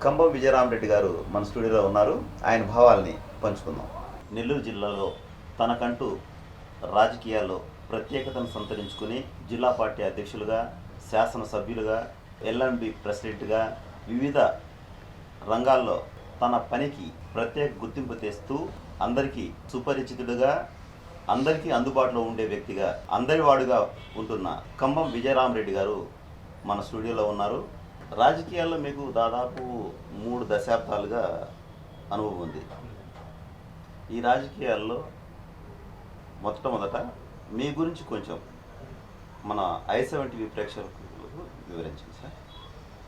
కంబం విజయరామరెడ్డి గారు మన స్టూడియోలో ఉన్నారు. ఆయన భావాల్ని పంచుకుందాం. నెల్లూరు జిల్లాలో తనకంటూ రాజకీయాల్లో ప్రత్యేకతను సంతరించుకుని జిల్లా పార్టీ అధ్యక్షులుగా, శాసనసభ్యులుగా, ఎల్ఎంబి ప్రెసిడెంట్గా వివిధ రంగాల్లో తన పనికి ప్రత్యేక గుర్తింపు తెస్తూ అందరికీ సుపరిచితుడుగా, అందరికీ అందుబాటులో ఉండే వ్యక్తిగా, అందరివాడుగా ఉంటున్న కంబం విజయరామరెడ్డి గారు మన స్టూడియోలో ఉన్నారు. రాజకీయాల్లో మీకు దాదాపు 3 దశాబ్దాలుగా అనుభవం ఉంది. ఈ రాజకీయాల్లో మొట్టమొదట మీ గురించి కొంచెం మన i7TV ప్రేక్షకులకు వివరించండి సార్.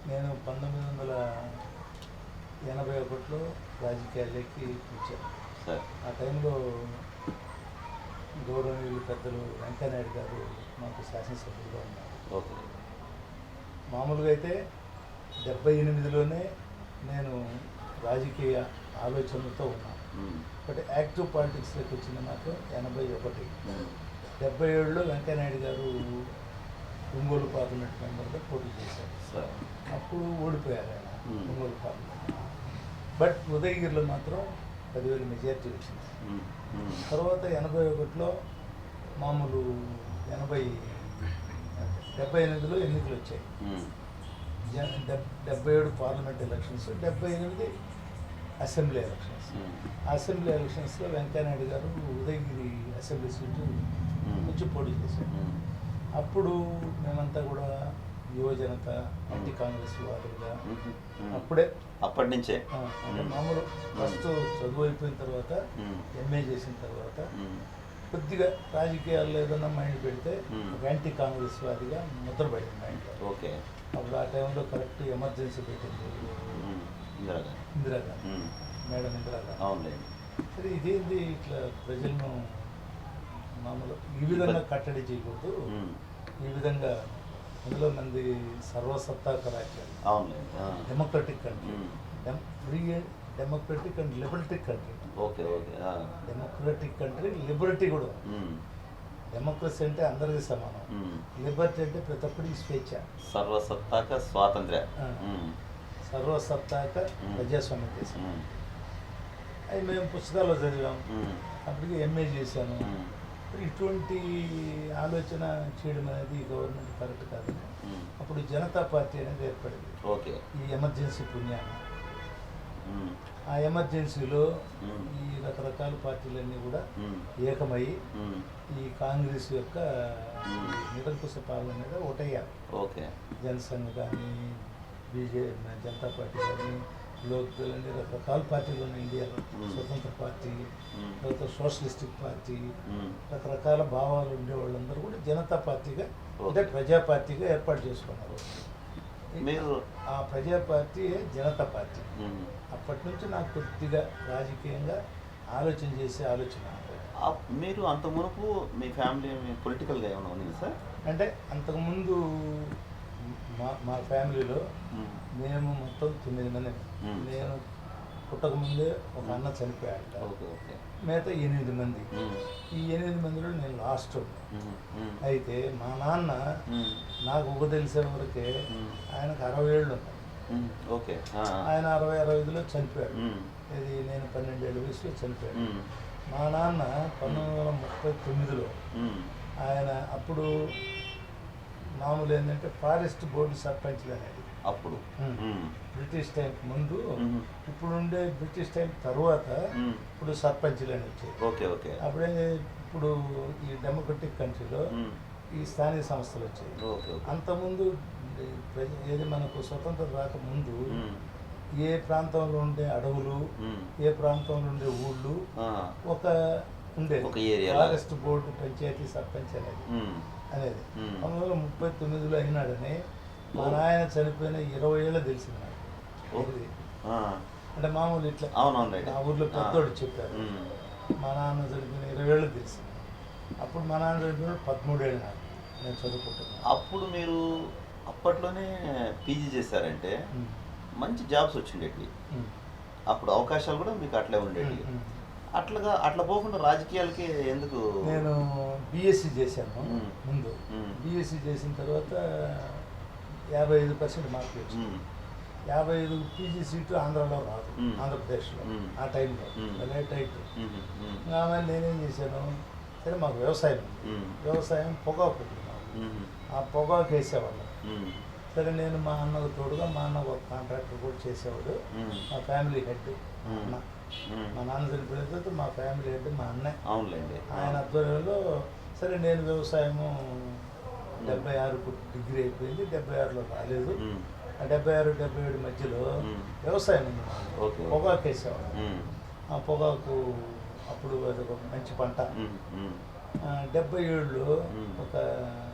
నేను 1981లో రాజకీయాల్లోకి వచ్చాను సార్. ఆ టైంలో గౌరవనీయులు పెద్దలు వెంకయ్యనాయుడు గారు మాకు శాసనసభ్యులుగా ఉన్నారు. ఓకే. మామూలుగా అయితే 78లోనే నేను రాజకీయ ఆలోచనలతో ఉన్నాను. బట్ యాక్టివ్ పాలిటిక్స్లోకి వచ్చింది మాత్రం 81. 77లో వెంకయ్యనాయుడు గారు ఒంగోలు పార్లమెంట్ మెంబర్గా పోటీ చేశారు. అప్పుడు ఓడిపోయారు ఆయన ఒంగోలు పార్లమెంట్. బట్ ఉదయగిరిలో మాత్రం 10,000 మెజార్టీ వచ్చింది. తర్వాత 81లో మామూలు 78లో ఎన్నికలు వచ్చాయి. 77 parliament elections, 78 assembly elections. Assembly ఎలక్షన్స్లో వెంకయ్యనాయుడు గారు ఉదయగిరి అసెంబ్లీ సీటు నుంచి పోటీ చేశారు. అప్పుడు మేమంతా కూడా యువజనత, యాంటీ కాంగ్రెస్ వారుగా అప్పటి నుంచే అంటే మామూలు ఫస్ట్ చదువు అయిపోయిన తర్వాత ఎంఏ చేసిన తర్వాత కొద్దిగా రాజకీయాల్లో ఏదైనా మైండ్ పెడితే యాంటీ కాంగ్రెస్ వారిగా ముద్ర పడింది మైండ్లో. ఓకే. అప్పుడు ఆ టైంలో కరెక్ట్ ఎమర్జెన్సీ పెట్టింది ఇందిరాగాంధీ, మేడం ఇందిరాగాంధీ. అవునులేండి. సరే ఇదేంటి ఇట్లా ప్రజలను మామూలు ఈ విధంగా కట్టడి చేయకూడదు, ఈ విధంగా అందులో మంది సర్వసత్తాక రాజ్యాలు, democratic country, free democratic and లిబరటిక్ country. Okay. Okay. Democratic country, liberty కూడా. డెమోక్రసీ అంటే అందరికీ సమానం, లిబర్టీ అంటే ప్రతి ఒక్కరికి స్వేచ్ఛ, సర్వసత్తాక స్వాతంత్ర్య, సర్వసత్తాక ప్రజాస్వామ్య దేశం. అవి మేము పుస్తకాల్లో చదివాం. అప్పటికి ఎంఏ చేశాను. ఇటువంటి ఆలోచన చేయడం అనేది గవర్నమెంట్ కరెక్ట్ కాదు. అప్పుడు జనతా పార్టీ అనేది ఏర్పడింది. ఓకే. ఈ ఎమర్జెన్సీ పుణ్యాన్ని, ఆ ఎమర్జెన్సీలో ఈ రకరకాల పార్టీలన్నీ కూడా ఏకమై ఈ కాంగ్రెస్ యొక్క నిరంకుశ పాలన మీద ఒకటయ్యారు. ఓకే. జనసంఘ్ కానీ, జనతా పార్టీ కానీ, లోక్దల్ అన్ని రకరకాల పార్టీలు ఉన్నాయి ఇండియాలో. స్వతంత్ర పార్టీ, తర్వాత సోషలిస్టిక్ పార్టీ, రకరకాల భావాలు ఉండే వాళ్ళందరూ కూడా జనతా పార్టీగా అంటే ప్రజా పార్టీగా ఏర్పాటు చేసుకున్నారు. మీరు ఆ ప్రజా పార్టీ జనతా పార్టీ. అప్పటి నుంచి నాకు కొద్దిగా రాజకీయంగా ఆలోచన చేసే ఆలోచన. మీరు అంత మునుపు మీ ఫ్యామిలీ పొలిటికల్గా ఏమైనా ఉంది సార్? అంటే అంతకుముందు మా ఫ్యామిలీలో మేము మొత్తం 9 మంది. నేను పుట్టకముందే ఒక అన్న చనిపోయాడు. మిగతా 8 మంది. ఈ 8 మందిలో నేను లాస్ట్. అయితే మా నాన్న నాకు తెలిసే వరకే ఆయనకు 60 ఏళ్ళు ఉన్నాయి. ఓకే. ఆయన 60-65లో చనిపోయాడు. ఇది నేను 12 ఏళ్ళ వయసులో చనిపోయాడు. మా నాన్న 1939లో ఆయన అప్పుడు మామూలు ఏంటంటే ఫారెస్ట్ బోర్డు సర్పంచ్లు అనేది అప్పుడు బ్రిటిష్ టైం ముందు. ఇప్పుడు ఉండే బ్రిటిష్ టైం తర్వాత ఇప్పుడు సర్పంచ్లు అని వచ్చాయి. ఓకే. ఓకే. అప్పుడే ఇప్పుడు ఈ డెమోక్రటిక్ కంట్రీలో ఈ స్థానిక సంస్థలు వచ్చాయి. అంతకుముందు ఏది మనకు స్వతంత్రం రాకముందు ఏ ప్రాంతంలో ఉండే అడవులు, ఏ ప్రాంతంలో ఉండే ఊళ్ళు ఒక ఉండేది ఫారెస్ట్ బోర్డు పంచాయతీ సర్పంచ్ అనేది. 1939లో అయినాడని మా నాయన చనిపోయిన 20 ఏళ్ళ తెలిసింది నాకు. అంటే మామూలు ఇట్లా నా ఊర్లో పెద్దోడు చెప్పారు. మా నాన్న చనిపోయిన 20 ఏళ్ళు తెలిసింది. అప్పుడు మా నాన్న చనిపోయిన 13 ఏళ్ళు నాకు. నేను చదువుకుంటున్నాను. అప్పుడు మీరు అప్పట్లోనే పీజీ చేశారంటే మంచి జాబ్స్ వచ్చిండేవి. అప్పుడు అవకాశాలు కూడా మీకు అట్లే ఉండేవి. అట్లా పోకుండా రాజకీయాలకి ఎందుకు? నేను బీఎస్సీ చేశాను ముందు. బీఎస్సీ చేసిన తర్వాత 55% మార్కులు వచ్చింది. 55 పీజీ సీటు ఆంధ్రాలో రాదు, మ్మ్. ఆంధ్రప్రదేశ్లో మ్మ్. ఆ టైంలో మ్మ్. భలే టైట్. మ్మ్. ఆమె నేనేం చేశాను, సరే మాకు వ్యవసాయం ఉంది, మ్మ్. వ్యవసాయం పొగాకు ఉంది మాకు. మ్మ్. ఆ పొగాకు వేసేవాళ్ళం. మ్మ్. సరే నేను మా అన్నకు తోడుగా, మా అన్న ఒక కాంట్రాక్టర్ కూడా చేసేవాడు, మ్మ్. మా ఫ్యామిలీ హెడ్ మా మ్మ్. అన్న. మ్మ్. మా నాన్న చనిపోయిన తర్వాత మా ఫ్యామిలీ హెడ్ మా అన్నే. అవునులేండి. ఆయన ఆధ్వర్యంలో సరే నేను వ్యవసాయము 76 డిగ్రీ అయిపోయింది, 76లో రాలేదు. మ్మ్. ఆ 76, 77 మధ్యలో మ్మ్. వ్యవసాయం ఉంది మాకు. ఓకే. పొగాకు వేసేవాడు. మ్మ్. ఆ పొగాకు అప్పుడు అది ఒక మంచి పంట. మ్మ్. మ్మ్. 77లో మ్మ్. ఒక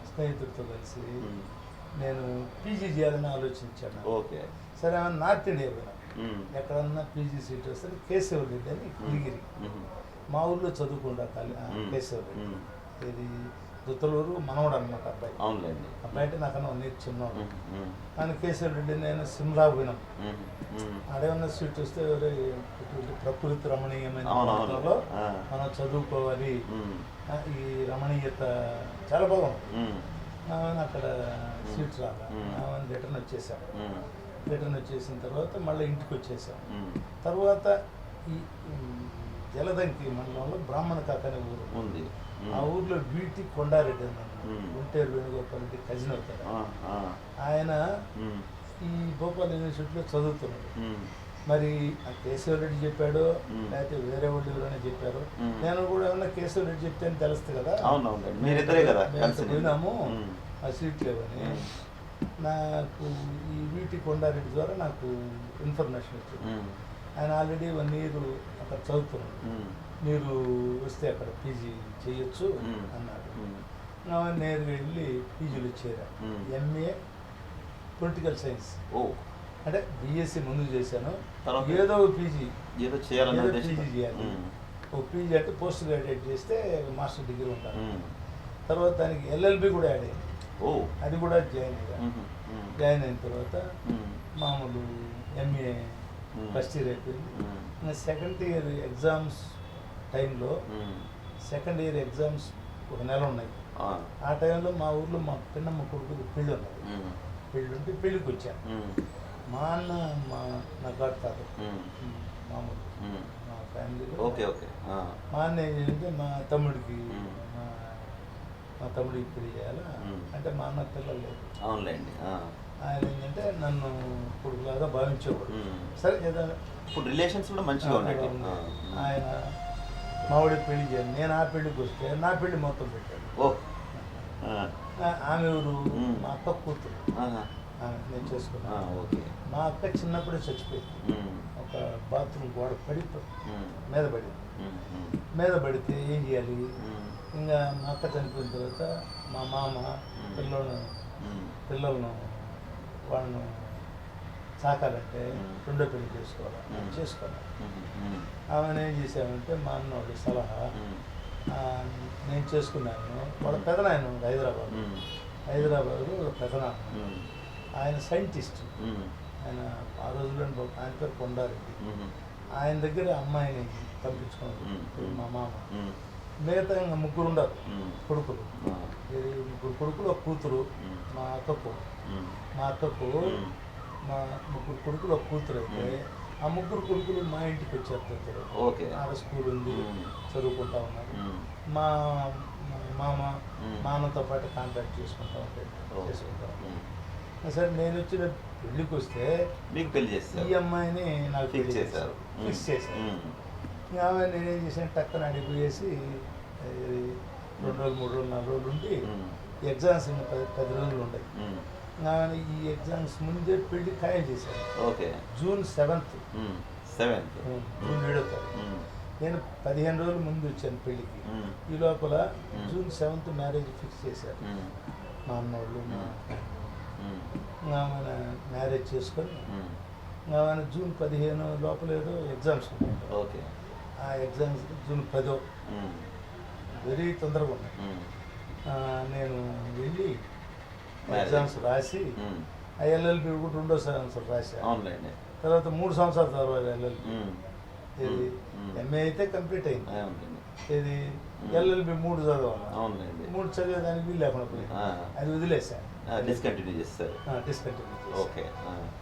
స్నేహితుడితో కలిసి మ్మ్. నేను పీజీ చేయాలని ఆలోచించాను. ఓకే. సరే ఆమె నార్త్ ఇండియా పోయినా, మ్మ్. ఎక్కడన్నా పీజీ సీట్ వస్తే కేశవ రెడ్డి అని పులిగిరి, మ్మ్. మా ఊళ్ళో చదువుకుండా మ్మ్. కేశవ రెడ్డి. మ్మ్. ఇది దుత్తలూరు మనవడు అనమాట అబ్బాయి. అవునులేండి. అబ్బాయి అంటే నాకన్నా నీరు చిన్నవాడు. మ్మ్. మ్మ్. ఆయన కేశవ రెడ్డి నేను సిమ్లా పోయినాం. మ్మ్. మ్మ్. ఆడేమన్నా సీట్ వస్తే ఎవరో ఇటువంటి ప్రకృతి రమణీయమైన అవునవును. ప్రాంతంలో ఆ. మనం చదువుకోవాలి, మ్మ్. ఈ రమణీయత చాలా బాగుంది. మ్మ్. ఆమెను అక్కడ సీట్ రాలా, మ్మ్. ఆమెను రిటర్న్ వచ్చేసాం. మ్మ్. రిటర్న్ వచ్చేసిన తర్వాత మళ్ళీ ఇంటికి వచ్చేసాం. మ్మ్. తర్వాత ఈ జలదంకి మండలంలో బ్రాహ్మణ కాక అనే ఊరు ఉంది. మ్మ్. ఆ ఊర్లో వీటి కొండారెడ్డి అన్నాడు, మ్మ్. గుంటేరు వేణుగోపాల్ రెడ్డి కజిన్ అవుతాడు. ఆ. ఆ. ఆయన మ్మ్. ఈ భోపాల్ యూనివర్సిటీలో చదువుతున్నాడు. మ్మ్. మరి ఆ కేశవరెడ్డి చెప్పాడు, మ్మ్. లేకపోతే వేరే వాళ్ళు ఎవరైనా చెప్పారు. మ్మ్. నేను కూడా ఏమన్నా కేశవరెడ్డి చెప్తే అని తెలుస్తుంది కదా. అవునవునండి, మీరిద్దరే కదా మేము కలిసి పోయినాము, మ్మ్. ఆ సీట్ లేవని. మ్మ్. నాకు ఈ వీటి కొండారెడ్డి ద్వారా నాకు ఇన్ఫర్మేషన్ వచ్చింది. మ్మ్. ఆయన ఆల్రెడీ 1 ఇయర్ అక్కడ చదువుతున్నాడు, మ్మ్. మీరు వస్తే అక్కడ పీజీ చేయొచ్చు మ్మ్. అన్నాడు. మ్మ్. నేరుగా వెళ్ళి పీజీలో చేరా. మ్మ్. ఎంఏ పొలిటికల్ సైన్స్, ఓ, అంటే బీఎస్సీ ముందు చేశాను. తర్వాత ఏదో పీజీ, ఏదో చేయాలన్న ఏదో ఉద్దేశం. పీజీ చేయాలి. మ్మ్. ఓ పీజీ అంటే పోస్ట్ గ్రాడ్యుయేట్ చేస్తే మాస్టర్ డిగ్రీ ఉంటాను. మ్మ్. తర్వాత దానికి ఎల్ఎల్బి కూడా యాడ్ అయింది, ఓ. అది కూడా జాయిన్ అయ్యా. మ్మ్. మ్మ్. జాయిన్ అయిన తర్వాత మ్మ్. మామూలు ఎంఏ మ్మ్. ఫస్ట్ ఇయర్ అయిపోయింది. మ్మ్. ఇంకా సెకండ్ ఇయర్ ఎగ్జామ్స్ టైంలో, మ్మ్. సెకండ్ ఇయర్ ఎగ్జామ్స్ ఒక నెల ఉన్నాయి. ఆ. ఆ టైంలో మా ఊర్లో మా పిన్నమ్మ కొడుకు పెళ్ళి ఉన్నది. మ్మ్. పెళ్ళి ఉంటే పెళ్ళికి వచ్చాను. మ్మ్. మా అన్న నా గాడ్ ఫాదర్, మ్మ్. మామూలు మ్మ్. మా ఫ్యామిలీలో ఓకే. ఓకే. ఆ. మా అన్న ఏం చేయాలంటే మా తమ్ముడికి మ్మ్. మా తమ్ముడికి పెళ్లి చేయాలా మ్మ్. అంటే మా అన్న పిల్లలు లేదు. అవునులేండి. ఆ. ఆయన ఏంటంటే నన్ను కొడుకులాగా భావించేవాడు. మ్మ్. సరే ఏదో ఇప్పుడు రిలేషన్స్ కూడా మంచిగా ఉన్నాయి. ఆయన మావిడికి పెళ్లి చేయాలి. నేను ఆ పెళ్లికి వస్తే నా పెళ్లి మొత్తం పెట్టాడు. ఓ. ఆ. ఆమె ఎవరు, మ్మ్. మా అక్క కూతురు. ఆహా. ఆమె నేను ఆ, చేసుకున్నాను. ఓకే. మా అక్క చిన్నప్పుడే చచ్చిపోయింది. మ్మ్. ఒక బాత్రూమ్ గోడ పడి మ్మ్. మీద పడింది. మ్మ్. మ్మ్. మీద పడితే ఏం చేయాలి, మ్మ్. ఇంకా మా అక్క చనిపోయిన తర్వాత మా మామ మ్మ్. పిల్లలను వాళ్ళను సాకాలంటే మ్మ్. రెండో పెళ్లి చేసుకోవాలి. మ్మ్. చేసుకోవాలి. మ్మ్. ఆమెను ఏం చేసామంటే మా అన్నోళ్ళు సలహా, మ్మ్. నేను చేసుకున్నాను. వాళ్ళ పెదనాయన ఉంది హైదరాబాద్. మ్మ్. హైదరాబాద్లో వాళ్ళ పెదనాన్న, మ్మ్. ఆయన సైంటిస్ట్. మ్మ్. ఆయన ఆ రోజుల్లో ఆయన పేరు కొండారెడ్డి. మ్మ్. ఆయన దగ్గర అమ్మాయిని పంపించుకున్నాడు మ్మ్. మా మామ. మ్మ్. మిగతా ఇంకా 3 ఉండరు మ్మ్. కొడుకులు. ఆ. ఇది 3 కొడుకులు, ఒక కూతురు. మ్మ్. మా అక్కకు మ్మ్. మా అక్కకు మ్మ్. మా 3 కొడుకులు, ఒక కూతురు అయితే ఆ 3 కొడుకులు మా ఇంటికి వచ్చేస్తారు. ఓకే. ఆడ స్కూల్ ఉంది, మ్మ్. చదువుకుంటా ఉన్నారు. మ్మ్. మా మామ మ్మ్. మా అన్నతో పాటు కాంటాక్ట్ చేసుకుంటా ఉంటాడు, ఓకే. చేసుకుంటాం. మ్మ్. సరే నేను వచ్చిన పెళ్ళికి వస్తే మీకు పెళ్లి ఈ చేస్తారు, అమ్మాయిని నాకు ఫిక్స్ పెళ్లి చేశారు. ఫిక్స్ చేశారు. మ్మ్. ఇంకా ఆమె నేనేం చేశాను, టక్కన అడిగిపోయేసి 2 రోజులు, 3 రోజులు, 4 రోజులు ఉండి మ్మ్. ఎగ్జామ్స్ ఇంకా 10 రోజులు ఉన్నాయి. మ్మ్. ఆమె ఈ ఎగ్జామ్స్ ముందే పెళ్లి ఖాయం చేశాను. ఓకే. జూన్ 7th, మ్మ్. 7th. జూన్ 7వ తారీఖు. మ్మ్. నేను 15 రోజుల ముందు వచ్చాను పెళ్ళికి. మ్మ్. ఈ లోపల జూన్ 7th మ్యారేజ్ ఫిక్స్ చేశారు మ్మ్. మా అన్నోళ్ళు. మ్మ్. ఆమె మ్యారేజ్ చేసుకొని మ్మ్. ఆమె జూన్ 15 లోపల ఏదో ఎగ్జామ్స్ ఉన్నాయి. ఓకే. ఆ ఎగ్జామ్స్ జూన్ 10 మ్మ్. వెరీ తొందరగా ఉన్నాయి. మ్మ్. నేను వెళ్ళి Marriage. ఎగ్జామ్స్ రాసి మ్మ్. ఆ ఎల్ఎల్బి కూడా 2వ సంవత్సరం రాశా. అవునులేండి. తర్వాత 3 సంవత్సరాల తర్వాత ఎల్ఎల్బి. మ్మ్. ఇది మ్మ్. ఎంఏ అయితే కంప్లీట్ అయింది. అవునులేండి. ఇది ఎల్ఎల్బి 3 చదవాలి. అవునులేండి. 3 చదివేదానికి వీలు లేకుండా పోయింది. ఆ. అది వదిలేసా. డిస్కంటిన్యూ చేస్తారు. డిస్కంటిన్యూ చేశాను. ఓకే.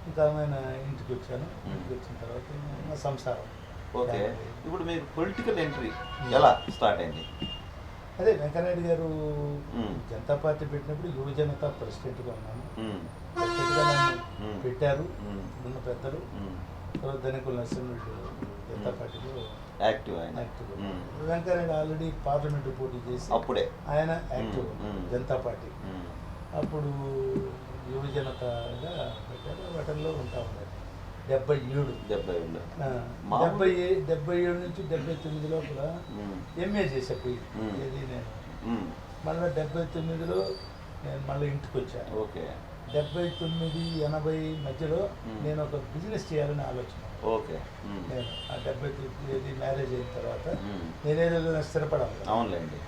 ఇంకా ఆయన ఇంటికి వచ్చాను. ఇంటికి వచ్చిన తర్వాత ఇంకా సంసారం. ఓకే. ఇప్పుడు మీరు పొలిటికల్ ఎంట్రీ ఎలా స్టార్ట్ అయింది? అదే వెంకయ్యనాయుడు గారు మ్మ్. జనతా పార్టీ పెట్టినప్పుడు యువజనత ప్రెసిడెంట్గా ఉన్నాను. మ్మ్. ప్రెసిడెంట్గా నన్ను పెట్టారు మ్మ్. ఉన్న పెద్దలు. మ్మ్. తర్వాత ధనికుల నరసింహుడు జనతా పార్టీలో యాక్టివ్ ఆయన. యాక్టివ్. మ్మ్. వెంకయ్యనాయుడు ఆల్రెడీ పార్లమెంటు పోటీ చేసి అప్పుడే. ఆయన యాక్టివ్ మ్మ్. జనతా పార్టీ. మ్మ్. అప్పుడు యువజనతగా పెట్టారు. వాటిల్లో ఉంటా ఉన్నారు 77. 70 ఆ, మామూలు- 77 నుంచి 79 లోపల మ్మ్. ఎంఏ చేసా పోయి. మ్మ్. ఏది నేను మ్మ్. మళ్ళీ 79లో నేను మళ్ళీ ఇంటికి వచ్చాను. ఓకే. 79, 80 మధ్యలో మ్మ్. నేను ఒక బిజినెస్ చేయాలని ఆలోచన. ఓకే. మ్మ్. నేను ఆ 79 మ్యారేజ్ అయిన తర్వాత మ్మ్. నేనేదో స్థిరపడాలి కదా. అవునులేండి.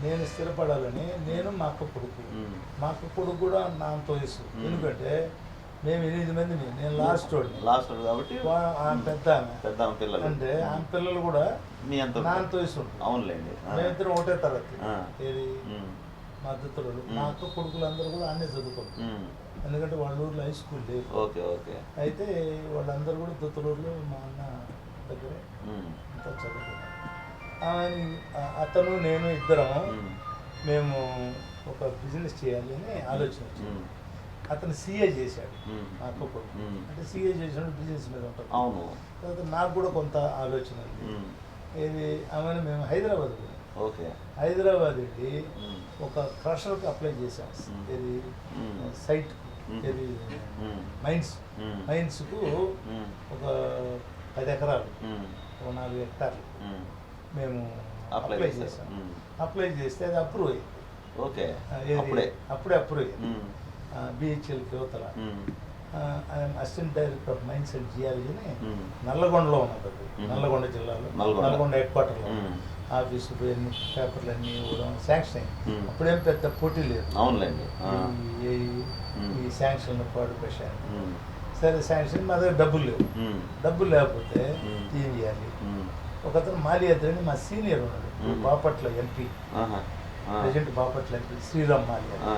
నేను స్థిరపడాలని నేను మా అక్క కొడుకు, మ్మ్. మా అక్క కొడుకు కూడా నా అంత వయసు. మ్మ్. ఎందుకంటే మేము 8 మందిని, నేను లాస్ట్ వాడిని. లాస్ట్ కాబట్టి ఆమె పెద్ద ఆమె. పెద్ద ఆమె పిల్లలు అంటే ఆమె పిల్లలు కూడా మీ అంత నా అంత వయసు ఉంటుంది. అవునులేండి. మేమిద్దరం ఒకటే తరగతి. ఆ. ఏది మ్మ్. మా అద్దతులు మ్మ్. మా అక్క కొడుకులందరూ కూడా అన్నీ చదువుకుంటారు. మ్మ్. ఎందుకంటే వాళ్ళ ఊర్లో హై స్కూల్ లేదు. ఓకే. ఓకే. అయితే వాళ్ళందరూ కూడా దుత్తలూరులో మా అన్న దగ్గరే మ్మ్. అంతా చదువుకున్నారు. అతను నేను ఇద్దరం మ్మ్. మేము ఒక బిజినెస్ చేయాలి అని ఆలోచన వచ్చింది. మ్మ్. అతను సీఏ చేశాడు మ్మ్. మా అక్క కొడుకు. మ్మ్. అంటే సీఏ చేసినప్పుడు బిజినెస్ మీద ఉంటుంది. అవును. తర్వాత నాకు కూడా కొంత ఆలోచన ఉంది. మ్మ్. ఇది ఆమెను మేము హైదరాబాద్ వెళ్ళాం. ఓకే. హైదరాబాద్ వెళ్ళి మ్మ్. ఒక క్రషర్కి అప్లై చేశాం. మ్మ్. ఇది మ్మ్. సైట్ మ్మ్. ఇది మ్మ్. మైన్స్కు మ్మ్. ఒక 10 ఎకరాలు, మ్మ్. ఒక 4 హెక్టార్లు మ్మ్. మేము అప్లై అప్లై చేశారు. చేసాం. మ్మ్. అప్లై చేస్తే అది అప్రూవ్ అయింది. ఓకే. ఏది? అప్పుడే. అప్పుడే అప్రూవ్ అయింది. మ్మ్. బిహెచ్ఎల్కి యువతల. మ్మ్. I am assistant director of mines and జియాలజీని మ్మ్. నల్లగొండలో ఉన్నది అది. మ్మ్. నల్లగొండ జిల్లాలో నల్గొండ. నల్గొండ హెడ్ క్వార్టర్లో మ్మ్. ఆఫీసు అన్ని పేపర్లు అన్నీ ఇవ్వడం శాంక్షన్ అయింది. మ్మ్. అప్పుడేం పెద్ద పోటీ లేదు. అవునులేండి. ఆ. ఈ శాంక్షన్ పాడు ప్రశాంత్. మ్మ్. సరే శాంక్షన్ మా దగ్గర డబ్బులు లేవు. మ్మ్. డబ్బులు లేకపోతే మ్మ్. ఏం చేయాలి? మ్మ్. ఒకతను మాలియాద్రి మా సీనియర్ ఉన్నాడు, మ్మ్. బాపట్ల ఎంపీ, ఆహా. ఆ. Present Bapatla MP Sriram Maliya. ఆ.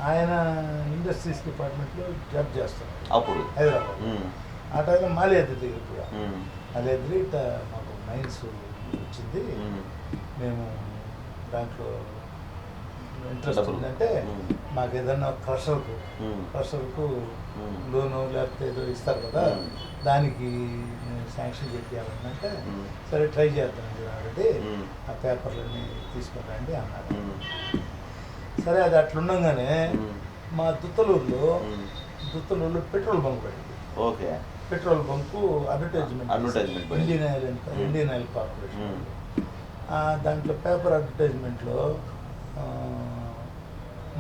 ఆయన ఇండస్ట్రీస్ డిపార్ట్మెంట్లో జాబ్ చేస్తున్నాడు అప్పుడు. హైదరాబాద్. మ్మ్. ఆ టైంలో మాలియాద్రి దగ్గర కూడా మ్మ్. మాలియాద్రి ఇట్ట మాకు మైన్స్ వచ్చింది, మ్మ్. మేము దాంట్లో ఇంట్రెస్ట్ డబ్బులు. ఉందంటే మ్మ్. మాకు ఏదన్నా క్రషర్కు మ్మ్. మ్మ్. లోను లేకపోతే ఏదో ఇస్తారు కదా, మ్మ్. దానికి నేను శాంక్షన్ చేయాలంటే మ్మ్. సరే ట్రై చేద్దాం ఆల్రెడీ మ్మ్. ఆ పేపర్లన్నీ తీసుకురండి అన్నారు. మ్మ్. సరే అది అట్లుండగానే మ్మ్. మా దుత్తలూరులో మ్మ్. పెట్రోల్ బంక్ పడింది. ఓకే. పెట్రోల్ బంకు అడ్వర్టైజ్మెంట్ పడింది. Indian oil corporation. మ్మ్. దాంట్లో పేపర్ అడ్వర్టైజ్మెంట్లో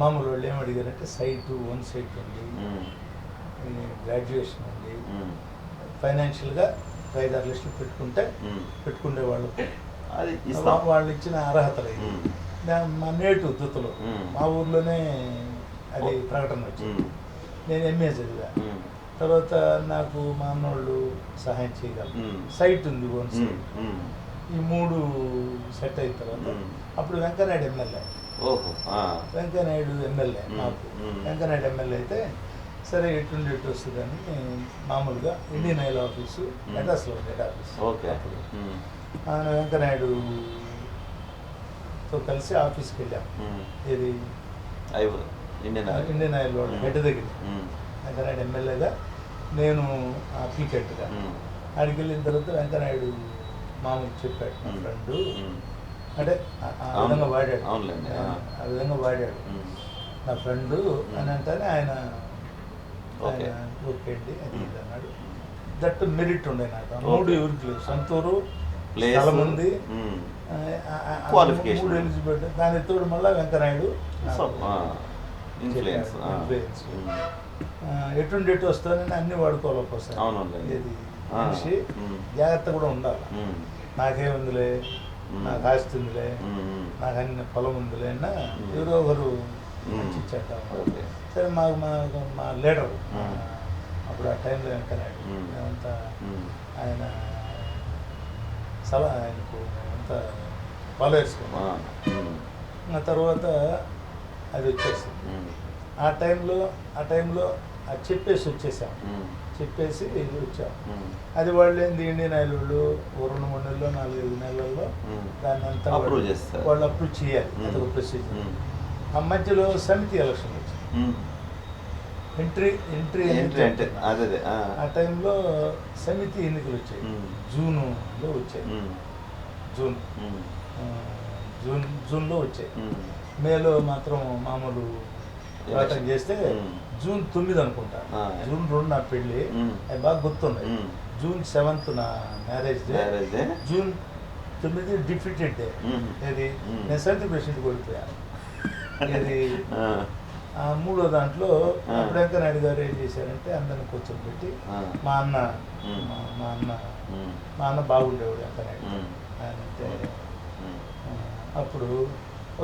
మామూలు వాళ్ళు ఏం అడిగారంటే సైటు 1 సైట్ ఉంది, మ్మ్. గ్రాడ్యుయేషన్ ఉంది, మ్మ్. ఫైనాన్షియల్గా 5-6 లక్షలు పెట్టుకుంటే మ్మ్. పెట్టుకునే వాళ్ళకు అది ఇస్తాం. వాళ్ళు ఇచ్చిన అర్హతలు ఇవి. మ్మ్. మా నేటు దుత్తులు మ్మ్. మా ఊర్లోనే అది ప్రకటన వచ్చింది. మ్మ్. నేను ఎంఏ చదివా. మ్మ్. తర్వాత నాకు మా అన్నోళ్ళు సహాయం చేయగలరు. మ్మ్. సైట్ ఉంది 1 మ్మ్. సైట్. మ్మ్. ఈ 3 సెట్ అయిన తర్వాత మ్మ్. అప్పుడు వెంకయ్యనాయుడు ఎమ్మెల్యే. ఓహో. ఆ. వెంకయ్యనాయుడు ఎమ్మెల్యే మ్మ్. మాకు. మ్మ్. వెంకయ్యనాయుడు ఎమ్మెల్యే అయితే సరే ఎటుండి ఎటు వస్తుందని మామూలుగా ఇండియన్ ఆయిల్ ఆఫీసు మెడ్రాస్లో ఉంది హెడ్ ఆఫీస్. ఓకే. అప్పుడు మ్మ్. ఆయన వెంకయ్యనాయుడుతో కలిసి ఆఫీస్కి వెళ్ళాం. మ్మ్. ఇది ఇండియన్ ఇండియన్ ఆయిల్ వాళ్ళు హెడ్ దగ్గర. మ్మ్. వెంకయ్యనాయుడు ఎమ్మెల్యేగా, నేను అప్లికెంట్గా. మ్మ్. ఆడికి వెళ్ళిన తర్వాత వెంకయ్యనాయుడు మామూలు చెప్పాడు మా మ్మ్. ఫ్రెండు, మ్మ్. అంటే ఆ విధంగా వాడాడు. అవునులేండి. ఆ. ఆ విధంగా వాడాడు మ్మ్. నా ఫ్రెండు అని అంటేనే ఆయన ఓకే. ఓకే అండి అది మ్మ్. ఇది అన్నాడు. దట్ మెరిట్ ఉండే నాకు. ఓకే. 3 ఎవరికి లేవు. సొంతూరు, ప్లేస్. స్థలం ఉంది, మ్మ్. Qualification Qualification. 3 ఎలిజిబిలిటీ. దాని తోడు మళ్ళీ వెంకయ్యనాయుడు సో, ఇన్ఫ్లుయెన్స్. చెప్పాడు. ఇన్ఫ్లుయెన్స్. ఎటువంటి ఎటు వస్తానని అన్ని వాడుకోవాలి ఒక్కోసారి. అవునండి. ఏది ఆ. మనిషి మ్మ్. జాగ్రత్త కూడా ఉండాలి. మ్మ్. నాకేముందిలే, మ్మ్. నాకు ఆస్తి ఉందిలే, మ్మ్. నాకు అన్ని పొలం ఉందిలే అన్న మ్మ్. ఎవరో ఒకరు మ్మ్. మంచి చెడ్డ ఓకే. సరే మాకు మా లీడరు మ్మ్. అప్పుడు ఆ టైంలో వెంకయ్యనాయుడు మ్మ్. మేమంతా మ్మ్. ఆయన సలహా ఆయనకు మేమంతా ఫాలో చేసుకున్నాం. మ్మ్. ఆ తర్వాత అది వచ్చేసింది. మ్మ్. ఆ టైంలో అది చెప్పేసి వచ్చేసాం, చెప్పేసి వచ్చాం. అది వాళ్ళు ఏంది ఇండియన్ ఆయిల్ వాళ్ళు 2-3 నెలల్లో 4-5 నెలల్లో దాన్ని అంతా అప్రూవ్ చేస్తారు, వాళ్ళు అప్రూవ్ చేయాలి. అది ఒక ప్రొసీజర్. ఆ మధ్యలో సమితి ఎలక్షన్ వచ్చింది, ఎంట్రీ అంటే అదే ఆ టైంలో సమితి ఎన్నికలు వచ్చాయి, జూన్లో వచ్చాయి. జూన్లో వచ్చాయి. మేలో మాత్రం మామూలు పోరాటం చేస్తే జూన్ 9 అనుకుంటా, జూన్ 2 నా పెళ్ళి, అది బాగా గుర్తున్నాయి. జూన్ 7 నా marriage day, June 9 defeated day. ఇది నేను సమితి ప్రెసిడెంట్ ఓడిపోయాను. ఇది మూడో దాంట్లో అప్పుడు వెంకయ్యనాయుడు గారు ఏం చేశారంటే అందరిని కూర్చోబెట్టి మా అన్న బాగుండేవాడు వెంకయ్యనాయుడు ఆయన అంటే. అప్పుడు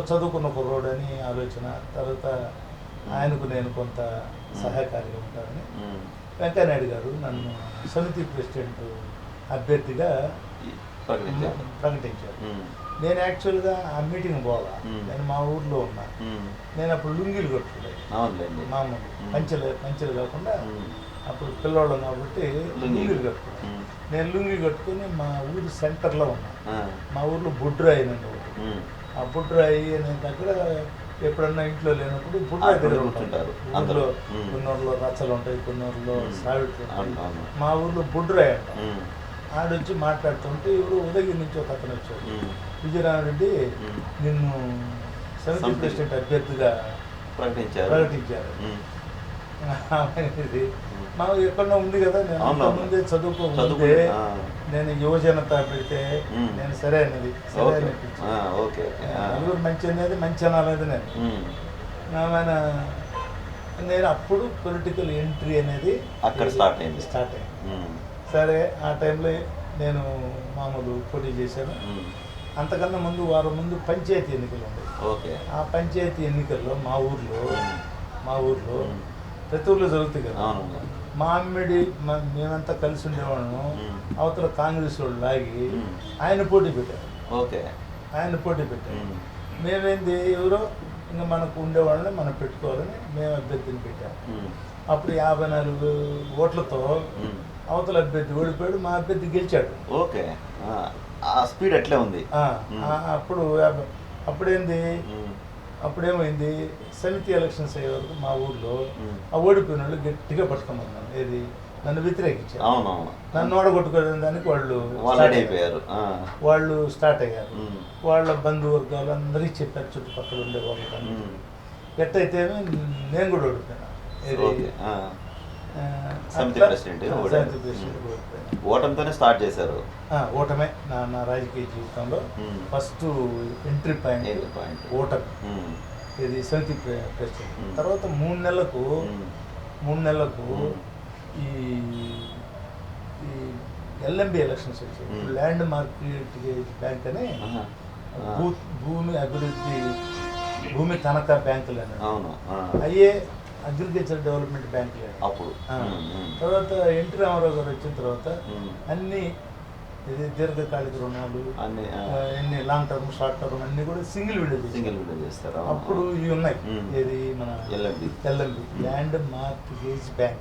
చదువుకున్న కుర్రోడు అని ఆలోచన, తర్వాత ఆయనకు నేను కొంత సహాయకారిగా ఉంటానని వెంకయ్యనాయుడు గారు నన్ను సమితి ప్రెసిడెంట్ అభ్యర్థిగా ప్రకటించారు. నేను యాక్చువల్గా ఆ మీటింగ్ పోవాలా, నేను మా ఊర్లో ఉన్నా. నేను అప్పుడు లుంగీలు కట్టుకున్నాను, మామూలు పంచెలు కాకుండా. అప్పుడు పిల్లోళ్ళు కాబట్టి లుంగీలు కట్టుకున్నాను. నేను లుంగి కట్టుకుని మా ఊరు సెంటర్లో ఉన్నా. మా ఊర్లో బుడ్రాయి అని ఒకటి, ఆ బుడ్రాయి అనే దగ్గర ఎప్పుడన్నా ఇంట్లో లేనప్పుడు బుడ్రాయి దగ్గర ఉంటారు. అందులో కొన్ని ఊర్లో రచ్చలు ఉంటాయి, కొన్ని ఊర్లో సావిట్లు ఉంటాయి. మా ఊర్లో బుడ్రాయి అంట. ఆడొచ్చి మాట్లాడుతుంటే ఇప్పుడు ఉదయగిరి నుంచి ఒక అతను వచ్చాడు, విజయరామరెడ్డి నిన్ను సమితి ప్రెసిడెంట్ అభ్యర్థిగా ప్రకటించారు. ఇది మా ఎక్కడో ఉంది కదా, నేను ముందే చదువుకోముందే నేను యువజనత పెడితే నేను సరే అనేది నలుగురు మంచి అనేది మంచి అనాలేదు. నేను అప్పుడు పొలిటికల్ ఎంట్రీ అనేది అక్కడ స్టార్ట్ అయింది. సరే ఆ టైంలో నేను మామూలు పోటీ చేశాను. అంతకన్నా ముందు వారం ముందు పంచాయతీ ఎన్నికలు ఉండేవి. ఆ పంచాయతీ ఎన్నికల్లో మా ఊర్లో ప్రతి ఊర్లో జరుగుతాయి కదా, మా అమ్మిడి మేమంతా కలిసి ఉండేవాళ్ళము. అవతల కాంగ్రెస్ వాళ్ళు లాగి ఆయన పోటీ పెట్టారు. మేమేంది ఎవరో ఇంకా మనకు ఉండేవాళ్ళని మనం పెట్టుకోవాలని మేము అభ్యర్థిని పెట్టాము. అప్పుడు 54 ఓట్లతో అవతల అభ్యర్థి ఓడిపోయాడు, మా అభ్యర్థి గెలిచాడు. ఓకే, స్పీడ్ అట్లే ఉంది. అప్పుడేమైంది, సమితి ఎలక్షన్స్ అయ్యే వరకు మా ఊర్లో ఆ ఓడిపోయిన వాళ్ళు గట్టిగా పట్టుకున్నాను. ఏది నన్ను వ్యతిరేకించారు, నన్ను ఓడగొట్టుకునే దానికి వాళ్ళు స్టార్ట్ అయ్యారు. వాళ్ళ బంధువర్గాలు అందరికీ చెప్పారు, చుట్టుపక్కల ఉండే వాళ్ళకి. ఎట్టయితే నేను కూడా ఓడిపోయాను. సమితి ప్రెసిడెంట్ ఓటమితోనే స్టార్ట్ చేశారు. ఓటమే నా రాజకీయ జీవితంలో ఫస్ట్ ఎంట్రీ పాయింట్ ఓటమి. ఇది సమితి ప్రెసిడెంట్. తర్వాత 3 నెలలకు ఈ ఎల్ఎంబి ఎలక్షన్స్ వచ్చాయి. ల్యాండ్ మార్కెట్ బ్యాంక్ అని భూమి తనఖా బ్యాంకులు అని అయ్యే అగ్రికల్చర్ డెవలప్మెంట్ బ్యాంక్ అప్పుడు. తర్వాత ఎన్టీ రామారావు గారు వచ్చిన తర్వాత అన్ని ఇది దీర్ఘకాలిక రుణాలు, అన్ని లాంగ్ టర్మ్, షార్ట్ టర్మ్ అన్ని కూడా సింగిల్ విండో చేస్తారు. అప్పుడు ఇవి ఉన్నాయి, ఏది మన ఎల్ఎంబి ల్యాండ్ మార్కెట్ బ్యాంక్,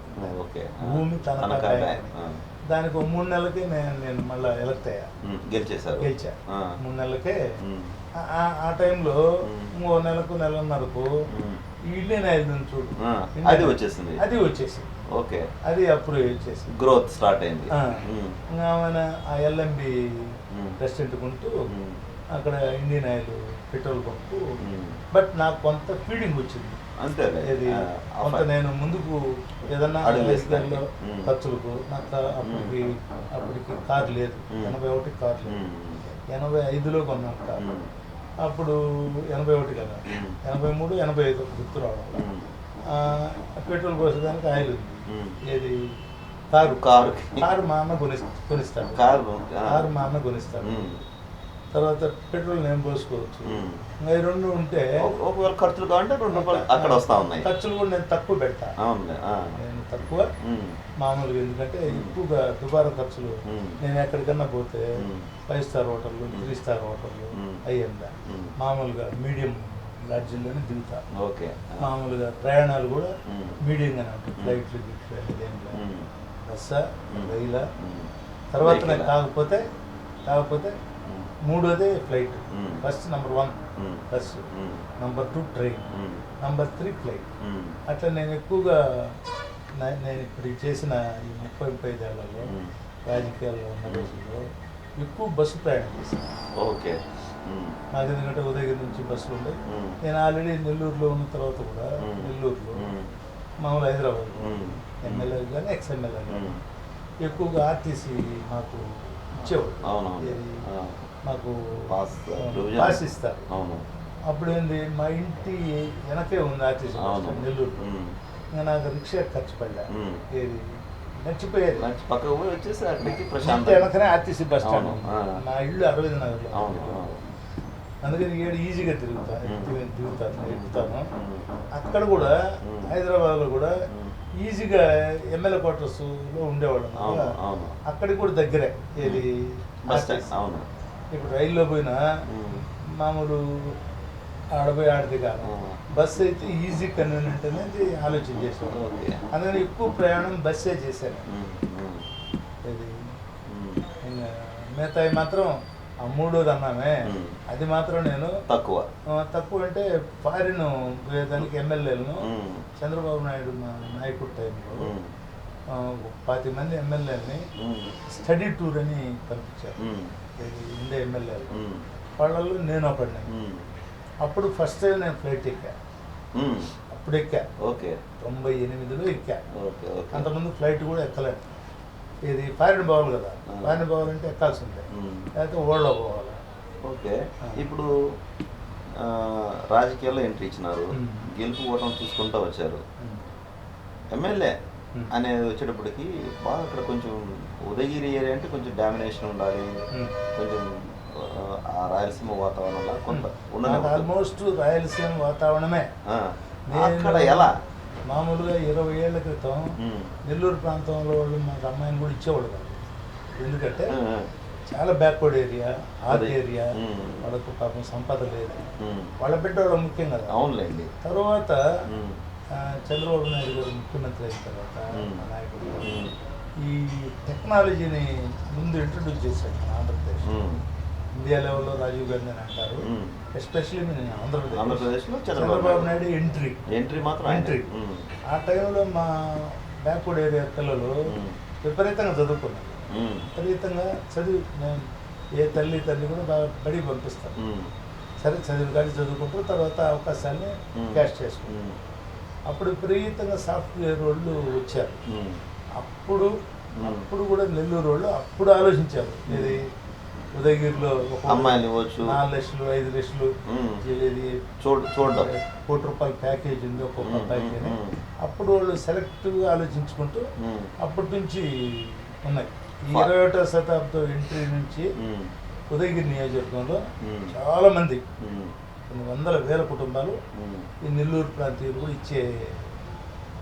భూమి తనఖా బ్యాంక్. దానికి 3 నెలలకే నేను మళ్ళీ ఎలక్ట్ అయ్యా, గెలిచా 3 నెలలకే. ఆ టైంలో 3 నెలలకు 1.5 ఇండియన్ ఆయిల్ నుంచి చూడు అది వచ్చేసింది. ఓకే, అది అప్పుడు వచ్చేసింది, గ్రోత్ స్టార్ట్ అయింది. ఆయన ఆ ఎల్ఎంబి ప్రెసిడెంట్ ఉంటూ అక్కడ Indian oil petrol pump. But నాకు కొంత ఫీడింగ్ వచ్చింది అంతే. ఇది కొంత నేను ముందుకు ఏదన్నా ఖర్చులకు నాకు అప్పటికి కారు లేదు, 81 కారు లేదు, 85లో కొన్నాను కారు. అప్పుడు 81 కదా, 83, 85 గుర్తు రావడం. పెట్రోల్ పోసేదానికి ఆయిల్ ఉంది. ఏది కారు మా అన్న కొనిస్తాడు, కారు మా అన్న కొనిస్తాడు. తర్వాత పెట్రోల్ నేను పోసుకోవచ్చు. ఈ 2 ఉంటే ఒకవేళ ఖర్చులు కావాలంటే 2 రూపాయలు అక్కడ వస్తా ఉన్నాయి. ఖర్చులు కూడా నేను తక్కువ పెడతా, నేను తక్కువ మామూలుగా. ఎందుకంటే ఎక్కువగా దుబారా ఖర్చులు నేను ఎక్కడికన్నా పోతే 5 స్టార్ హోటళ్ళు, 3 స్టార్ హోటళ్ళు అయ్యిందా, మామూలుగా మీడియం లాడ్జీల్లోనే దిగుతా. ఓకే. మామూలుగా ప్రయాణాలు కూడా ఉమ్. మీడియంగానే ఉంటాయి, ఫ్లైట్లు గిట్లు అనేది ఏం లేదు. ఉమ్. బస్సా ఉమ్. రైలా, ఉమ్. తర్వాత వెహికలా? కాకపోతే ఉమ్. మూడోది ఫ్లైట్. ఉమ్. ఫస్ట్ నెంబర్ 1 ఉమ్. బస్సు, ఉమ్. నెంబర్ 2 ట్రైన్, ఉమ్. Number 3 flight. ఉమ్. అట్లా నేను ఎక్కువగా నేను ఇప్పుడు చేసిన ఈ 35 ఏళ్లలో ఉమ్. రాజకీయాల్లో ఉన్న రోజుల్లో ఎక్కువ బస్సు ప్రయాణం చేశాను. ఓకే. ఉమ్. నాకు ఎందుకంటే ఉదయగిరి నుంచి బస్సులు ఉన్నాయి. ఉమ్. నేను ఆల్రెడీ నెల్లూరులో ఉన్న తర్వాత కూడా ఉమ్. నెల్లూరులో ఉమ్. మామూలు హైదరాబాద్ ఉమ్. ఎమ్మెల్యే కానీ ఎక్స్ఎమ్మెల్యే కానీ ఉమ్. ఎక్కువగా ఆర్టీసీ మాకు ఇచ్చేవాడు. అవునవును. ఏది ఆ. మాకు పాస్ ప్రొవిజన్. పాస్ ఇస్తారు. అవును. అప్పుడు ఏంది, మా ఇంటి వెనకే ఉంది ఆర్టీసీ బస్ అవును. స్టాండ్ నెల్లూరులో. ఉమ్. ఇంకా నాకు రిక్షా ఖర్చు పడలే. ఉమ్. ఏది నచ్చిపోయేది. లంచ్ పక్కకు పోయి వచ్చేసి అక్కడికి ఇంటి ప్రశాంత్. వెనకనే ఆర్టీసీ బస్ స్టాండ్ అవును. ఉంది. ఆ. నా ఇల్లు అరవింద్ నగర్లో. అవును. అందుకని ఏడు ఈజీగా తిరుగుతాను ఉమ్. ఎక్కుతాను. ఉమ్. అక్కడ కూడా ఉమ్. హైదరాబాద్లో కూడా ఉమ్. ఈజీగా ఎమ్మెల్యే క్వార్టర్స్లో ఉండేవాళ్ళం అవును. కదా. అవును. అక్కడికి కూడా దగ్గరే ఏది బస్ స్టాండ్. ఆర్టీసీ. అవును. ఇప్పుడు రైల్లో పోయినా ఉమ్. మామూలు ఆడపోయి ఆడది కాదు. ఆ. బస్సు అయితే ఈజీ కన్వీనియంట్ అనేది ఆలోచన చేశాను. ఓకే. అందుకని ఎక్కువ ప్రయాణం బస్సే చేశాను. ఉమ్. ఉమ్. ఇది ఉమ్. ఇంకా మిగతాయి మాత్రం ఆ మూడోది అన్నామే, ఉమ్. అది మాత్రం నేను తక్కువ. తక్కువ అంటే ఫారిన్ పోయేదానికి ఎమ్మెల్యేలను ఉమ్. చంద్రబాబు నాయుడు మా నాయకుడి టైంలో ఉమ్. 10 మంది ఎమ్మెల్యేలని ఉమ్. స్టడీ టూర్ అని పంపించారు. ఉమ్. ఇది ఇండియా ఎమ్మెల్యేలు ఉమ్. వాళ్ళల్లో నేను ఒకడిని. ఉమ్. అప్పుడు ఫస్ట్ టైం నేను ఫ్లైట్ ఎక్కా. ఉమ్. అప్పుడు ఎక్కా ఓకే. 98లో ఎక్కా. ఓకే. ఓకే. అంతకుముందు ఫ్లైట్ కూడా ఎక్కలేను. ఇది ఫారిన్ పోవాలి కదా, ఆ. ఫారిన్ పోవాలంటే ఎక్కాల్సిందే, ఉమ్. లేకపోతే ఓల్డ్లో పోవాలి. ఓకే. ఆ. ఇప్పుడు రాజకీయాల్లో ఎంట్రీ ఇచ్చినారు, ఉమ్. గెలుపు ఓటం చూసుకుంటూ వచ్చారు. ఉమ్. ఎమ్మెల్యే ఉమ్. అనేది వచ్చేటప్పటికి బాగా అక్కడ కొంచెం ఉదయగిరి ఏరియా అంటే కొంచెం డామినేషన్ ఉండాలి, ఉమ్. కొంచెం ఆ రాయలసీమ వాతావరణంలో కొంత నాకు ఉండనే ఆల్మోస్ట్ రాయలసీమ వాతావరణమే. అక్కడ ఎలా? మామూలుగా 20 ఏళ్ల క్రితం ఉమ్. నెల్లూరు ప్రాంతంలో వాళ్ళు మాకు అమ్మాయిని కూడా ఇచ్చేవాళ్ళు కాదు. ఎందుకంటే ఆ. చాలా బ్యాక్వర్డ్ ఏరియా, ఆర్ట్ అదే. ఏరియా, ఉమ్. వాళ్ళకు పాపం సంపద లేదు. ఉమ్. వాళ్ళ బిడ్డ వాళ్ళ ముఖ్యం కదా. అవునులేండి. తర్వాత ఉమ్. చంద్రబాబు నాయుడు గారు ముఖ్యమంత్రి అయిన తర్వాత ఉమ్. మా నాయకుడు ఉమ్. ఈ టెక్నాలజీని ముందు ఇంట్రడ్యూస్ చేశాడు మన ఆంధ్రప్రదేశ్. ఉమ్. ఇండియా లెవెల్లో రాజీవ్ గాంధీ అని అంటారు, ఉమ్. ఎస్పెషల్లీ నేను ఆంధ్రప్రదేశ్లో చంద్రబాబు నాయుడు ఎంట్రీ మాత్రం ఆయన. ఎంట్రీ. ఉమ్. ఆ టైంలో మా బ్యాక్వర్డ్ ఏరియా పిల్లలు ఉమ్. విపరీతంగా చదువుకున్నారు. ఉమ్. విపరీతంగా చదివి నేను ఏ తల్లి కూడా బాగా బడికి పంపిస్తాను. ఉమ్. సరే చదివి కానీ చదువుకుంటూ తర్వాత అవకాశాన్ని ఉమ్. క్యాష్ చేసుకుంటాం. ఉమ్. అప్పుడు విపరీతంగా సాఫ్ట్వేర్ వాళ్ళు వచ్చారు. ఉమ్. అప్పుడు ఉమ్. అప్పుడు కూడా నెల్లూరు వాళ్ళు అప్పుడు ఆలోచించారు, ఇది ఉదయగిరిలో ఒక అమ్మాయిలు ఇవ్వచ్చు. 4 లక్షలు 5 లక్షలు ఉమ్. ఇది చూడడం. ₹1,00,00,000 ప్యాకేజ్ ఉంది ఒక్కొక్క ఉమ్. అబ్బాయికి అని. ఉమ్. అప్పుడు వాళ్ళు సెలెక్టివ్గా ఆలోచించుకుంటూ ఉమ్. అప్పటి నుంచి ఉన్నాయి. ఈ ఫా- 21వ శతాబ్దం ఎంట్రీ నుంచి ఉమ్. ఉదయగిరి నియోజకవర్గంలో ఉమ్. చాలామంది ఉమ్. కొన్ని వందల వేల కుటుంబాలు ఉమ్. ఈ నెల్లూరు ప్రాంతీయులు కూడా ఇచ్చే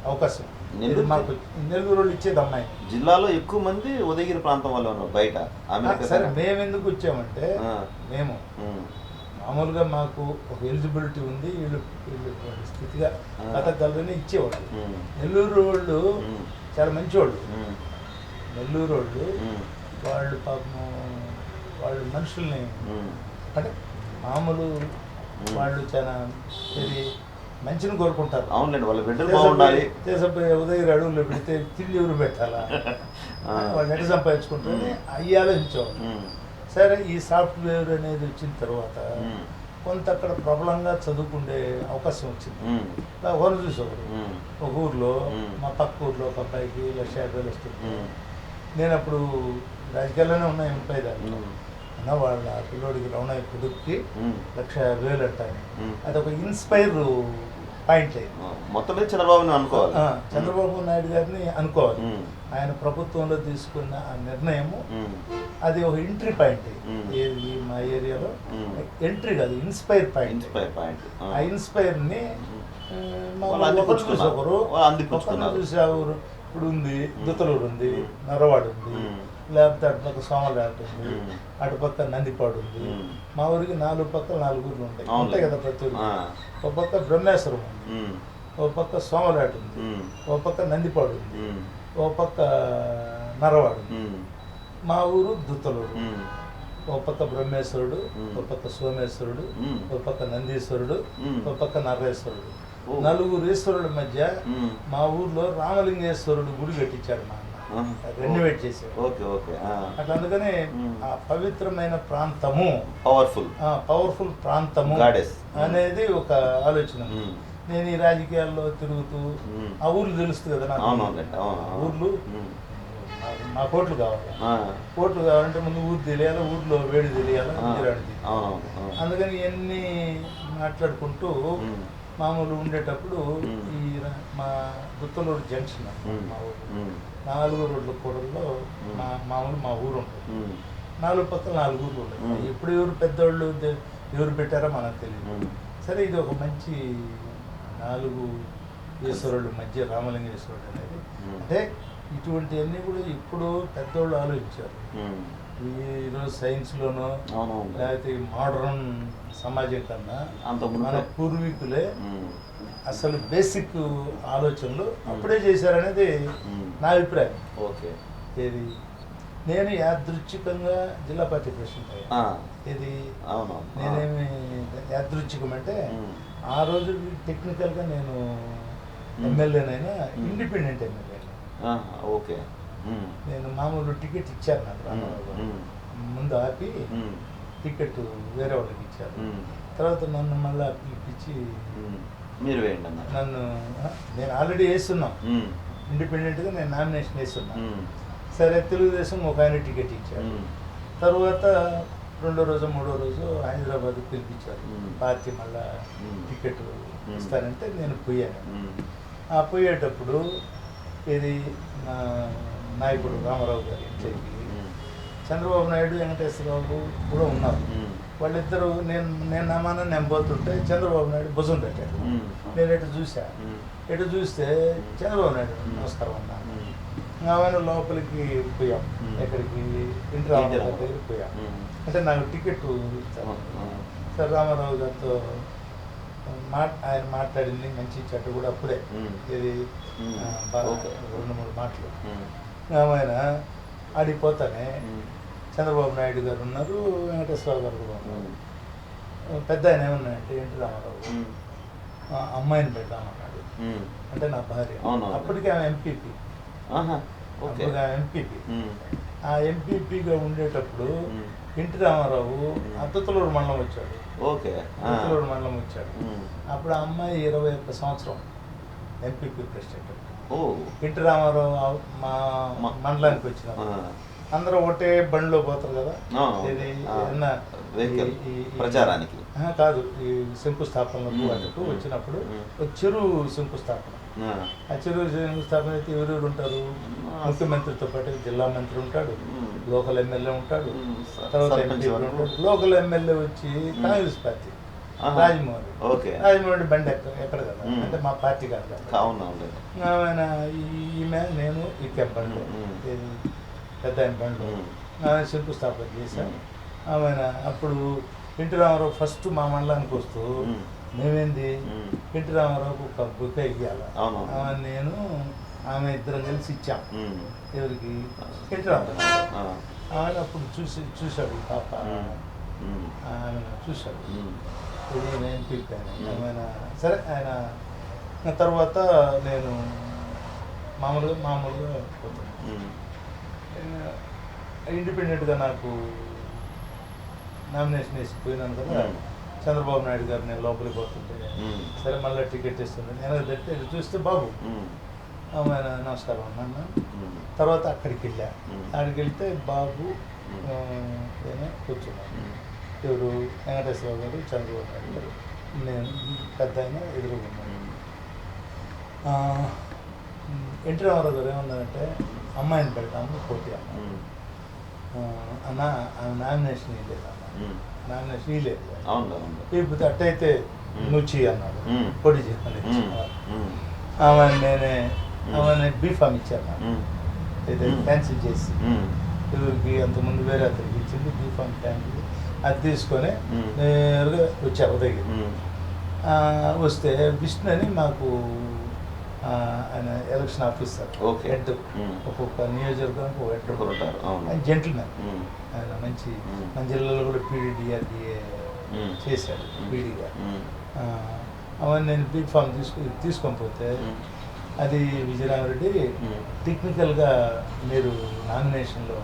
అవకాశం. నెల్లూరు ఇది మాకు నెల్లూరు వాళ్ళు ఇచ్చేది అమ్మాయి. జిల్లాలో ఎక్కువ మంది ఉదయగిరి ప్రాంతం వాళ్ళు ఉన్నారు బయట అమెరికా. సరే మేము ఎందుకు వచ్చామంటే ఆ. మేము ఉమ్. మామూలుగా మాకు ఒక ఎలిజిబిలిటీ ఉంది, వీళ్ళు వాళ్ళ స్థితిగా ఆ. బతకగలరని ఇచ్చేవాళ్ళు. ఉమ్. నెల్లూరు వాళ్ళు ఉమ్. చాలా మంచివాళ్ళు. ఉమ్. నెల్లూరు వాళ్ళు ఉమ్. వాళ్ళు పాపం వాళ్ళు మనుషుల్ని ఉమ్. అంటే మామూలు వాళ్ళు చాలా ఇది మంచిని కోరుకుంటారు. అవునులేండి, వాళ్ళ బిడ్డలు బాగుండాలి. దేశపోయి ఉదయం అడుగులో పెడితే తిండి ఎవరు పెట్టాలా, వాళ్ళు ఎట్లా సంపాదించుకుంటారని అవి ఆలోచించేవాళ్ళు. ఉమ్. సరే ఈ సాఫ్ట్వేర్ అనేది వచ్చిన తర్వాత ఉమ్. కొంత అక్కడ ప్రబలంగా చదువుకునే అవకాశం వచ్చింది. ఉమ్. ఒకరు చూసేవారు ఉమ్. ఒక ఊర్లో, ఉమ్. మా పక్క ఊర్లో ఒక అబ్బాయికి 1,50,000 వస్తుంది. ఉమ్. నేను అప్పుడు రాజకీయాల్లోనే ఉన్నాయి 30 దాకా. ఉమ్. అన్న వాళ్ళ పిల్లోడికి రమణయ్య కొడుక్కి ఉమ్. 1,50,000 అంటాను. ఉమ్. అదొక ఇన్స్పైర్ పాయింట్ అయింది. మొత్తం మీద చంద్రబాబుని అనుకోవాలి. చంద్రబాబు నాయుడు గారిని అనుకోవాలి. ఉమ్. ఆయన ప్రభుత్వంలో తీసుకున్న ఆ నిర్ణయము ఉమ్. అది ఒక ఎంట్రీ పాయింట్. ఉమ్. ఏది మా ఏరియాలో ఉమ్. ఎంట్రీ కాదు, ఇన్స్పైర్ పాయింట్. Inspire point. ఆ ఇన్స్పైర్ని వాళ్ళు అందిపుచ్చుకున్నారు. వాళ్ళు అందిపుచ్చుకున్నారు. చూసే ఊరు ఇప్పుడు ఉంది, దుతలూరు ఉంది, నరవాడు ఉంది, లేకపోతే అటుపక్క సోమలేట ఉంది, అటుపక్క నందిపాడు ఉంది. మా ఊరికి 4 పక్కల 4 ఊర్లు ఉంటాయి ఉంటాయి కదా ప్రతి ఊరికి. ఒక పక్క బ్రహ్మేశ్వరం ఉంది, ఒక పక్క సోమలేట ఉంది, ఒక పక్క నందిపాడు ఉంది, ఒక పక్క నరవాడు ఉంది. మా ఊరు దుత్తలూరు. ఒక పక్క బ్రహ్మేశ్వరుడు, ఒక పక్క సోమేశ్వరుడు, ఒక పక్క నందీశ్వరుడు, ఒక పక్క నరేశ్వరుడు. 4 ఈశ్వరుల మధ్య మా ఊర్లో రామలింగేశ్వరుడు గుడి కట్టించాడు మా అన్న, రెన్యువేట్ చేశాడు. అట్లా అందుకని ఆ పవిత్రమైన ప్రాంతము, పవర్ఫుల్ ప్రాంతము అనేది ఒక ఆలోచన. నేను ఈ రాజకీయాల్లో తిరుగుతూ ఆ ఊర్లు తెలుస్తుంది కదా నాకు. ఊర్లు మా కోట్లు కావాలి, కోట్లు కావాలంటే ముందు ఊరు తెలియాలి, ఊర్లో వేడి తెలియాలి, అందుకని ఇవన్నీ మాట్లాడుకుంటూ మామూలు ఉండేటప్పుడు ఈ మా దుత్తలూరు జంక్షన్ మా ఊరు 4 రోడ్ల కూడల్లో మామూలు మా ఊరు ఉంటుంది. 4 పక్కల 4 ఊర్లు ఉంటాయి. ఎప్పుడు ఎవరు పెద్దవాళ్ళు ఎవరు పెట్టారో మనకు తెలియదు. సరే ఇది ఒక మంచి 4 ఈశ్వరుల మధ్య రామలింగేశ్వరుడు అనేది, అంటే ఇటువంటివన్నీ కూడా ఇప్పుడు పెద్దవాళ్ళు ఆలోచించారు. ఈరోజు సైన్స్లోనో లేకపోతే మోడర్న్ సమాజం కన్నా మన పూర్వీకులే అసలు బేసిక్ ఆలోచనలు అప్పుడే చేశారనేది నా అభిప్రాయం. ఇది నేను యాదృచ్ఛికంగా జిల్లా పార్టీ ప్రెసిడెంట్ అయ్యా. ఇది నేనేమి యాదృచ్ఛికం అంటే ఆ రోజు టెక్నికల్గా నేను ఎమ్మెల్యేనైనా ఇండిపెండెంట్ ఎమ్మెల్యే. నేను మామూలు టికెట్ ఇచ్చారు నాకు రామారావు ముందు ఆపి టికెట్ వేరే వాళ్ళకి ఇచ్చారు. తర్వాత నన్ను మళ్ళీ పిలిపించి మీరు వేయండి అన్నారు. నన్ను నేను ఆల్రెడీ వేస్తున్నాం, ఇండిపెండెంట్గా నేను నామినేషన్ వేస్తున్నా. సరే తెలుగుదేశం ఒక ఆయన టికెట్ ఇచ్చారు. తర్వాత 2వ రోజు 3వ రోజు హైదరాబాద్ పిలిపించారు. పార్టీ మళ్ళా టికెట్ ఇస్తానంటే నేను పోయాను. ఆ పోయేటప్పుడు ఇది నా నాయకుడు రామారావు గారి ఇంటికి చంద్రబాబు నాయుడు వెంకటేశ్వరరావు కూడా ఉన్నారు. వాళ్ళిద్దరూ నేను నామాన నేను పోతుంటే చంద్రబాబు నాయుడు భుజం పెట్టాడు. నేను ఎటు చూస్తే చంద్రబాబు నాయుడు నమస్కారం అన్నాను. ఆమెను లోపలికి పోయాం, ఎక్కడికి ఇంటి రామారావు దగ్గరికి పోయాం. అంటే నాకు టికెట్ ఇచ్చాను. సార్ రామారావు గారితో ఆయన మాట్లాడింది మంచి చెట్టు కూడా అప్పుడే ఇది 2-3 మాటలు. ఆయన ఆడిపోతానే చంద్రబాబు నాయుడు గారు ఉన్నారు, వెంకటేశ్వరరావు గారు కూడా ఉన్నారు. పెద్ద ఆయన ఏమన్నాయంటే ఎన్టీ రామారావు అమ్మాయిని పెడదామన్నాడు. అంటే నా భార్య. అప్పటికే ఆమె ఎంపీపీ. ఎంపీపీ ఆ ఎంపీపీగా ఉండేటప్పుడు ఎన్టీ రామారావు దుత్తలూరు మండలం వచ్చాడు. దుత్తలూరు మండలం వచ్చాడు. అప్పుడు ఆ అమ్మాయి 21 సంవత్సరం ఎంపీపీ ప్రెసిడెంట్. ఎన్టీ రామారావు మా మండలానికి వచ్చిన అందరూ ఒకటే బండిలో పోతారు కదా, ఇది ప్రచారానికి కాదు, ఈ శంకుస్థాపనలకు అన్నట్టు వచ్చినప్పుడు చెరువు శంకుస్థాపన. ఆ చెరువు శంకుస్థాపన అయితే ఎవరెవరు ఉంటారు? ముఖ్యమంత్రితో పాటు జిల్లా మంత్రి ఉంటాడు, లోకల్ ఎమ్మెల్యే ఉంటాడు, తర్వాత ఎంపీ ఉంటాడు. లోకల్ ఎమ్మెల్యే వచ్చి కాంగ్రెస్ పార్టీ రాజమోహన్ బండి ఎక్కడ కదా, అంటే మా పార్టీ కాదు కదా. ఆయన ఈమె నేను ఎక్కాం బండి, పెద్ద ఆయన బండి. ఆమె శంకుస్థాపన చేశాను. ఆమె అప్పుడు ఎన్టీ రామారావు ఫస్ట్ మా మండలానికి వస్తూ మేమేంది ఎన్టీ రామారావుకు ఒక బుక్క ఇవ్వాలి. నేను ఆమె ఇద్దరం కలిసి ఇచ్చాం. ఎవరికి? ఎన్టీ రామారావు. ఆయన అప్పుడు చూశాడు పాప, ఆయన చూశాడు. ఇది నేను చెప్పాను ఆయన. సరే ఆయన తర్వాత నేను మామూలుగా ఇండిపెండెంట్గా నాకు నామినేషన్ వేసి పోయినాను కదా. చంద్రబాబు నాయుడు గారు నేను లోపలికి పోతుంటే సరే మళ్ళీ టికెట్ ఇస్తుంది. నేను పెడితే చూస్తే బాబు ఆయన నమస్కారం అన్నాను. తర్వాత అక్కడికి వెళ్తే బాబు కూర్చున్నాను. ఎవరు? వెంకటేశ్వరరావు గారు, చంద్రబాబు నాయుడు గారు, నేను పెద్ద ఆయన ఎదురుగున్నాను. ఎన్టీ రామారావు గారు ఏమన్నారంటే అమ్మాయిని పెడతాము పోటీ అన్నారు. అన్న ఆమె నామినేషన్ ఇవ్వలేదు అన్న, నామినేషన్ ఇవ్వలేదు. ఇప్పుడు అట్టయితే నువ్వు చెయ్యి అన్నాడు. పోటీ చేయమని ఆమె బీఫామ్ ఇచ్చాను. అయితే క్యాన్సిల్ చేసి ఎవరికి అంతకుముందు వేరే అతనికి ఇచ్చింది బీఫామ్ ట్యాంక్, అది తీసుకొని నేరుగా వచ్చా ఉదయగిరి. వస్తే విష్ణు అని మాకు ఆయన ఎలక్షన్ ఆఫీసర్, హెడ్, ఒక్కొక్క నియోజకవర్గానికి ఒక హెడ్ ఉంటారు. ఆయన జెంటిల్మెన్, ఆయన మంచి మన జిల్లాలో కూడా పీడీడీఆర్డీఏ చేశాడు పీడీగా. అవన్నీ నేను బిగ్ ఫామ్ తీసుకొని పోతే అది విజయరామరెడ్డి టెక్నికల్గా మీరు నామినేషన్లో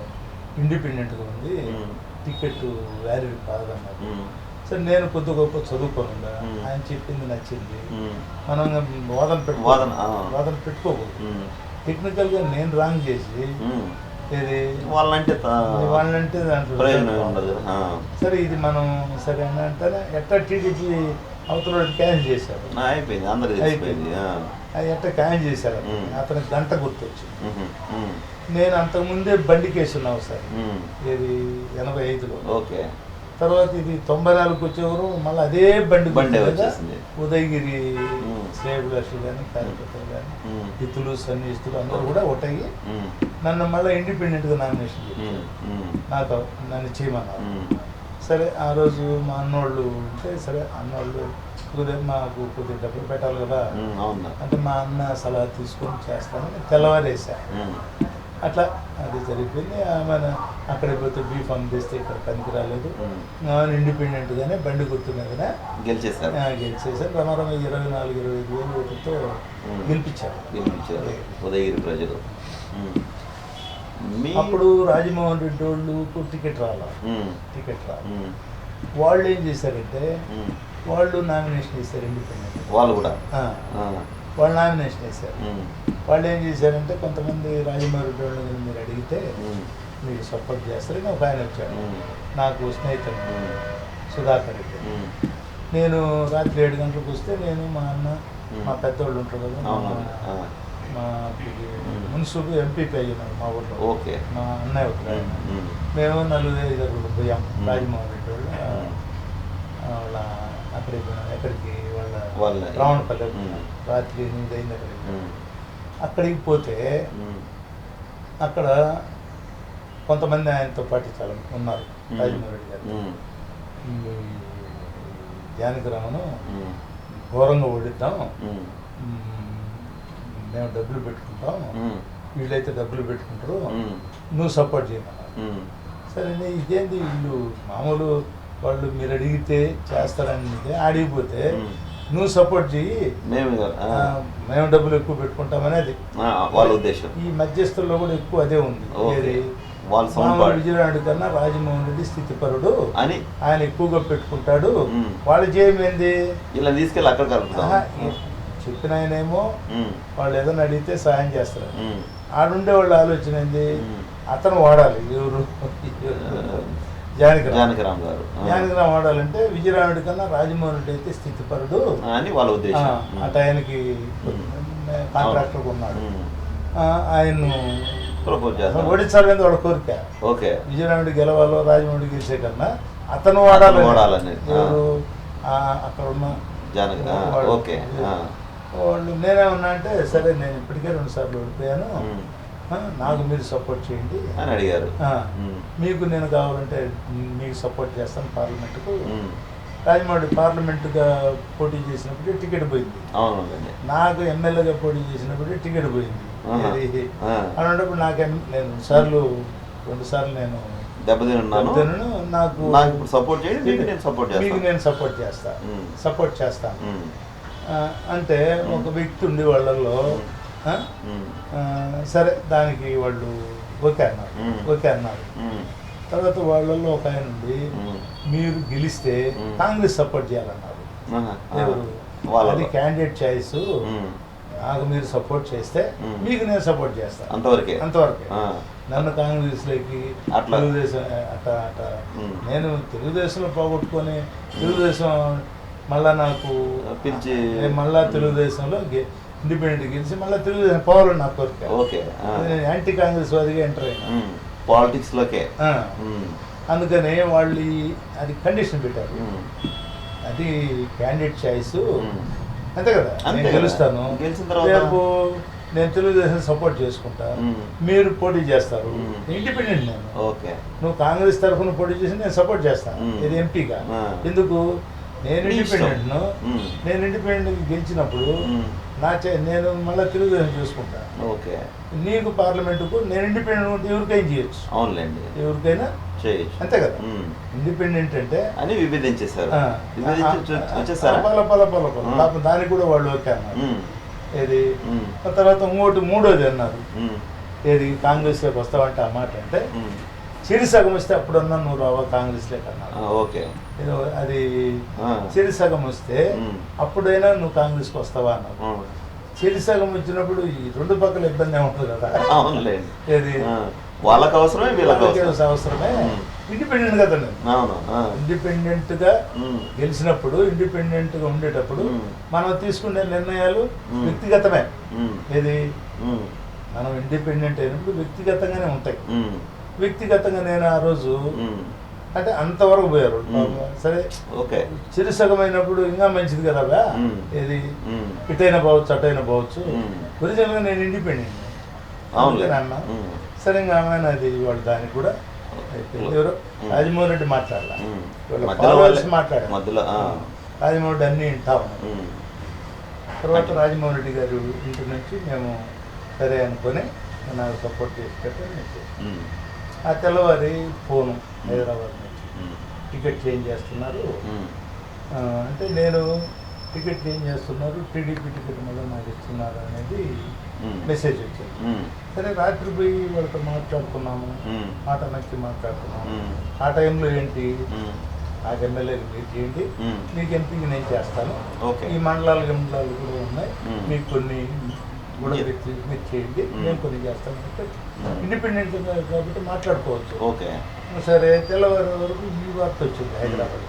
ఇండిపెండెంట్గా ఉంది, టికెట్ వాల్యూ కాదన్నారు. సరే నేను కొద్ది గొప్ప చదువుకోనుందా, ఆయన చెప్పింది నచ్చింది, మనం వాదన పెట్టుకోకూడదు. టెక్నికల్గా నేను రాంగ్ చేసి ఇది వాళ్ళంటే దాంట్లో సరే ఇది మనం సరే అని అంటే ఎట్లా టీడీపీ అవతల క్యాన్సిల్ చేశారు, అయిపోయింది. అది ఎట్లా క్యాన్సిల్ చేశారు, అతనికి గంట గుర్తొచ్చింది. నేను అంతకుముందే బండి కేసు ఉన్నావు సార్, ఇది 85లో. తర్వాత ఇది 94కి వచ్చేవారు, మళ్ళీ అదే బండి ఉదయగిరి శ్రేయభిలాషులు కానీ కార్యకర్తలు కానీ ఇతులు సన్నిహితులు అందరూ కూడా ఒకటయ్యి నన్ను మళ్ళీ ఇండిపెండెంట్గా నామినేషన్ చేశారు, నాకు నన్ను చేయమన్నారు. సరే ఆ రోజు మా అన్నోళ్ళు ఉంటే సరే అన్నోళ్ళు మాకు కొద్దిగా డబ్బులు పెట్టాలి కదా అంటే మా అన్న సలహా తీసుకొని చేస్తానని తెల్లవారేసాను. అట్లా అది జరిగిపోయింది. ఆమె అక్కడికి పోతే బీఫామ్ చేస్తే ఇక్కడ పనికి రాలేదు, ఇండిపెండెంట్గానే బండి గుర్తు మీదనే గెలిచేశారు. రమారమ 24-25 వేలు ఓట్లతో గెలిపించారు ఉదయగిరి ప్రజలు. అప్పుడు రాజమోహన్ రెడ్డి వాళ్ళు టికెట్ రాల వాళ్ళు ఏం చేశారంటే వాళ్ళు నామినేషన్ వేశారు, ఇండిపెండెంట్ వాళ్ళు కూడా వాళ్ళు నామినేషన్ వేశారు. వాళ్ళు ఏం చేశారంటే కొంతమంది రాజమోహన్ రెడ్డి వాళ్ళని మీరు అడిగితే మీకు సపోర్ట్ చేస్తారని ఒక ఆయన వచ్చాడు, నాకు స్నేహితుడు సుధాకర్ రెడ్డి. నేను రాత్రి 7 గంటలకు వస్తే నేను మా అన్న మా పెద్దవాళ్ళు ఉంటారు కదా, మా మున్సిపల్ ఎంపీపీ అయ్యినారు మా ఊళ్ళో, మా అన్నయ్య ఒకరు. మేము 4-5 పోయాం రాజమోహన్ రెడ్డి వాళ్ళ అక్కడికి ఎక్కడికి వాళ్ళ రావణపల్లి రాత్రి 8 అయింది అక్కడికి పోతే అక్కడ కొంతమంది ఆయనతో పాటు చాలా ఉన్నారు. రాజమోహన్ రెడ్డి గారు జానకిరామను ఘోరంగా ఓడిద్దాం, మేము డబ్బులు పెట్టుకుంటాం, వీళ్ళైతే డబ్బులు పెట్టుకుంటారు, నువ్వు సపోర్ట్ చేయమన్నారు. సరే ఇదేంటి వీళ్ళు మామూలు వాళ్ళు మీరు అడిగితే చేస్తారని అడిగిపోతే నువ్వు సపోర్ట్ చెయ్యి, మేము డబ్బులు ఎక్కువ పెట్టుకుంటామనేది వాళ్ళ ఉద్దేశం. ఈ మధ్యస్థుల్లో కూడా ఎక్కువ అదే ఉంది. విజయనాయుడు కన్నా రాజమోహన్ రెడ్డి స్థితిపరుడు అని ఆయన ఎక్కువగా పెట్టుకుంటాడు, వాళ్ళు చేయమేంది ఇలా తీసుకెళ్ళి అక్కడ చెప్పిన ఆయనేమో వాళ్ళు ఏదైనా అడిగితే సాయం చేస్తారు. ఆడుండే వాళ్ళ ఆలోచన ఏంది, అతను వాడాలి, ఎవరు జానకిరామ్ వాడాలంటే విజయనాయుడు కన్నా రాజమోహన్ రెడ్డి అయితే స్థితిపరుడు అని వాళ్ళ ఉద్దేశం. అటు ఆయనకి కాంట్రాక్టర్ ఉన్నాడు, ఆయన ఓడించాలని వాళ్ళ కోరిక. విజయనాయుడు గెలవాలో రాజమోహన్ గెలిచే కన్నా అతను వాడాలని ఎవరు అక్కడ ఉన్న వాళ్ళు. నేనేమన్నా అంటే సరే నేను ఇప్పటికే 2 సార్లు ఓడిపోయాను, నాకు మీరు సపోర్ట్ చేయండి అని అడిగారు. మీకు నేను కావాలంటే మీకు సపోర్ట్ చేస్తాను పార్లమెంటుకు. రాజమౌళి పార్లమెంటుగా పోటీ చేసినప్పుడు టికెట్ పోయింది, నాకు ఎమ్మెల్యేగా పోటీ చేసినప్పుడు టికెట్ పోయింది. అలాంటప్పుడు నేను 2 సార్లు నేను దెబ్బతిన్నాను, నాకు సపోర్ట్ చేయండి, మీకు నేను సపోర్ట్ చేస్తాను అంటే ఒక వ్యక్తి ఉండి వాళ్ళల్లో సరే దానికి వాళ్ళు ఓకే అన్నారు. తర్వాత వాళ్ళల్లో ఒక ఆయన ఉండి మీరు గెలిస్తే కాంగ్రెస్ సపోర్ట్ చేయాలన్నారు. అది క్యాండిడేట్ చాయిస్, నాకు మీరు సపోర్ట్ చేస్తే మీకు నేను సపోర్ట్ చేస్తాను, అంతవరకే. నన్ను కాంగ్రెస్లోకి తెలుగుదేశం అట్లా నేను తెలుగుదేశంలో పోగొట్టుకొని తెలుగుదేశం మళ్ళా నాకు పిలిచి మళ్ళా తెలుగుదేశంలో ఇండిపెండెంట్ గెలిచి మళ్ళీ తెలుగుదేశం పోవాలని నా కోరిక. నేను యాంటీ కాంగ్రెస్ వాదిగా ఎంటర్ అయినా పాలిటిక్స్ లోకే. అందుకని వాళ్ళు అది కండిషన్ పెట్టారు, అది క్యాండిడేట్ చాయిస్ అంతే కదా, నేను గెలుస్తాను, రేపు నేను తెలుగుదేశం సపోర్ట్ చేసుకుంటా, మీరు పోటీ చేస్తారు, ఇండిపెండెంట్ నేను. ఓకే. నువ్వు కాంగ్రెస్ తరఫున పోటీ చేసి నేను సపోర్ట్ చేస్తాను, ఇది ఎంపీగా. ఎందుకు? నేను ఇండిపెండెంట్ను, నేను ఇండిపెండెంట్ గెలిచినప్పుడు నేను మళ్ళీ తెలుగుదేశం చూసుకుంటా. ఓకే. నీకు పార్లమెంటుకు నేను ఇండిపెండెంట్ ఉంటే ఎవరికైనా చేయొచ్చు. అవునులేండి, ఎవరికైనా చేయొచ్చు, అంతే కదా. ఇండిపెండెంట్ అంటే అని విభజించేశారు. పాపం దానికి కూడా వాళ్ళు ఓకే అన్నారు. ఏది తర్వాత మూడోది అన్నారు, ఏది కాంగ్రెస్లోకి వస్తావంటే ఆ మాట అంటే చిరు సగం వస్తే అప్పుడన్నా నువ్వు రావా కాంగ్రెస్లోకి అన్నారు. ఓకే. అది చిరు సగం వస్తే అప్పుడైనా నువ్వు కాంగ్రెస్కి వస్తావా అన్నారు. చిరు సగం వచ్చినప్పుడు ఈ రెండు పక్కల ఇబ్బంది ఏముంటుంది కదా. ఏది వాళ్ళకి అవసరమే, వీళ్ళకి అవసరమే. ఇండిపెండెంట్ కదా నేను, ఇండిపెండెంట్ గా గెలిచినప్పుడు, ఇండిపెండెంట్ గా ఉండేటప్పుడు మనం తీసుకునే నిర్ణయాలు వ్యక్తిగతమే. ఏది మనం ఇండిపెండెంట్ అయినప్పుడు వ్యక్తిగతంగానే ఉంటాయి. వ్యక్తిగతంగా నేను ఆ రోజు అంటే అంతవరకు పోయారు. సరే చిరు సగమైనప్పుడు ఇంకా మంచిది కదా, ఏది ఇటైనా పోవచ్చు అటైనా పోవచ్చు. ఒరిజినల్ గా నేను ఇండిపెండెంట్ అన్నా. సరే ఇంకా ఆమె అది వాళ్ళు దానికి కూడా ఎవరో రాజమోహన్ రెడ్డి మాట్లాడాల, మాట్లాడారు. రాజమోహన్ రెడ్డి అన్నీ వింటా ఉన్నారు. తర్వాత రాజమోహన్ రెడ్డి గారు ఇంటి నుంచి మేము సరే అనుకొని నాకు సపోర్ట్ చేసి పెట్టాను. ఆ తెల్లవారి ఫోను హైదరాబాద్ నుంచి టికెట్ చేంజ్ చేస్తున్నారు అంటే, నేను టికెట్ చేంజ్ చేస్తున్నారు, టీడీపీ టికెట్ మళ్ళీ నాకు ఇస్తున్నారు అనేది మెసేజ్ వచ్చింది. సరే రాత్రి పోయి వాళ్ళతో మాట్లాడుకున్నాము, మాట నచ్చి మాట్లాడుకున్నాము. ఆ టైంలో ఏంటి, నాకు ఎమ్మెల్యేకి మీరు చేయండి, మీకు ఎంపీకి నేను చేస్తాను, ఈ మండలాలు కూడా ఉన్నాయి, మీకు కొన్ని కూడా మీరు చేయండి, నేను కొన్ని చేస్తాను అంటే ఇండిపెండెంట్ కాబట్టి మాట్లాడుకోవచ్చు. సరే తెల్లవారి వరకు ఈ వార్త వచ్చింది హైదరాబాద్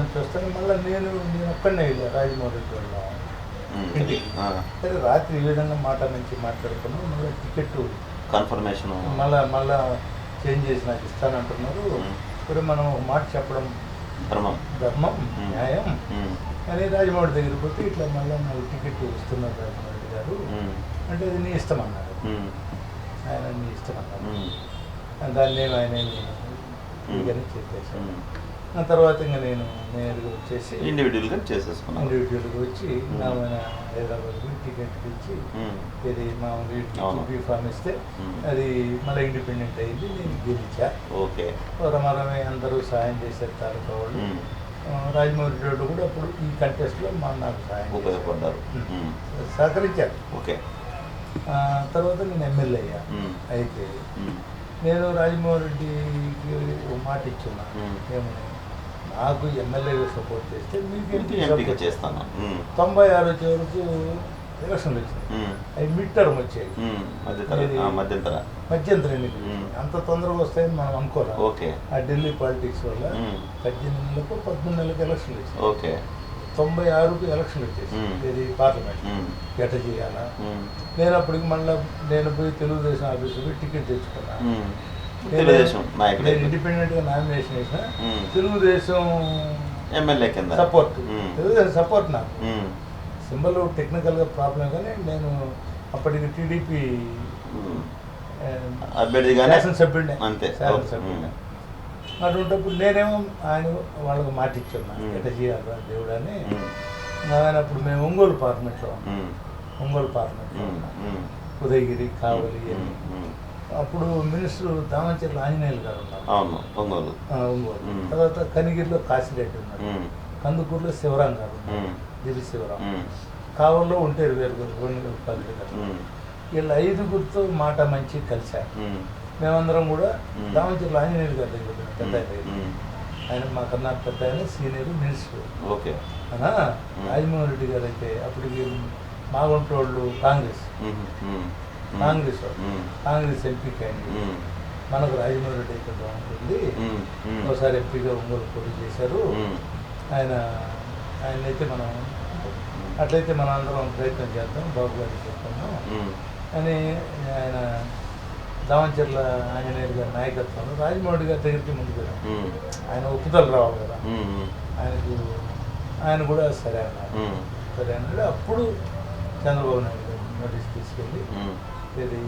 నుంచి వస్తాను. మళ్ళీ నేను ఒక్కడనే వెళ్ళా రాజమోహన్ రెడ్డి వాళ్ళ ఇంటికి. సరే రాత్రి ఈ విధంగా మాట నుంచి మాట్లాడుకున్నాం. మళ్ళీ టికెట్ కన్ఫర్మేషన్ మళ్ళా చేంజ్ చేసి నాకు ఇస్తానంటున్నారు. ఇప్పుడు మనం మాట చెప్పడం ధర్మం న్యాయం అని రాజమౌళి దగ్గర పోతే ఇట్లా మళ్ళీ నాకు టికెట్ ఇస్తున్నారు రాజమౌళి గారు అంటే, అది నీ ఇష్టం అన్నారు. ఆయన నీ ఇష్టం అన్నారు. దాన్ని ఆయన ఇదని చెప్పేసాను. ఆ తర్వాత ఇంకా నేను నేరుగా వచ్చేసి ఇండివిజువల్గా చేసేసుకున్నాను. ఇండివిజువల్గా వచ్చి ఆయన హైదరాబాద్కి టికెట్ ఇచ్చి ఇది మామూలు బీఫామ్ ఇస్తే అది మళ్ళీ ఇండిపెండెంట్ అయింది. నేను గెలిచా. ఓకే. రమారమే అందరూ సాయం చేశారు తాలూకా వాళ్ళు. రాజమౌళి రెడ్డి కూడా అప్పుడు ఈ కంటెస్ట్లో నాకు సాయం ఉపయోగపడ్డారు, సహకరించారు. ఓకే. తర్వాత నేను ఎమ్మెల్యే అయ్యా. అయితే నేను రాజమోహన్ రెడ్డికి ఒక మాట ఇచ్చున్నా, ఏమని, నాకు ఎమ్మెల్యేగా సపోర్ట్ చేస్తే మీకు ఎంపీగా చేస్తాను. 96 వచ్చే వరకు ఎలక్షన్లు వచ్చినాయి, అవి మిడ్ టర్మ్ వచ్చాయి, మధ్యంతర ఎన్నికలు. అంత తొందరగా వస్తాయని మనం అనుకోరా. ఆ ఢిల్లీ పాలిటిక్స్ వల్ల 18 నెలలకు 13 నెలలకు ఎలక్షన్లు వచ్చినాయి. 96కు ఎలక్షన్లు వచ్చేసి ఇది పార్లమెంట్ ఎట్ట చేయాలా. నేను అప్పటికి మళ్ళీ నేను పోయి తెలుగుదేశం ఆఫీసు పోయి టికెట్ తెచ్చుకున్నా. నేను ఇండిపెండెంట్గా నామినేషన్ వేసిన, తెలుగుదేశం ఎమ్మెల్యే కింద సపోర్ట్, తెలుగుదేశం సపోర్ట్ నాకు సింబల్ టెక్నికల్గా ప్రాబ్లం. కానీ నేను అప్పటికి టీడీపీ శాసనసభ్యుడినే. శాసనసభ్యుడినే. అటువంటిప్పుడు నేనేమో ఆయన వాళ్ళకి మాట ఇచ్చాను ఎట్లా చేయాలి దేవుడు అని. ఆయన అప్పుడు మేము ఒంగోలు పార్లమెంట్లో ఉదయగిరి కావలి అని. అప్పుడు మినిస్టర్ దామచర్ల ఆంజనేయులు గారు ఉన్నారు ఒంగోలు. తర్వాత కనిగిరిలో కాశీరెడ్డి ఉన్నారు, కందుకూరులో శివరాం గారు ఉన్నారు, దివి శివరాం, కావల్లో ఉంటారు వేరు పల్లి గారు. వీళ్ళ 5గురితో మాట మంచి కలిశారు. మేమందరం కూడా దామచర్ల ఆంజనేయులు గారి దగ్గర పెద్ద ఆయన మాకన్నా పెద్ద ఆయన సీనియర్ మినిస్టర్. రాజమోహన్ రెడ్డి గారు అయితే అప్పటికి మాగుంటోళ్ళు కాంగ్రెస్ ఎంపీ క్యాండిడేట్. మనకు రాజమోహన్ రెడ్డి అయితే బాగుంటుంది, ఒకసారి ఎంపీగా ఒంగోలు పోటీ చేశారు. ఆయనైతే మనం అట్లయితే మనం అందరం ప్రయత్నం చేద్దాం, బాబు గారికి చెప్తాము అని ఆయన దామచర్ల ఆంజనేయులు గారి నాయకత్వంలో రాజమౌళి గారి దగ్గరికి ముందుకు ఆయన ఒప్పుదల రావాలి కదా ఆయన కూడా సరే అన్నారు. అప్పుడు చంద్రబాబు నాయుడు గారు నోటీస్ తీసుకెళ్ళి ఇది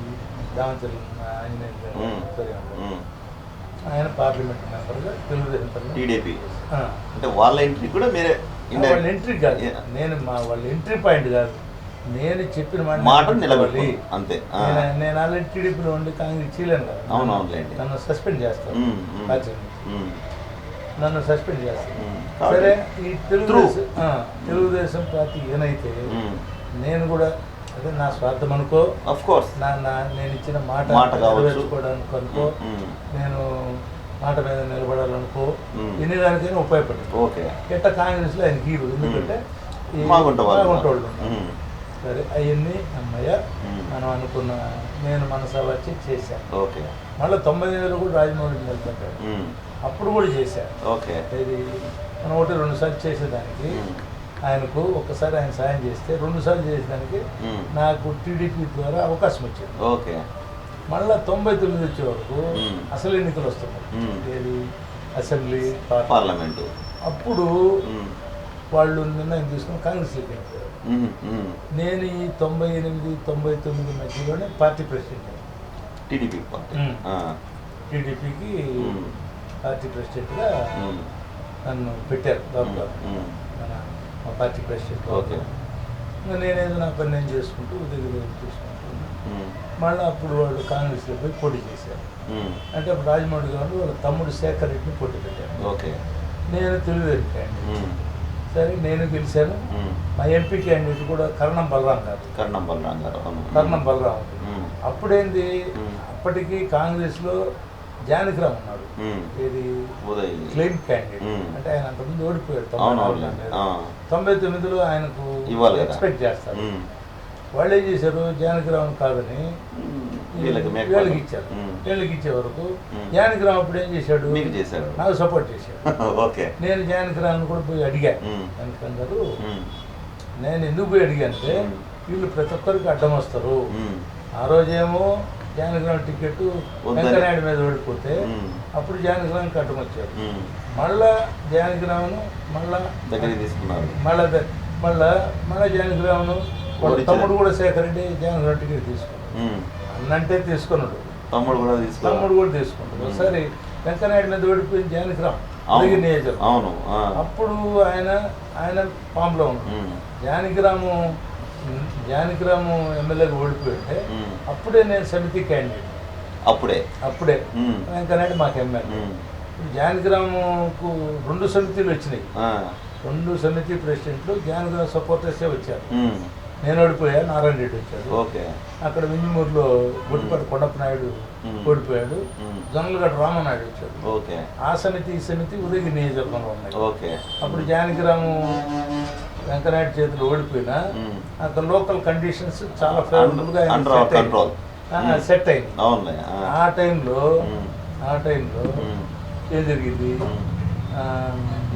దామచర్ల ఆంజనేయ ఆయన పార్లమెంట్ మెంబర్గా తెలుగుదేశం టీడీపీ అంటే వాళ్ళ ఎంట్రీ కూడా మీరే వాళ్ళ ఎంట్రీ కాదు, నేను వాళ్ళ ఎంట్రీ పాయింట్ కాదు, నేను చెప్పిన మాట నిలబడి అంతే. నేను ఆల్రెడీ టీడీపీలో ఉండి కాంగ్రెస్ చేయలేను కదా, అవునవునులేండి, నన్ను సస్పెండ్ చేస్తాను, నన్ను సస్పెండ్ చేస్తాను. సరే ఈ తెలుగుదేశం పార్టీ ఏనైతే నేను కూడా అదే నా స్వార్థం అనుకో, ఆఫ్ కోర్స్ నేను ఇచ్చిన మాట నెరవేర్చుకోవడానికి అనుకో, నేను మాట మీద నిలబడాలనుకో, ఎన్ని దానికైనా ఉపయోగపడింది. ఓకే, ఎట్ట కాంగ్రెస్లో ఆయన హీరో, ఎందుకంటే మాగుంటవాళ్ళు. సరే అవన్నీ అమ్మయ్య మనం అనుకున్న నేను మనసా వచ్చి చేశాను. ఓకే, మళ్ళీ 99లో కూడా రాజమౌళి నిలబడ్డాడు, అప్పుడు కూడా చేశాను. ఓకే, ఇది మనం 1-2 సార్లు చేసేదానికి ఆయనకు ఒకసారి ఆయన సాయం చేస్తే 2 సార్లు చేసేదానికి నాకు టీడీపీ ద్వారా అవకాశం వచ్చింది. ఓకే, మళ్ళీ 99 వచ్చే వరకు అసలు ఎన్నికలు వస్తున్నాయి, ఏది అసెంబ్లీ పార్లమెంటు. అప్పుడు వాళ్ళు నిర్ణయం తీసుకుని కాంగ్రెస్లోకి వెళ్ళిపోయారు. నేను ఈ 98-99 మధ్యలోనే పార్టీ ప్రెసిడెంట్, టీడీపీకి పార్టీ ప్రెసిడెంట్గా నన్ను పెట్టారు బాబు మా పార్టీ ప్రెసిడెంట్. ఓకే, నేనేదో నా పని నేను చేసుకుంటూ ఉదయం చూసుకుంటున్నాను. మళ్ళీ అప్పుడు వాళ్ళు కాంగ్రెస్లో పోయి పోటీ చేశారు. అంటే అప్పుడు రాజమౌళి గారు వాళ్ళ తమ్ముడు శేఖర్ రెడ్డిని పోటీ పెట్టారు. ఓకే, నేను తెలుగుదేశం క్యాండిడేట్. సరే నేను గెలిచాను. మా ఎంపీ క్యాండిడేట్ కూడా కరణం బలరాం గారు. కరణం బలరాం అప్పుడేంది, అప్పటికి కాంగ్రెస్లో జానకిరామ్ ఉన్నాడు, ఇది క్లెయిమ్ క్యాండిడేట్. అంటే ఆయన అంతకుముందు ఓడిపోయాడు 99లో ఆయనకు ఎక్స్పెక్ట్ చేస్తారు. వాళ్ళు ఏం చేశారు, జానకిరామ్ కాదని వీళ్ళకి ఇచ్చారు. వీళ్ళకి ఇచ్చే వరకు జానకిరామ్ అప్పుడు ఏం చేశాడు, నాకు సపోర్ట్ చేశాడు. నేను జానకిరామ్ కూడా పోయి అడిగా, జానకిరామ్ గారు నేను ఎందుకు పోయి అడిగానంటే వీళ్ళు ప్రతి ఒక్కరికి అడ్డం వస్తారు. ఆ రోజేమో జానకిరామ్ టికెట్ వెంకనాయుడు మీద ఓడిపోతే అప్పుడు జానకిరామ్కి అడ్డం వచ్చారు. మళ్ళా జానకిరామ్ను మళ్ళా దగ్గర తీసుకున్నారు. మళ్ళా జానకిరామ్ను వాళ్ళ తమ్ముడు కూడా శేఖర్ రెడ్డి జానకిరామ్ టికెట్ తీసుకున్నాడు. అన్నంటే తీసుకున్నాడు, తమ్ముడు కూడా తీసుకున్నాడు. సరే వెంకనాయుడు మీద ఓడిపోయింది జానకిరామ్ నియోజకవర్గం. అప్పుడు ఆయన పాంలో ఉన్నాడు. జానకిరాము ఎమ్మెల్యేగా ఓడిపోయింటే అప్పుడే నేను సమితి క్యాండిడేట్. అప్పుడే వెంకనాయుడు మాకు ఎమ్మెల్యే. జానకిరాముకు 2 సమితిలు వచ్చినాయి, 2 సమితి ప్రెసిడెంట్లు జానకిరామ్ సపోర్టర్సే వచ్చారు. నేను ఓడిపోయా, నారాయణ రెడ్డి వచ్చాడు. అక్కడ వింజమూరులో గుడిపాటి కొండప్ప నాయుడు ఓడిపోయాడు, జొన్నలగడ్డ రామనాయుడు వచ్చాడు. ఆ సమితి ఈ సమితి ఉదయగిరి నియోజకవర్గంలో ఉన్నాయి. అప్పుడు జానకిరాము వెంకనాయుడు చేతులు ఓడిపోయినా అక్కడ లోకల్ కండిషన్స్ చాలా ఫేవరబుల్గా సెట్ అయింది. ఆ టైంలో ఏం జరిగింది,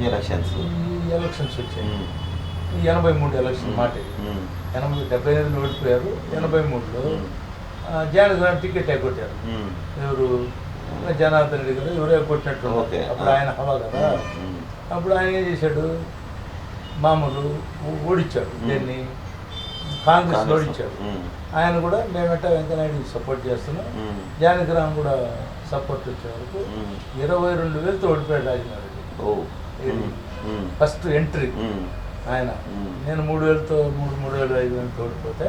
ఎలక్షన్స్ వచ్చాయి. 83 ఎలక్షన్ మాట, 75లో ఓడిపోయారు. 83లో జానకిరామ్ టికెట్ ఎగ్గొట్టారు. ఎవరు, జనార్దన్ రెడ్డి గారు ఎవరో ఎగ్గొట్టినట్టు. అప్పుడు ఆయన హవా కదా. అప్పుడు ఆయన ఏం చేశాడు, మామూలు ఓడించాడు, దీన్ని కాంగ్రెస్ ఓడించాడు. ఆయన కూడా మేమంటే వెంకనాయుడికి సపోర్ట్ చేస్తున్నాం, జానకిరామ్ కూడా సపోర్ట్ వచ్చే వరకు 22,000తో ఓడిపోయాడు రాజమౌళి. ఫస్ట్ ఎంట్రీ ఆయన. నేను 3,000తో 3,500 ఓడిపోతే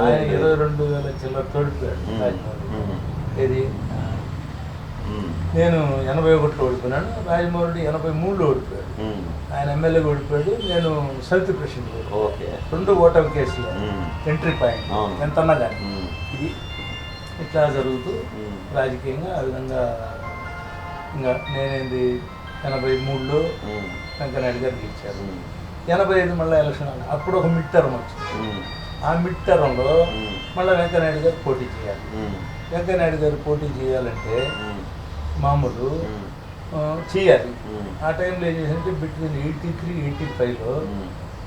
ఆయన 22,000 చిల్లరతో ఓడిపోయాడు రాజమౌళి. ఇది నేను 81లో ఓడిపోయినాను, రాజమౌళి 83లో ఓడిపోయాడు. ఆయన ఎమ్మెల్యేగా ఓడిపోయాడు, నేను సమితి ప్రెసిడెంట్. 2 ఓటమి కేసులు ఎంట్రీ పాయింట్ ఎంతన్నా కానీ. ఇది ఇట్లా జరుగుతూ రాజకీయంగా ఆ విధంగా ఇంకా నేనేంది 83లో వెంకనాయుడు గారు గెలిచారు. 85 మళ్ళీ ఎలక్షన్. అప్పుడు ఒక మిడ్ టర్మ్ వచ్చింది. ఆ మిడ్ టర్మ్లో మళ్ళీ వెంకనాయుడు గారు పోటీ చేయాలి. వెంకనాయుడు గారు పోటీ చేయాలంటే మామూలు చేయాలి. ఆ టైంలో ఏం చేసిందంటే బిట్వీన్ 83-85లో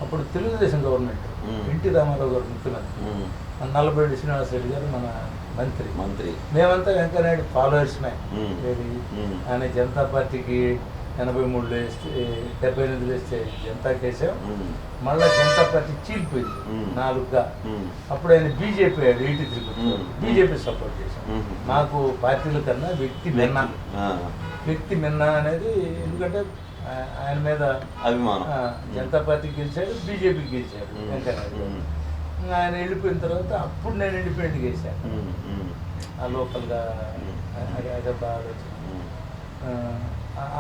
అప్పుడు తెలుగుదేశం గవర్నమెంట్, ఎన్టీ రామారావు గారు ముఖ్యమంత్రి, నల్లబెల్లి శ్రీనివాసరెడ్డి గారు మన మంత్రి. మేమంతా వెంకనాయుడు ఫాలోవర్స్మే. ఆయన జనతా పార్టీకి 83లో వేస్తే 78లో వేస్తే జనతాకి వేసాం. మళ్ళీ జనతా పార్టీ చీలిపోయింది 4గా. అప్పుడు ఆయన బీజేపీ 83 బీజేపీ సపోర్ట్ చేశాం. నాకు పార్టీల కన్నా వ్యక్తి మిన్న అనేది, ఎందుకంటే ఆయన మీద అభిమానం. జనతా పార్టీకి గెలిచాడు, బీజేపీకి గెలిచాడు వెంకయ్యనాయుడు గారు. ఆయన వెళ్ళిపోయిన తర్వాత అప్పుడు నేను ఇండిపెండెంట్గా వేసాను. ఆ లోకల్గా అదొక ఆలోచన.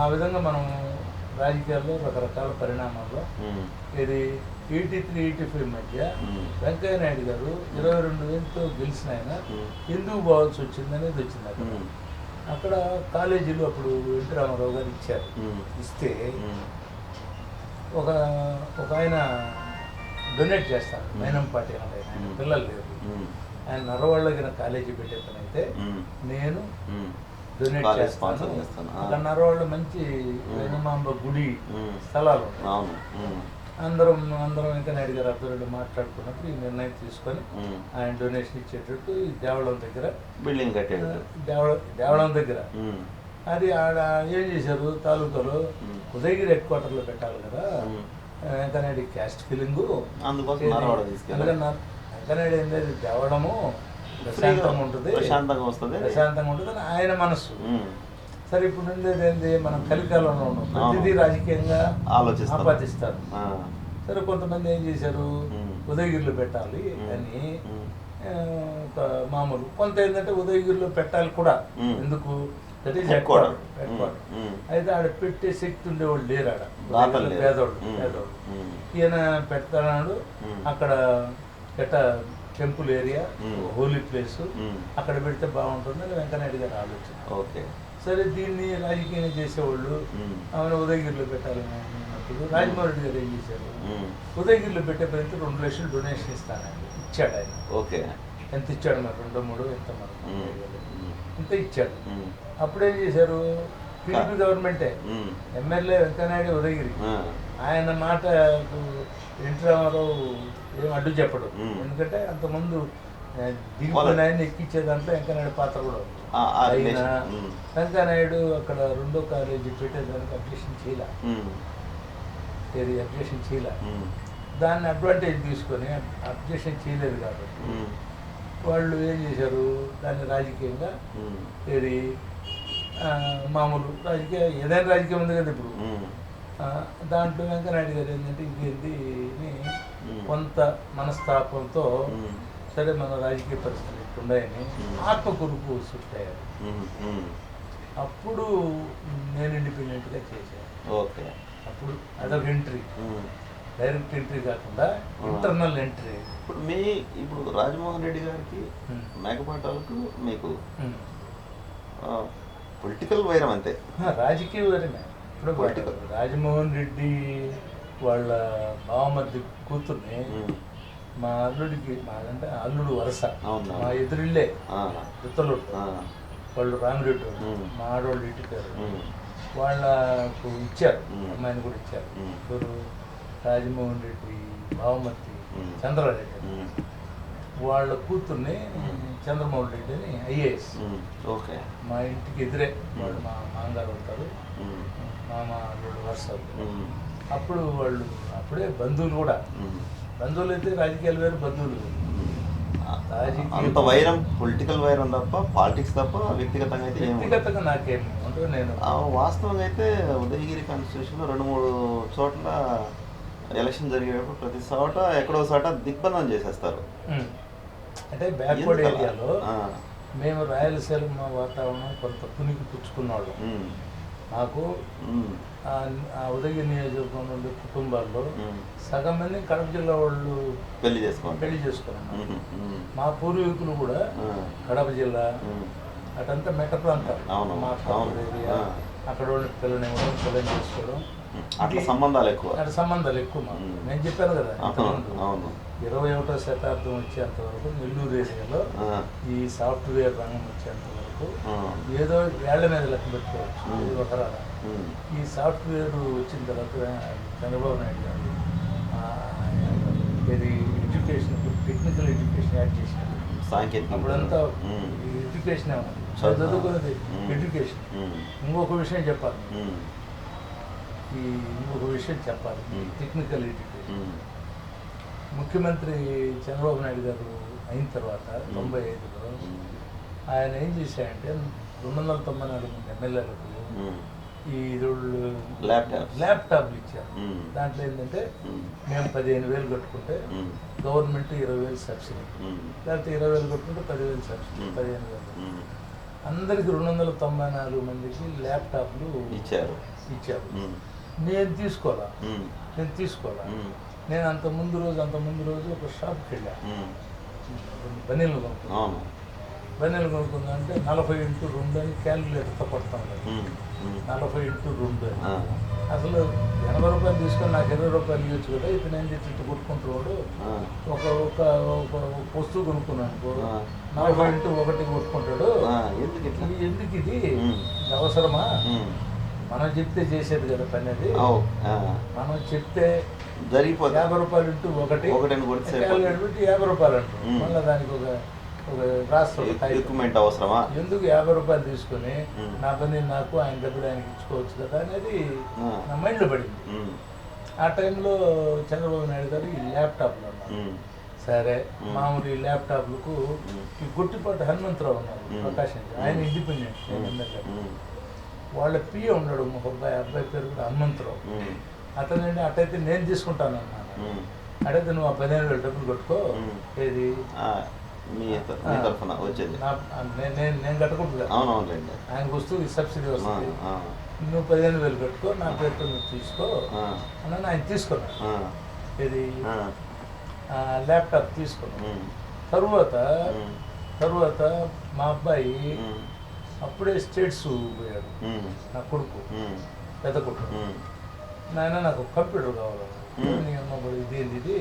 ఆ విధంగా మనం రాజకీయాల్లో రకరకాల పరిణామాల్లో ఇది 83, 85 మధ్య వెంకయ్యనాయుడు గారు 22,000తో గెలిచిన ఆయన ఎందుకు పోవాల్సి వచ్చింది అనేది వచ్చింది. అక్కడ కాలేజీలు అప్పుడు ఎన్టీ రామారావు గారు ఇచ్చారు. ఇస్తే ఒక ఆయన డొనేట్ చేస్తారు, మైనంపాటి అనే ఆయన పిల్లలు లేరు. ఆయన నరవాళ్ళగిన కాలేజీ పెట్టే పని అయితే నేను డొనేట్ చేస్తాను. అక్కడ నరవాళ్ళు మంచి వెనుమాంబ గుడి స్థలాలు ఉంటాయి. అందరం వెంకయ్యనాయుడు గారు అబ్దుల్ మాట్లాడుకున్నప్పుడు ఈ నిర్ణయం తీసుకొని ఆయన డొనేషన్ ఇచ్చేటట్టు ఈ దేవళం దగ్గర బిల్డింగ్ కట్టాడు. దేవళం దగ్గర అది ఆడ ఏం చేశారు, తాలూకాలో ఉదయగిరి హెడ్ క్వార్టర్లో పెట్టాలి కదా వెంకయ్యనాయుడు క్యాస్ట్ ఫీలింగు. అందుకని వెంకయ్యనాయుడు ఏం లేదు, దేవళము ప్రశాంతంగా ఉంటుంది, ప్రశాంతంగా ఉంటుంది అని ఆయన మనస్సు. సరే ఇప్పుడు ఉండేది ఏంటి, మనం కలికాలంలో ఉన్నాం, ప్రతిదీ రాజకీయంగా ఆపాదిస్తారు. సరే కొంతమంది ఏం చేశారు, ఉదయగిరిలో పెట్టాలి అని ఒక మామూలు కొంత ఏంటంటే ఉదయగిరిలో పెట్టాలి కూడా, ఎందుకు దట్ ఈస్ హెడ్ క్వార్టర్. అయితే ఆడ పెట్టే శక్తి ఉండేవాళ్ళు లేరు, ఆడ పేదోళ్ళు. ఈయన పెడతాడు అక్కడ టెంపుల్ ఏరియా, హోలీ ప్లేస్, అక్కడ పెడితే బాగుంటుందని వెంకయ్యనాయుడు గారు ఆలోచన. సరే దీన్ని రాజకీయంగా చేసేవాళ్ళు ఆమె ఉదయగిరిలో పెట్టాలని అన్నప్పుడు రాజమోహన్ రెడ్డి గారు ఏం చేశారు, ఉదయగిరిలో పెట్టే ప్రతి 2 లక్షలు డొనేషన్ ఇస్తానండి ఇచ్చాడు ఆయన. ఎంత ఇచ్చాడు మరి, 2-3 ఎంత మరి ఇంత ఇచ్చాడు. అప్పుడేం చేశారు, టీడీపీ గవర్నమెంటే, ఎమ్మెల్యే వెంకయ్యనాయుడు ఉదయగిరి, ఆయన మాట ఎన్టీ రామారావు ఏం అడ్డు చెప్పడు. ఎందుకంటే అంతకుముందు దిగుబడి ఆయన ఎక్కించే దాంట్లో వెంకయ్యనాయుడు పాత్ర కూడా ఉంది. అయినా వెంకయ్యనాయుడు అక్కడ 2వ కాలేజీ పెట్టేదానికి అబ్జెక్షన్ చేయలే. దాన్ని అడ్వాంటేజ్ తీసుకొని అబ్జెక్షన్ చేయలేదు కాబట్టి వాళ్ళు ఏం చేశారు, దాన్ని రాజకీయంగా ఏది మామూలు రాజకీయ ఏదైనా రాజకీయం ఉంది కదా ఇప్పుడు, దాంట్లో వెంకయ్యనాయుడు గారు ఏంటంటే ఇదేంటి కొంత మనస్తాపంతో సరే మన రాజకీయ పరిస్థితులు ఉన్నాయని ఆత్మకురుపు చుట్టారు. అప్పుడు నేను ఇండిపెండెంట్గా చేశాను. అప్పుడు అదొక ఎంట్రీ, డైరెక్ట్ ఎంట్రీ కాకుండా ఇంటర్నల్ ఎంట్రీ. ఇప్పుడు రాజమోహన్ రెడ్డి గారికి మేకపాటాలకు మీకు పొలిటికల్ వైరం అంతే, రాజకీయ వైరమే. ఇప్పుడు రాజమోహన్ రెడ్డి వాళ్ళ బావమర్ది కూతుర్ని మా అల్లుడికి, మాదంటే అల్లుడు వరస, మా ఎదురిల్లే దుత్తలు వాళ్ళు రామిరెడ్డి వాళ్ళు, మా ఆడవాళ్ళు ఇంటికారు, వాళ్ళకు ఇచ్చారు, అమ్మాయిని కూడా ఇచ్చారు. ఇప్పుడు రాజమోహన్ రెడ్డి బావమర్తి చంద్రారెడ్డి, వాళ్ళ కూతుర్ని చంద్రమోహన్ రెడ్డి అని ఐఏఎస్. మా ఇంటికి ఎదురే వాళ్ళు, మా మామగారు ఉంటారు, మామ అల్లుడు వరుస. అప్పుడు వాళ్ళు అప్పుడే బంధువులు కూడా, బంధువులు అయితే రాజకీయాలు వేరు, బంధువులు అంత వైరం, పొలిటికల్ వైరం తప్ప, పాలిటిక్స్ తప్ప వ్యక్తిగతంగా నాకేం అంటే నేను వాస్తవంగా అయితే ఉదయగిరి కాన్స్టిట్యూషన్లో 2-3 చోట్ల ఎలక్షన్ జరిగేటప్పుడు ప్రతి చోట ఎక్కడో చోట దిగ్బంధం చేసేస్తారు. అంటే బ్యాక్వర్డ్ ఏరియాలో మేము రాయలసీమ వాతావరణం కొంత పునికి పుచ్చుకున్నాడు. నాకు ఆ ఉదయగిరి నియోజకవర్గంలో ఉండే కుటుంబాల్లో సగం మంది కడప జిల్లా వాళ్ళు పెళ్లి చేసుకున్నాను. మా పూర్వీకులు కూడా కడప జిల్లా అటంతా మెట్ట ప్రాంతాలు, మా ఏరియా, అక్కడ వాళ్ళకి పిల్లని చేసుకోవడం, అట్లా సంబంధాలు ఎక్కువ మాకు. నేను చెప్పాను కదా, 21వ శతాబ్దం వచ్చేంతవరకు నెల్లూరు ఏరియాలో ఈ సాఫ్ట్వేర్ రంగం వచ్చేంత వరకు ఏదో ఏళ్ల మీద లెక్క పెట్టుకోవచ్చు, ఒక రకం. ఈ సాఫ్ట్వేర్ వచ్చిన తర్వాత చంద్రబాబు నాయుడు గారు ఇది ఎడ్యుకేషన్, టెక్నికల్ ఎడ్యుకేషన్ యాడ్ చేసినారు. అప్పుడంతా ఎడ్యుకేషన్ చదువుకున్నది ఎడ్యుకేషన్. ఇంకొక విషయం చెప్పాలి, ఈ ఇంకొక విషయం చెప్పాలి, టెక్నికల్ ఎడ్యుకేషన్. ఉమ్, ముఖ్యమంత్రి చంద్రబాబు నాయుడు గారు అయిన తర్వాత 95లో ఉమ్, ఆయన ఏం చేశాయంటే 294 మంది ఎమ్మెల్యేలకు ఉమ్, ఈ రోళ్ళు ల్యాప్టాప్ ల్యాప్టాప్లు ఇచ్చారు. ఉమ్, దాంట్లో ఏంటంటే ఉమ్, మేము 15,000 కట్టుకుంటే ఉమ్, గవర్నమెంట్ 20,000 సబ్సిడీ, ఉమ్, లేకపోతే 20,000 కట్టుకుంటే 10,000 సబ్సిడీ, 15,000. ఉమ్, అందరికి 294 మందికి ల్యాప్టాప్లు ఇచ్చారు. ఇచ్చారు. ఉమ్, నేను తీసుకోవాలా, ఉమ్, నేను నేను అంత ముందు రోజు ఒక షాప్కి వెళ్ళా, బనీలు కొనుక్కున్నాను. అవును. బనీలు కొనుక్కుందా అంటే 40x2 అని క్యాలిక్యులేటర్తో కొడతాం కదా, ఉమ్, ఉమ్, 40x2 అని. ఆ, అసలు 80 రూపాయలు తీసుకొని నాకు 20 రూపాయలు ఇవ్వచ్చు కదా, ఇతను ఏం చేసి ఇట్టు కొట్టుకుంటున్నాడు. ఆ, ఒక ఒక ఒక వస్తువు కొనుక్కున్నాను అనుకో, ఆ. 40x1 కొట్టుకుంటాడు. ఆ, ఎందుకు ఇట్లా? ఎందుకు ఇది ఉమ్, ఇది అవసరమా? ఉమ్, మనం చెప్తే చేసేది కదా పని అది. అవు, ఆ, మనం చెప్తే జరిగిపోతుంది. 50 రూపాయలు ఇంటూ ఒకటిని కొడితే పెట్టి 50 రూపాయలు అంటారు. ఉమ్. మళ్ళీ దానికి ఒక రాష్ట్రం ఎక్విప్మెంట్ అవసరమా? ఎందుకు 50 రూపాయలు తీసుకొని ఉమ్. నా పని నాకు, ఆయన డబ్బులు ఆయనకి ఇచ్చుకోవచ్చు కదా అనేది ఆ. నా మైండ్లో పడింది. ఉమ్, ఆ టైంలో చంద్రబాబు నాయుడు గారు ఈ ల్యాప్టాప్లు అన్నారు. ఉమ్, సరే, ఉమ్. మామూలు ఈ ల్యాప్టాప్లకు ఉమ్. ఈ గుట్టిపాటి హనుమంతరావు ఉన్నారు, ఉమ్. ప్రకాశం జిల్లా. ఆయన ఇండిపెండెంట్ ఉమ్, ఎమ్మెల్యే. ఉమ్, వాళ్ళ పిఏ ఉన్నాడు ఒక అబ్బాయి పేరు కూడా హనుమంతరావు. ఉమ్, అతనండి అట్టయితే నేను తీసుకుంటాను అన్నాను. ఉమ్, అడిగితే నువ్వు ఆ 15,000 డబ్బులు కొట్టుకో, ఉమ్. ఏది ఆ, మీ తరఫున వచ్చేది. నేను కట్టకూడదు కదా, అవునవునులేండి. ఆయనకు వస్తుంది సబ్సిడీ ఆ, వస్తుంది. ఆ, నువ్వు 15,000 కట్టుకో, నా పేరుతో నువ్వు తీసుకో ఆ, అని ఆయన తీసుకున్నాడు. ఆ, ఇది ఆ, ల్యాప్టాప్ తీసుకున్నాడు. ఉమ్, తరువాత ఉమ్, తరువాత మా అబ్బాయి ఉమ్, అప్పుడే స్టేట్స్ పోయాడు, ఉమ్, నా కొడుకు, ఉమ్, పెద్ద కొడుకు. ఉమ్, నాయన నాకు కంప్యూటర్ కావాలి. ఉమ్. నీ అమ్మ కూడా ఇదేంది ఇది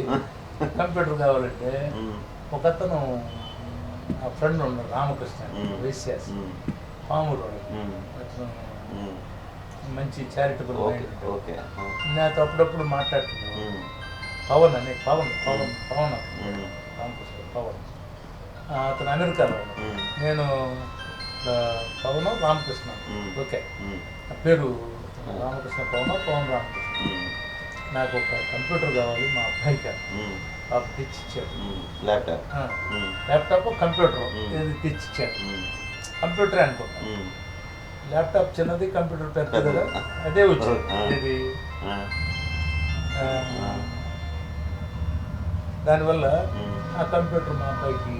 కంప్యూటర్ కావాలంటే ఉమ్, ఒక అతను ఆ ఫ్రెండ్ ఉన్నాడు రామకృష్ణ, వేశ్యాస్, ఉమ్, పామూరు వాడు. ఉమ్, అతను ఉమ్, మంచి చారిటబుల్ ఓకే మైండ్. ఓకే. ఆ, నాతో అప్పుడప్పుడు మాట్లాడుతున్నాడు. ఉమ్, పవన్ అనే పవన్ పవన్ పవన్ ఉమ్, రామకృష్ణ పవన్. అతను అమెరికాలో ఉన్నాడు. ఉమ్, నేను పవన్ రామకృష్ణ, ఉమ్, ఓకే, ఉమ్, నా పేరు రామకృష్ణ పవన్ రామకృష్ణ. ఉమ్, నాకు ఒక కంప్యూటర్ కావాలి మా అబ్బాయికి, ఉమ్, పాప తెచ్చిచ్చాడు. ఉమ్, ల్యాప్టాప్. ఆ, ఉమ్, ల్యాప్టాప్ కంప్యూటర్ ఉమ్. ఏది తెచ్చిచ్చాడు. ఉమ్, కంప్యూటర్ అనుకుంటా, ఉమ్, ల్యాప్టాప్ చిన్నది, కంప్యూటర్ పెద్దది కదా, అదే వచ్చింది. ఆ. ఇది ఆ, ఆ, దానివల్ల ఉమ్, ఆ కంప్యూటర్ మా అబ్బాయికి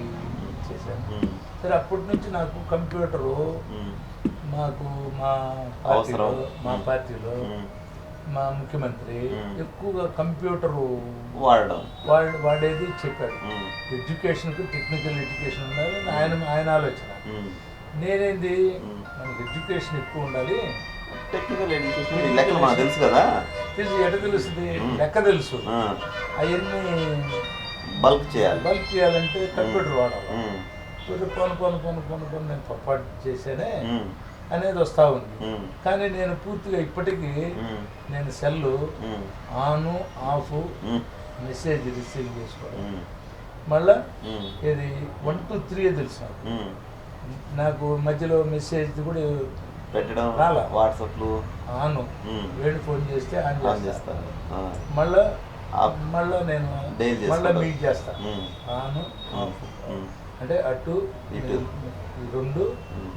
ఇచ్చేసాను. ఉమ్, సరే, అప్పటి నుంచి నాకు కంప్యూటరు ఉమ్, మాకు మా పార్టీలో అవసరం. పార్టీలో ఉమ్, మా ముఖ్యమంత్రి ఉమ్. ఎక్కువగా కంప్యూటరు వాడడం. వాడేది చెప్పాడు. ఉమ్, ఎడ్యుకేషన్కి టెక్నికల్ ఎడ్యుకేషన్ ఉండాలి అని ఆయన ఆలోచన. ఉమ్, నేనేంది, ఉమ్. మనకి ఎడ్యుకేషన్ ఎక్కువ ఉండాలి. టెక్నికల్ ఎడ్యుకేషన్ ఈ లెక్కలు మనకు తెలుసు కదా. తెలుసు, ఎట తెలుస్తుంది, ఉమ్. లెక్క తెలుసు. ఆ, అవన్నీ బల్క్ చేయాలి. బల్క్ చేయాలంటే కంప్యూటర్ వాడాలి. ఉమ్, పను నేను పొరపాటు చేశానే ఉమ్, అనేది వస్తూ ఉంది. ఉమ్, కానీ నేను పూర్తిగా ఇప్పటికీ ఉమ్, నేను సెల్లు ఉమ్, ఆను ఆఫ్ ఉమ్, మెసేజ్ రిసీవ్ చేసుకోవడం, ఉమ్, మళ్ళా ఉమ్, ఇది 1 2 3 తెలుసు నాకు. ఉమ్. నాకు మధ్యలో మెసేజ్ కూడా పెట్టడం, రాలా. వాట్సాప్లు ఆను, ఉమ్, వేడి ఫోన్ చేస్తే ఆన్ ఆన్ చేస్తా, చేస్తారు. ఆ, మళ్ళా ఆఫ్. మళ్ళా నేను డైల్ మళ్ళీ చేసుకుంటారు. మీట్ చేస్తా, ఉమ్, ఆను ఉమ్, ఆఫ్. ఉమ్. అంటే అటు ఇటు. ఈ రెండు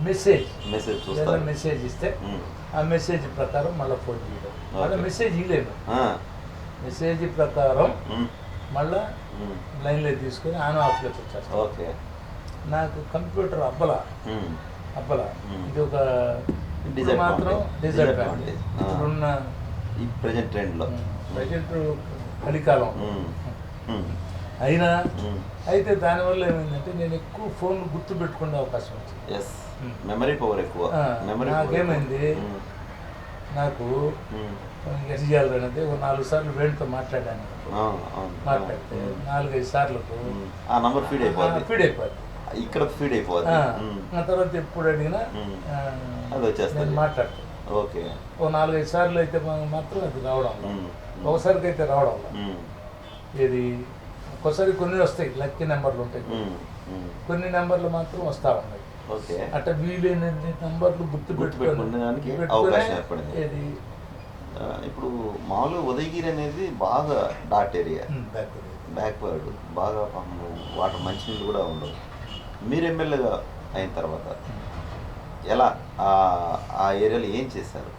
మెసేజ్, మెసేజ్ ఏదైనా చూస్తారు. మెసేజ్ ఇస్తే ఉమ్, ఆ మెసేజ్ ప్రకారం మళ్ళీ ఫోన్ చేయడం, మళ్ళీ ఓకే. మెసేజ్ ఇవ్వలేను, ఆ, మెసేజ్ ప్రకారం ఉమ్, మళ్ళా ఉమ్, లైన్లో తీసుకొని ఆన్ ఆఫ్లోకి వచ్చేస్తాను. ఓకే. నాకు కంప్యూటర్ అబ్బలా ఉమ్, ఇది ఒక ఇప్పుడు Disadvantage. మాత్రం డిసడ్వాంటేజ్. ఆ. ఇప్పుడున్న ఈ ప్రజెంట్ ట్రెండ్లో. ప్రజెంట్ కలికాలం ఉమ్, ఉమ్, అయినా ఉమ్, అయితే దానివల్ల ఏమైందంటే నేను ఎక్కువ ఫోన్లు గుర్తు పెట్టుకునే అవకాశం వచ్చింది. ఎస్. ఉమ్. మెమరీ పవర్ ఎక్కువ. ఆ, మెమరీ నాకేమైంది, నాకు ఎట్ చేయాలి అనేది ఒక 4 సార్లు వేణుతో మాట్లాడాను. మాట్లాడితే 4-5 సార్లకు ఆ నంబర్ ఫీడ్ అయిపోద్ది. ఫీడ్ అయిపోద్ది. ఇక్కడ ఫీడ్ అయిపోద్ది. ఆ తర్వాత ఎప్పుడు అడిగినా అది వచ్చేస్తుంది. నేను మాట్లాడతాను. ఓకే. ఓ 4-5 సార్లు అయితే మాత్రం అది రావడం, ఒకసారికి అయితే రావడం. ఇది ఒక్కోసారి కొన్ని వస్తాయి, లక్కీ నెంబర్లు ఉంటాయి, కొన్ని నెంబర్లు మాత్రం వస్తూ ఉన్నాయి. ఓకే. అట్లా వీలైన నెంబర్లు గుర్తు గుర్తుపెట్టుకునేదానికి అవకాశం ఏర్పడింది. ఇది ఇప్పుడు మామూలుగా ఉదయగిరి అనేది బాగా డాట్ ఏరియా, బ్యాక్వర్డ్ బ్యాక్వర్డ్, బాగా వాటర్ మంచినీళ్ళు కూడా ఉండవు. మీరు ఎమ్మెల్యేగా అయిన తర్వాత ఎలా ఆ ఏరియాలో ఏం చేశారు?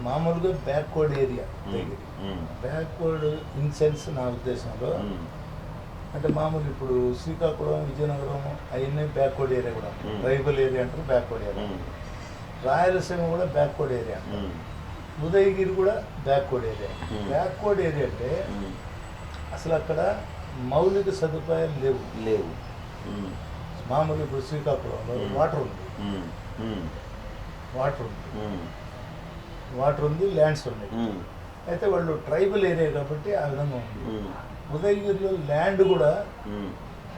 మామూలుగా backward area, backward in sense నా ఉద్దేశంలో అంటే మామూలు ఇప్పుడు శ్రీకాకుళం, విజయనగరం అవన్నీ బ్యాక్వర్డ్ ఏరియా కూడా, ట్రైబల్ ఏరియా అంటారు బ్యాక్వర్డ్ ఏరియా. రాయలసీమ కూడా బ్యాక్వర్డ్ ఏరియా అంటారు, ఉదయగిరి కూడా బ్యాక్వర్డ్ ఏరియా. బ్యాక్వర్డ్ ఏరియా అంటే అసలు అక్కడ మౌలిక సదుపాయాలు లేవు. మామూలు ఇప్పుడు శ్రీకాకుళంలో వాటర్ ఉంది, ల్యాండ్స్ ఉన్నాయి. అయితే వాళ్ళు ట్రైబల్ ఏరియా కాబట్టి ఆ విధంగా ఉంది. ఉదయగిరిలో ల్యాండ్ కూడా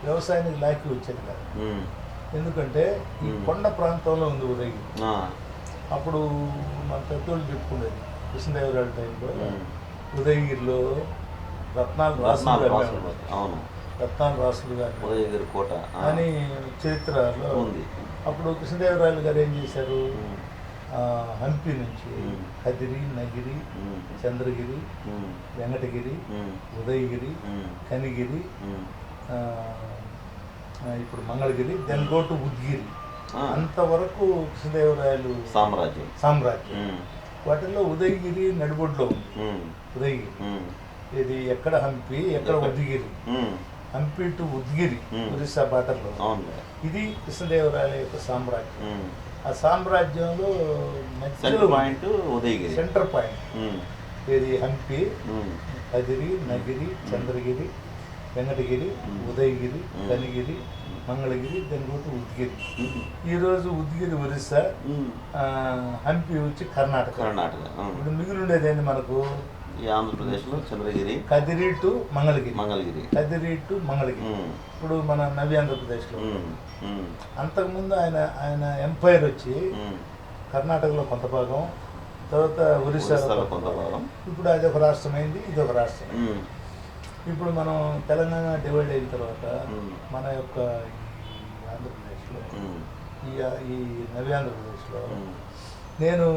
వ్యవసాయానికి లాక్కి వచ్చేది కాదు, ఎందుకంటే ఈ కొండ ప్రాంతంలో ఉంది ఉదయగిరి. అప్పుడు మన పెద్దోళ్ళు చెప్పుకునేది కృష్ణదేవరాయల టైంలో ఉదయగిరిలో రత్నాలు రాసులు గారు ఉదయగిరి కోట అని చరిత్రలో ఉంది. అప్పుడు కృష్ణదేవరాయలు గారు ఏం చేశారు, హంపి నుంచి కదిరి, నగిరి, చంద్రగిరి, వెంకటగిరి, ఉదయగిరి, కనిగిరి, ఇప్పుడు మంగళగిరి, దెన్ గో టు ఉద్గిరి, అంతవరకు కృష్ణదేవరాయలు సామ్రాజ్యం. వాటిల్లో ఉదయగిరి నడిబొడ్లో ఉంది. ఉదయగిరి ఇది ఎక్కడ హంపి, ఎక్కడ ఉదయగిరి, హంపి టు ఉద్గిరి ఒరిస్సా బార్డర్లో. ఇది కృష్ణదేవరాయల యొక్క సామ్రాజ్యం. ఆ సామ్రాజ్యంలో సెంటర్ పాయింట్ ఇది Hampi, Kadiri, Nagiri, Chandragiri, Venkatagiri, Udayagiri, Kanigiri, Mangalagiri, then go to Udgiri. ఈరోజు ఉద్గిరి ఒరిస్సా, హంపి వచ్చి కర్ణాటక. ఇప్పుడు మిగిలి ఉండేది మనకు ఆంధ్రప్రదేశ్లో చంద్రగిరి, కదిరి టు మంగళగిరి, కదిరి టు మంగళగిరి. ఇప్పుడు మన నవి ఆంధ్రప్రదేశ్లో. అంతకుముందు ఆయన ఎంపైర్ వచ్చి కర్ణాటకలో కొంత భాగం, తర్వాత ఒరిస్సాలో కొంత భాగం. ఇప్పుడు అది ఒక రాష్ట్రం అయింది, ఇది ఒక రాష్ట్రం. ఇప్పుడు మనం తెలంగాణ డివైడ్ అయిన తర్వాత మన యొక్క ఆంధ్రప్రదేశ్లో, ఈ నవి ఆంధ్రప్రదేశ్లో నేను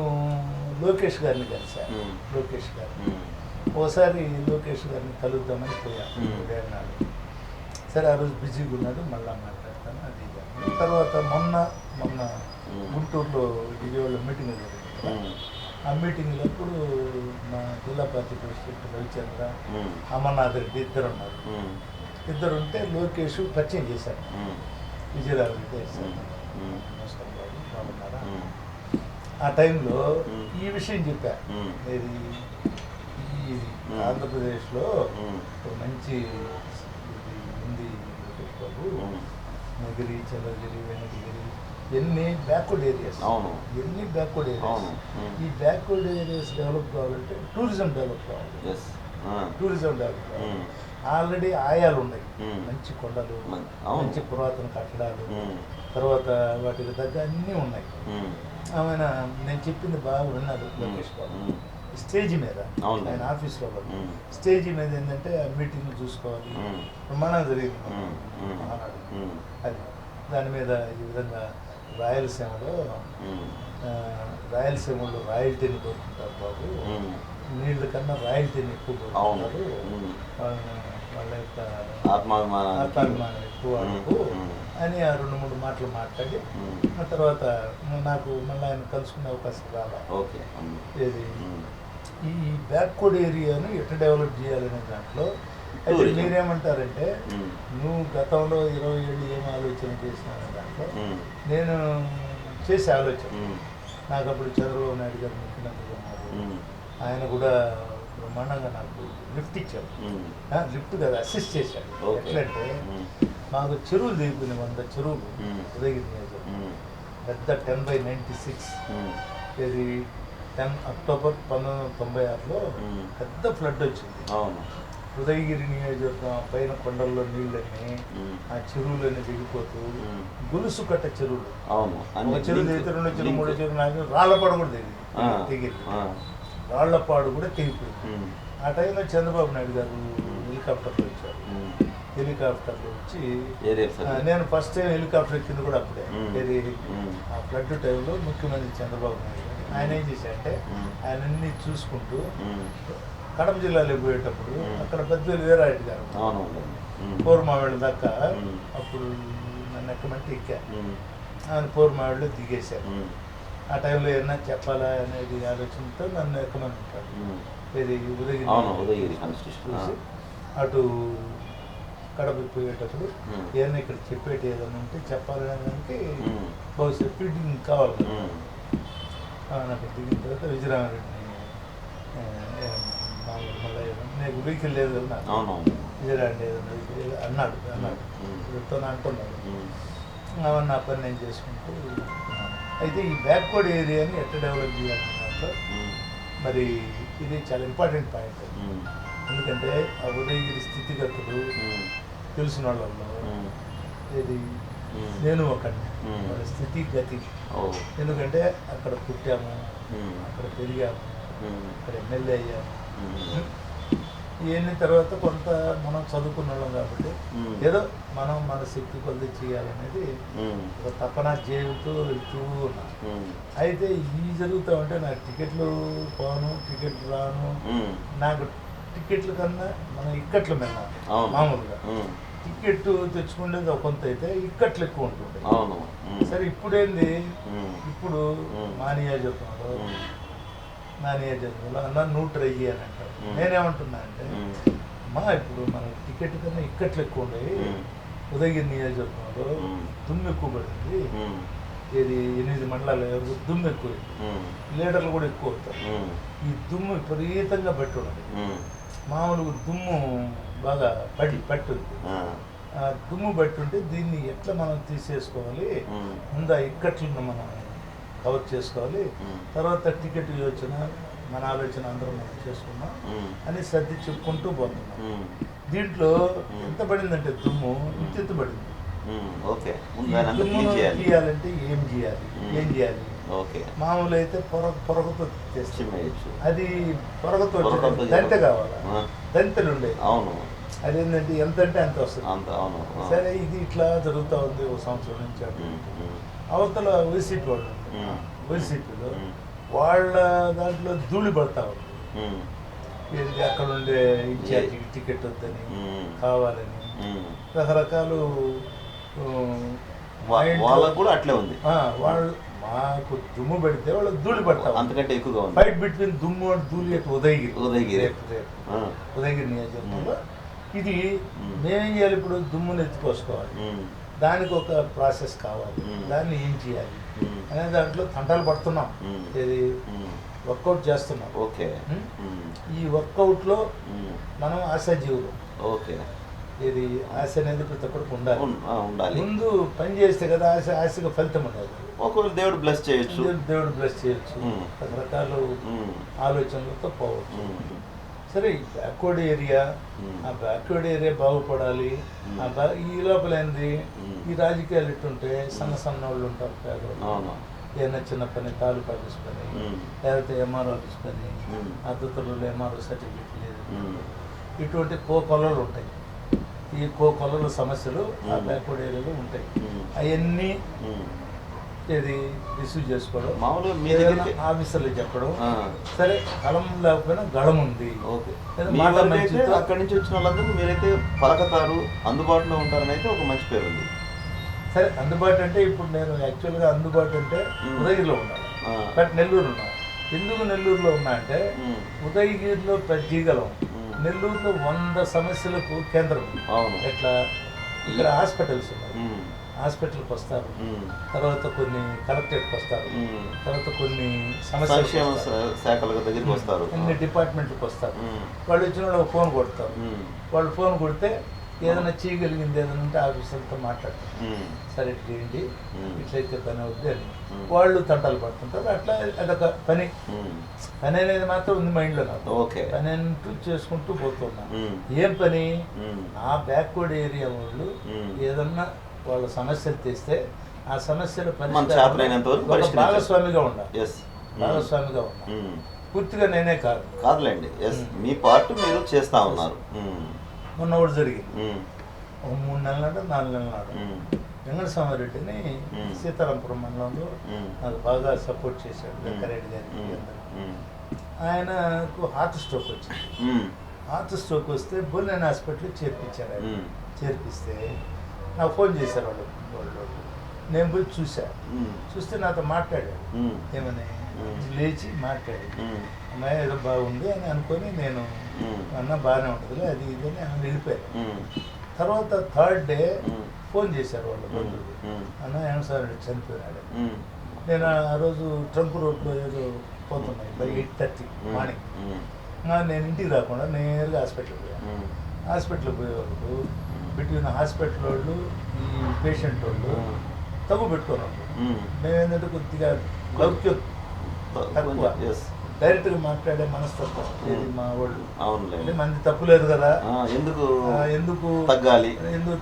లోకేష్ గారిని కలిశాను. లోకేష్ గారిని ఓసారి లోకేష్ గారిని కలుద్దామని పోయాను ఉదయనాడు. సరే ఆ రోజు బిజీగా ఉన్నాడు, మళ్ళీ మాట్లాడతాను అది. తర్వాత మొన్న గుంటూరులో విజయవాడలో మీటింగ్ జరిగింది. ఆ మీటింగ్లప్పుడు మా జిల్లా పార్టీ ప్రెసిడెంట్ రవిచంద్ర, అమర్నాథ్ రెడ్డి ఇద్దరు ఉన్నారు. ఇద్దరు ఉంటే లోకేష్ పరిచయం చేశారు. విజయరావు నమస్కారం బాబు, బాగున్నారా. ఆ టైంలో ఈ విషయం చెప్పా, ఇది ఆంధ్రప్రదేశ్లో మంచి ఉంది లోకేష్ బాబు, నగిరి, చంద్రగిరి, వెంకటగిరి ఎన్ని బ్యాక్వర్డ్ ఏరియాస్, ఈ బ్యాక్వర్డ్ ఏరియాస్ డెవలప్ కావాలంటే టూరిజం డెవలప్ కావాలి. ఆల్రెడీ ఆయాలు ఉన్నాయి, మంచి కొండలు, మంచి పురాతన కట్టడాలు, తర్వాత వాటికి తగ్గ అన్నీ ఉన్నాయి. ఆయన నేను చెప్పింది బాగా విన్నాడు లోకేష్ బాబు. స్టేజ్ మీద ఆయన ఆఫీస్లో స్టేజ్ మీద ఏంటంటే ఆ మీటింగ్ చూసుకోవాలి, ప్రమాణం జరిగింది మహానాడు. అది దాని మీద ఈ విధంగా రాయలసీమలో రాయల్టీని కోరుకుంటారు బాబు, నీళ్ళ కన్నా రాయల్టీని ఎక్కువ కోరుకుంటారు, వాళ్ళ యొక్క ఆత్మాభిమానం ఎక్కువ అని ఆ 2-3 మాటలు మాట్లాడి ఆ తర్వాత నాకు మళ్ళీ ఆయన కలుసుకునే అవకాశం రావాలి. ఇది ఈ బ్యాక్వర్డ్ ఏరియాను ఎట్లా డెవలప్ చేయాలనే దాంట్లో అయితే మీరేమంటారంటే నువ్వు గతంలో 20 ఏళ్ళు ఏం ఆలోచన చేసినావు దాంట్లో నేను చేసే ఆలోచన. నాకు అప్పుడు చంద్రబాబు నాయుడు గారు ముఖ్యమంత్రిగా ఉన్నారు, ఆయన కూడా బ్రహ్మాండంగా నాకు లిఫ్ట్ ఇచ్చాడు. లిఫ్ట్ కదా, అసిస్ట్ చేశాడు. ఎట్లంటే మాకు చెరువులు దిగిపోయినాయి, 100 చెరువులు ఉదయగిరి నియోజకవర్గం. పెద్ద 10/96 ఇది 10 అక్టోబర్ 1996లో పెద్ద ఫ్లడ్ వచ్చింది. ఉదయగిరి నియోజకవర్గం పైన కొండల్లో నీళ్ళని ఆ చెరువులన్నీ దిగిపోతూ గొలుసు కట్ట చెరువులు, ఒక చెరువు దిగితే 2 చెరువు 3 చెరువు 4 రాళ్లపాడు కూడా తెగింది, రాళ్లపాడు కూడా తెగిపోయింది. ఆ టైంలో చంద్రబాబు నాయుడు గారు హెలికాప్టర్లో వచ్చారు. హెలికాప్టర్లో వచ్చి నేను ఫస్ట్ టైం హెలికాప్టర్ ఎక్కింది కూడా అప్పుడే. ఆ ఫ్లడ్ టైంలో ముఖ్యమంత్రి చంద్రబాబు నాయుడు గారు ఆయన ఏం చేశాడంటే ఆయన అన్ని చూసుకుంటూ ఉమ్. కడప జిల్లాలో పోయేటప్పుడు అక్కడ పెద్దలు వీరారెడ్డి గారు అవునవును. పూర్మావిళ్ళ దాకా ఉమ్. అప్పుడు నన్ను ఎక్కమంటే ఎక్కా ఉమ్. ఆయన పూర్మావిళ్ళు దిగేశారు. ఉమ్. ఆ టైంలో ఏమన్నా చెప్పాలా అనేది ఆలోచనతో నన్ను ఎక్కమని ఉంటాడు. ఉమ్. ఇది అవును, ఉదయగిరి ఉదయగిరి కాన్స్టిట్యూషన్. చూసి అటు కడప పోయేటప్పుడు ఉమ్. ఏదైనా ఇక్కడ చెప్పేటి ఏదైనా ఉంటే చెప్పాలనే దానికి ఉమ్. బహుశా ఫీడింగ్ కావాలి కదా. ఉమ్. నాకు దిగిన తర్వాత విజయరామరెడ్డిని మామూలు మళ్ళీ నీకు వెహికల్ లేదు కదా నాకు. అవునవును. విజయరామరెడ్డి ఏదైనా అన్నాడు ఉమ్. వీటితో అంటున్నాడు. ఉమ్. అవన్నీ నా పని నేను చేసుకుంటూ ఉన్నాను. అయితే ఈ బ్యాక్వర్డ్ ఏరియాని ఎట్లా డెవలప్ చేయాలనే దాంట్లో ఉమ్. మరి ఇది చాలా ఇంపార్టెంట్ పాయింట్. ఉమ్. ఎందుకంటే ఆ ఉదయగిరి స్థితిగతులు ఉమ్. తెలిసిన వాళ్ళల్లో ఉమ్. ఇది ఉమ్. నేను ఒకటి ఉమ్. వాళ్ళ స్థితిగతి. ఓ. ఎందుకంటే అక్కడ పుట్టాము, ఉమ్. అక్కడ పెరిగాము, ఉమ్. అక్కడ ఎమ్మెల్యే అయ్యాము. ఉమ్. ఇవన్నీ తర్వాత కొంత మనం చదువుకున్న వాళ్ళం కాబట్టి ఉమ్. ఏదో మనం మన శక్తి కొద్ది చేయాలనేది ఉమ్. ఒక తపన జీవితం వెళ్తూ ఉన్నాం. ఉమ్. అయితే ఈ జరుగుతూ ఉంటే నాకు టికెట్లు పోను, టికెట్లు రాను. ఉమ్. నాకు టికెట్ల కన్నా మనం ఇక్కట్లు వెళ్ళాం అవును. మామూలుగా. ఉమ్. టికెట్ తెచ్చుకునేది ఒక కొంత అయితే ఇక్కట్లు ఎక్కువ ఉంటుంది. అవును. ఉమ్. సరే ఇప్పుడేంది, ఉమ్. ఇప్పుడు మా నియోజకవర్గంలో ఉమ్. నా నియోజకవర్గంలో అన్న 100 అని అంటారు. ఉమ్. నేనేమంటున్నా అంటే ఉమ్. అమ్మా ఇప్పుడు మన టికెట్ కన్నా ఇక్కట్లు ఎక్కువ ఉండేవి. ఉమ్. ఉదయగిరి నియోజకవర్గంలో ఉమ్. దుమ్ము ఎక్కువ పడింది. ఉమ్. ఇది 8 మండలాలు ఎవరికి దుమ్ము ఎక్కువ, ఉమ్. లీడర్లు కూడా ఎక్కువ అవుతారు. ఉమ్. ఈ దుమ్ము విపరీతంగా పట్టి ఉన్నది. ఉమ్. మామూలుగా దుమ్ము బాగా పట్టుంది. ఆ. ఆ దుమ్ము బట్టి ఉంటే దీన్ని ఎట్లా మనం తీసేసుకోవాలి, ఉమ్. ముందు ఆ ఇక్కట్లను మనం కవర్ చేసుకోవాలి, ఉమ్. తర్వాత టికెట్ యోచన మన ఆలోచన అందరం మనం చేసుకున్నాం ఉమ్. అని సర్ది చెప్పుకుంటూ పోతున్నాం. ఉమ్. దీంట్లో ఎంత పడిందంటే దుమ్ము ఇంత పడింది. ఉమ్. ఓకే. ఈ ముందు దాన్ని అంతా దుమ్మును క్లీన్ చేయాలి. తీయాలంటే ఏం చేయాలి, ఏం చేయాలి? ఓకే. మామూలు అయితే పొరగతో చేస్తాం. చిమ్మేయచ్చు. అది పొరగతో పొరగతో దంతె కావాలి, ఆ. దంతెలు ఉండేవి. అవును. అదేంటంటే ఎంత అంటే అంత వస్తుంది. అంత అవును. ఆ. సరే ఇది ఇట్లా జరుగుతూ ఉంది ఒక సంవత్సరం నుంచి. అటు ఉమ్. ఉమ్. అవతల వైసీపీ వాళ్ళు ఉమ్. వైసీపీలో ఉమ్. వాళ్ళ దాంట్లో ధూళి పడతా ఉంది. ఉమ్. ఏంటి అక్కడ ఉండే ఇన్ఛార్జికి టికెట్ వద్దని, ఉమ్. కావాలని ఉమ్. రకరకాలు వాళ్ళకు కూడా అట్లే ఉంది. వాళ్ళు మాకు దుమ్ము పెడితే వాళ్ళు ధూళి పడతా ఉంది. అంతకంటే ఎక్కువగా ఉంది. ఫైట్ బిట్వీన్ దుమ్ము అండ్ ధూళి అటు ఉదయగిరి. ఉదయగిరి. రేపు ఆ. ఉదయగిరి నియోజకవర్గంలో ఇది మేమేం చేయాలి? ఇప్పుడు దుమ్ముని ఎత్తుకోసుకోవాలి, ఉమ్. దానికి ఒక ప్రాసెస్ కావాలి, దాన్ని ఏం చేయాలి అనే దాంట్లో తంటాలు పడుతున్నాం. ఇది వర్కౌట్ చేస్తున్నాం. ఓకే. ఈ వర్కౌట్లో ఉమ్. మనం ఆశాజీవులు. ఓకే. ఇది ఆశ అనేది ప్రతి ఒక్కరికి ఉండాలి. ఉండాలి. ముందు పని చేస్తే కదా ఆశగా ఫలితం ఉండదు. ఒకవేళ దేవుడు బ్లెస్ చేయొచ్చు, దేవుడు బ్లెస్ చేయొచ్చు, రకరకాల ఆలోచనలతో పోవచ్చు. సరే ఈ బ్యాక్వర్డ్ ఏరియా, ఆ బ్యాక్వర్డ్ ఏరియా బాగుపడాలి. ఈ లోపల ఏంది, ఈ రాజకీయాలు ఇట్టుంటే సన్న వాళ్ళు ఉంటారు పేదలు, ఏదైనా చిన్న పని తాలూకా ఆఫీస్ పని, లేకపోతే ఎంఆర్ఓ ఆఫీస్ పని, అద్దతులు ఎంఆర్ఓ సర్టిఫికేట్ లేదు, ఇటువంటి కోకొల్లలు ఉంటాయి. ఈ కోకొల్లల సమస్యలు ఆ బ్యాక్వర్డ్ ఏరియాలో ఉంటాయి. అవన్నీ ఇది రిసీవ్ చేసుకోవడం, మామూలుగా ఆఫీసర్లు చెప్పడం. సరే కలం లేకపోయినా గళం ఉంది. అక్కడి నుంచి వచ్చిన వాళ్ళందరూ మీరైతే పలకతారు, అందుబాటులో ఉంటారని అయితే ఒక మంచి పేరు ఉంది. సరే అందుబాటు అంటే ఇప్పుడు నేను యాక్చువల్గా అందుబాటు అంటే ఉదయగిరిలో ఉన్నాను, బట్ నెల్లూరు ఉన్నాను. ఎందుకు నెల్లూరులో ఉన్నా అంటే ఉదయగిరిలో పెద్దగలం, నెల్లూరులో 100 సమస్యలకు కేంద్రం. ఎట్లా ఇక్కడ హాస్పిటల్స్ ఉన్నాయి, హాస్పిటల్కి వస్తారు, తర్వాత కొన్ని కలెక్టరేట్కి వస్తారు, తర్వాత కొన్ని సమస్య శాఖల దగ్గరికి వస్తారు, అన్ని డిపార్ట్మెంట్కి వస్తారు. వాళ్ళు వచ్చిన వాళ్ళు ఫోన్ కొడతారు. వాళ్ళు ఫోన్ కొడితే ఏదైనా చేయగలిగింది ఏదైనా ఉంటే ఆఫీసర్తో మాట్లాడతారు. సరే ఇట్లా చేయండి, ఇట్లయితే పని అవుద్ది అని వాళ్ళు తంటాలు పడుతుంటారు. అట్లా అదొక పని అనేది మాత్రం ఉంది మైండ్లో నాకు. పని అంటూ చేసుకుంటూ పోతున్నాను. ఏం పని? ఆ బ్యాక్వర్డ్ ఏరియా వాళ్ళు ఏదన్నా వాళ్ళ సమస్యలు తెస్తే ఆ సమస్యల భాగస్వామిగా ఉండాలి. భాగస్వామిగా ఉండాలి. పూర్తిగా నేనే కాదులేండి, మీ పార్ట్ మీరు చేస్తా ఉన్నారు. మొన్న ఒకటి జరిగింది, ఒక 3 నెలల నాడు 4 నెలల నాడు వెంకటస్వామిరెడ్డిని సీతారాంపురం మండలంలో నాకు బాగా సపోర్ట్ చేశాడు వెంకరెడ్డి గారికి అందరికీ. ఆయనకు హార్ట్ స్ట్రోక్ వచ్చింది. హార్ట్ స్ట్రోక్ వస్తే బుల్లెన్ హాస్పిటల్ చేర్పించారు. ఆయన చేర్పిస్తే నాకు ఫోన్ చేశారు వాళ్ళు. నేను పోయి చూస్తే నాతో మాట్లాడాడు. ఏమని లేచి మాట్లాడాడు. అమ్మాయి ఏదో బాగుంది అని అనుకొని నేను అన్న బాగానే ఉంటుంది అది ఇది అని ఆమె వెళ్ళిపోయారు. తర్వాత థర్డ్ డే ఫోన్ చేశారు వాళ్ళు బంధువులు, అన్న వెంకటస్వామిరెడ్డి చనిపోయినాడు. నేను ఆ రోజు ట్రంప్ రోడ్లో ఏదో పోతున్నాయి బై 8:30 మార్నింగ్. నేను ఇంటికి రాకుండా నేరుగా హాస్పిటల్కి పోయాను. హాస్పిటల్కి పోయే వరకు బిట్వీన్ హాస్పిటల్ వాళ్ళు ఈ పేషెంట్ వాళ్ళు తగ్గు పెట్టుకున్నాం. మేమేంటంటే కొద్దిగా లౌక్యం తక్కువ, డైరెక్ట్గా మాట్లాడే మనస్తత్వం ఇది మా వాళ్ళు. అంటే మంది తప్పు లేదు కదా, ఎందుకు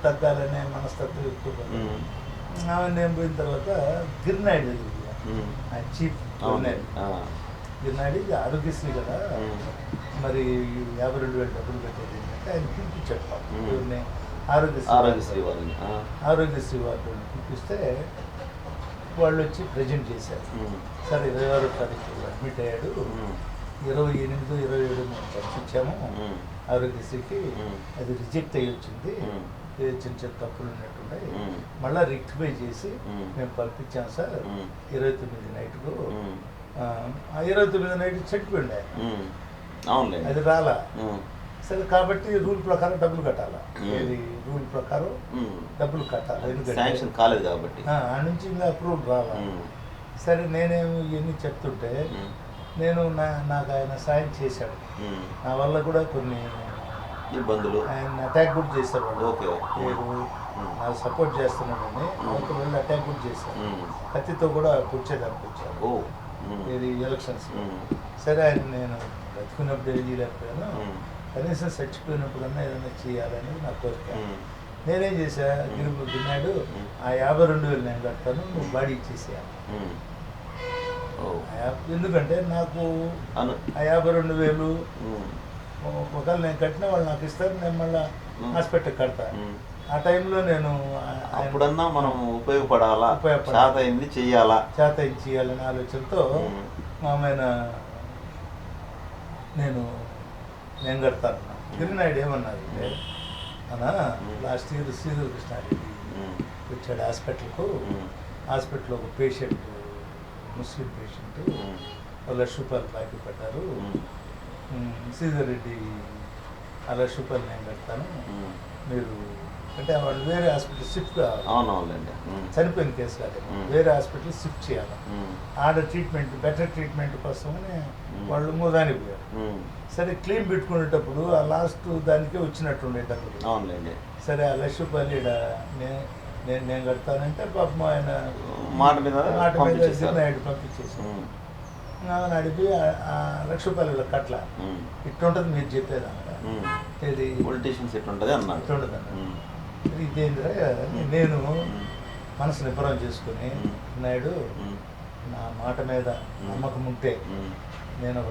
తగ్గాలనే మనస్తత్వం ఎక్కువ. నేను పోయిన తర్వాత గిరినాయుడు దగ్గర ఆయన చీఫ్ గిరినాయుడు ఆరోగ్యశ్రీ కదా, మరి 52,000 డబ్బులు పెట్టేది అంటే ఆయన పిలిపించాడు. ఆరోగ్యశ్రీ వాళ్ళని పిలిపిస్తే వాళ్ళు వచ్చి ప్రజెంట్ చేశారు. సరే 26వ తారీఖు అడ్మిట్ అయ్యాడు, 28, 27 మేము పంపించాము ఆరోగ్యశ్రీకి, అది రిజెక్ట్ అయ్యి వచ్చింది, చిన్న చిన్న తప్పులు ఉన్నట్టున్నాయి, మళ్ళీ రెక్టిఫై చేసి మేము పంపించాము సార్ 29 నైట్కు. ఆ 29 నైట్ చెట్టిపోయింది ఆయన, అది రాలా. సరే కాబట్టి రూల్ ప్రకారం డబ్బులు కట్టాలా, ఇది రూల్ ప్రకారం డబ్బులు కట్టాలి, ఎందుకంటే కాలేదు కాబట్టి ఆ నుంచి ఇంకా అప్రూవల్ రాలా. సరే నేనేమి ఇవన్నీ చెప్తుంటే నాకు ఆయన సాయం చేశాడు. నా వల్ల కూడా కొన్ని ఇబ్బందులు, ఆయన అటాక్ కూడా చేశారు వాళ్ళు. నాకు సపోర్ట్ చేస్తున్నాడని వాళ్ళతో వెళ్ళి అటాక్ కూడా చేశారు, కత్తితో కూడా కూర్చేదానికి వచ్చారు ఇది ఎలక్షన్స్. సరే ఆయన నేను బతుకున్నప్పుడు ఏం చేయలేకపోయాను, కనీసం చచ్చిపోయినప్పుడన్నా ఏదైనా చేయాలని నా కోరిక. నేనేం చేశా, గిరినాడు ఆ 52,000 నేను కడతాను, నువ్వు బాడీ ఇచ్చేసేయాలి. ఎందుకంటే నాకు ఆ 52,000 ఒకవేళ నేను కట్టిన వాళ్ళు నాకు ఇస్తారు, నేను మళ్ళీ హాస్పిటల్ కడతా. ఆ టైంలో నేను అప్పుడన్నా మనం ఉపయోగపడాలా, చేయాలనే ఆలోచనతో ఆమెన నేను కడతాను. గిరినాయుడు ఏమన్నారు అంటే, అన్న లాస్ట్ ఇయర్ శ్రీధర్ కృష్ణారెడ్డి వచ్చాడు హాస్పిటల్కు. హాస్పిటల్లో ఒక పేషెంట్, ముస్లిం పేషెంట్, 1,00,000 బాకీ పెట్టారు. శ్రీధర్ రెడ్డి 1,00,000 నేను కడతాను, మీరు అంటే వాళ్ళు వేరే హాస్పిటల్ షిఫ్ట్ కావాలి. అవునవునండి, చనిపోయిన కేసు కాదు, వేరే హాస్పిటల్ షిఫ్ట్ చేయాలి. ఆడ ట్రీట్మెంట్, బెటర్ ట్రీట్మెంట్ కోసమని వాళ్ళు మూదానికి పోయారు. సరే క్లీన్ పెట్టుకునేటప్పుడు ఆ లాస్ట్ దానికే వచ్చినట్టుండే డబ్బులు. అవునండి. సరే ఆ 1,00,000 నేను కడతానంటే పాపం ఆయన మాట మీద గిరినాయుడు పంపించేసి ఆయన అడిగి ఆ 1,00,000 కట్ల ఇట్టుంటుంది మీరు చెప్పేది అన్నమాట. ఇది పొలిటీషియన్స్ ఇట్టుంటుంది అన్నాడు. ఇట్టుంటుంది అన్నాడు. ఇదేంద్రా నేను మనసు నిబ్బరం చేసుకుని, నాయుడు నా మాట మీద నమ్మకం ఉంటే, నేను ఒక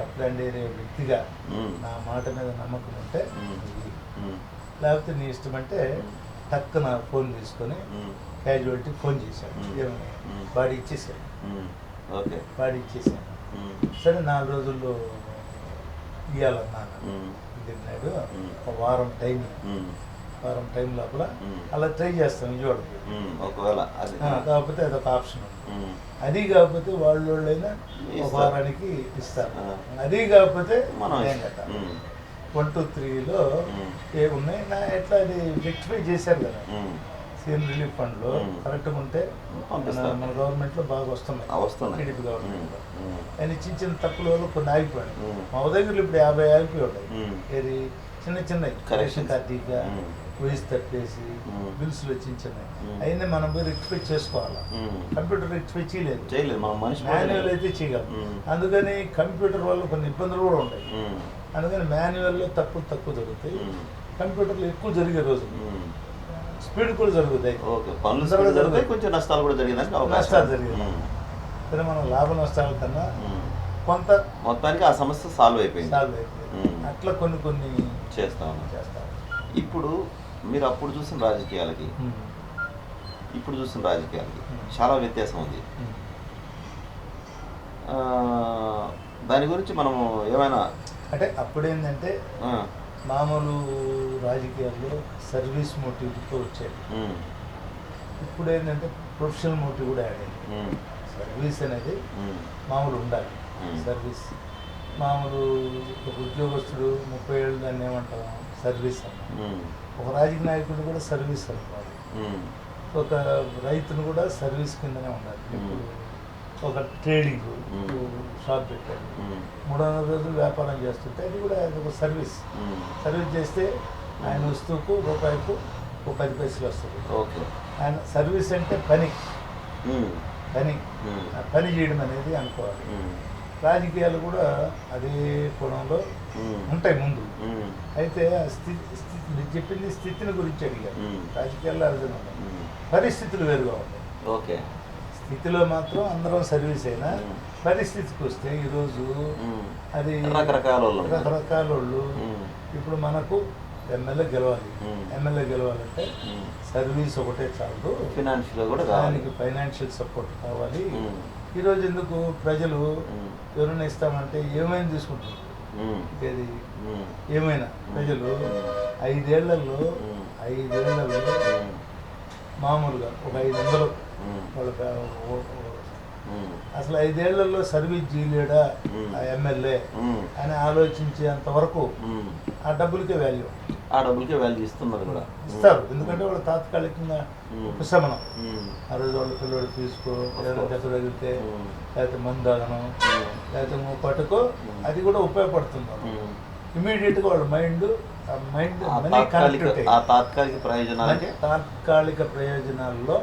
అప్లాండ్ ఏరియా వ్యక్తిగా నా మాట మీద నమ్మకం ఉంటే, లేకపోతే నీ ఇష్టం అంటే టక్కున ఫోన్ తీసుకొని క్యాజువాలిటీ ఫోన్ చేశాను, ఏమని బాడీ ఇచ్చేసాను. బాడీ ఇచ్చేసాను. సరే 4 రోజుల్లో ఇవ్వాలన్నాను. గిరినాయుడు ఒక వారం టైం లోపల అలా ట్రై చేస్తాం విజయవాడకి. ఒకవేళ కాకపోతే అదొక ఆప్షన్ ఉంది. అది కాకపోతే వాళ్ళైనా ఒక వారానికి ఇస్తారు. అది కాకపోతే నేను కట్టాలి. 1, 2, 3లో ఏమున్నాయి నా ఎట్లా అది రెక్టిఫై చేశారు కదా సీఎం రిలీఫ్ ఫండ్లో, కరెక్ట్గా ఉంటే మన గవర్నమెంట్లో బాగా వస్తున్నాయి. టీడీపీ గవర్నమెంట్లో కానీ చిన్న తప్పుల వల్ల కొన్ని ఆగిపోయాయి. మా ఉదయగిరిలో ఇప్పుడు 50 ఆగిపోయి ఉన్నాయి. ఏది చిన్న రేషన్ కార్డుగా వయసు తప్పేసి బిల్స్లో చిన్నవి అయినా మనం పోయి రెక్టిఫై చేసుకోవాలి. కంప్యూటర్ రెక్టిఫై చేయలేదు, మాన్యువల్ అయితే చేయగలం. అందుకని కంప్యూటర్ వల్ల కొన్ని ఇబ్బందులు కూడా ఉంటాయి. అందుకని మాన్యువల్లో తక్కువ జరుగుతాయి, కంప్యూటర్లో ఎక్కువ జరిగే రోజు స్పీడ్ కూడా జరుగుతాయి, కొంచెం నష్టాలు కూడా నష్టాలు జరిగాయి. సరే మనం లాభ నష్టాల కన్నా కొంత మొత్తానికి ఆ సమస్య సాల్వ్ అయిపోయింది. అట్లా కొన్ని చేస్తాం. ఇప్పుడు మీరు అప్పుడు చూసిన రాజకీయాలకి ఇప్పుడు చూస్తున్న రాజకీయాలకి చాలా వ్యత్యాసం ఉంది. దాని గురించి మనము ఏమైనా అంటే అప్పుడేంటంటే మామూలు రాజకీయాల్లో సర్వీస్ మోటివ్తో వచ్చాయి. ఇప్పుడు ఏంటంటే ప్రొఫెషనల్ మోటివ్ కూడా యాడ్ అయింది. సర్వీస్ అనేది మామూలు ఉండాలి. సర్వీస్ మామూలు ఒక ఉద్యోగస్తుడు 30 ఏళ్ళు దాన్ని ఏమంటాం సర్వీస్ అన్న. ఒక రాజకీయ నాయకుడు కూడా సర్వీస్ అనుకోవాలి. ఒక రైతును కూడా సర్వీస్ కిందనే ఉండాలి. ఇప్పుడు ఒక ట్రేడింగ్ షాప్ పెట్టాడు, 300 రోజులు వ్యాపారం చేస్తుంటే అది కూడా ఒక సర్వీస్. సర్వీస్ చేస్తే ఆయన వస్తువుకు రూపాయికు ఒక 10 పైసలు వస్తుంది. ఓకే, ఆయన సర్వీస్ అంటే పని పని పని చేయడం అనేది అనుకోవాలి. రాజకీయాలు కూడా అదే కోణంలో ఉంటాయి ముందు. అయితే ఆ మీరు చెప్పింది స్థితిని గురించి అడిగారు. రాజకీయాల్లో అర్థం పరిస్థితులు వేరుగా ఉంటాయి. ఓకే, స్థితిలో మాత్రం అందరం సర్వీస్ అయినా పరిస్థితికి వస్తే ఈరోజు అది రకరకాల వాళ్ళు ఇప్పుడు మనకు ఎమ్మెల్యే గెలవాలి. ఎమ్మెల్యే గెలవాలంటే సర్వీస్ ఒకటే చాలు, ఫైనాన్షియల్ కూడా దానికి ఫైనాన్షియల్ సపోర్ట్ కావాలి. ఈరోజు ఎందుకు ప్రజలు ఎవరైనా ఇస్తామంటే ఏమైనా తీసుకుంటున్నారు. ఇది ఏమైనా ప్రజలు 5 ఏళ్లలో మామూలుగా ఒక 500 వాళ్ళ అసలు 5 ఏళ్లలో సర్వీస్ చేయలేడా ఆ ఎమ్మెల్యే అని ఆలోచించేంత వరకు ఆ డబ్బులకే వాల్యూ ఇస్తున్నారు కూడా ఇస్తారు. ఎందుకంటే వాళ్ళు తాత్కాలికంగా ఉపశమనం. ఆ రోజు వాళ్ళ పిల్లలు తీసుకో, ఏదైనా దెబ్బ తగిలితే, లేకపోతే మందు తాగనం, లేకపోతే పట్టుకో, అది కూడా ఉపయోగపడుతుంది. ఇమీడియట్గా వాళ్ళ మైండ్ తాత్కాలిక ప్రయోజనాల్లో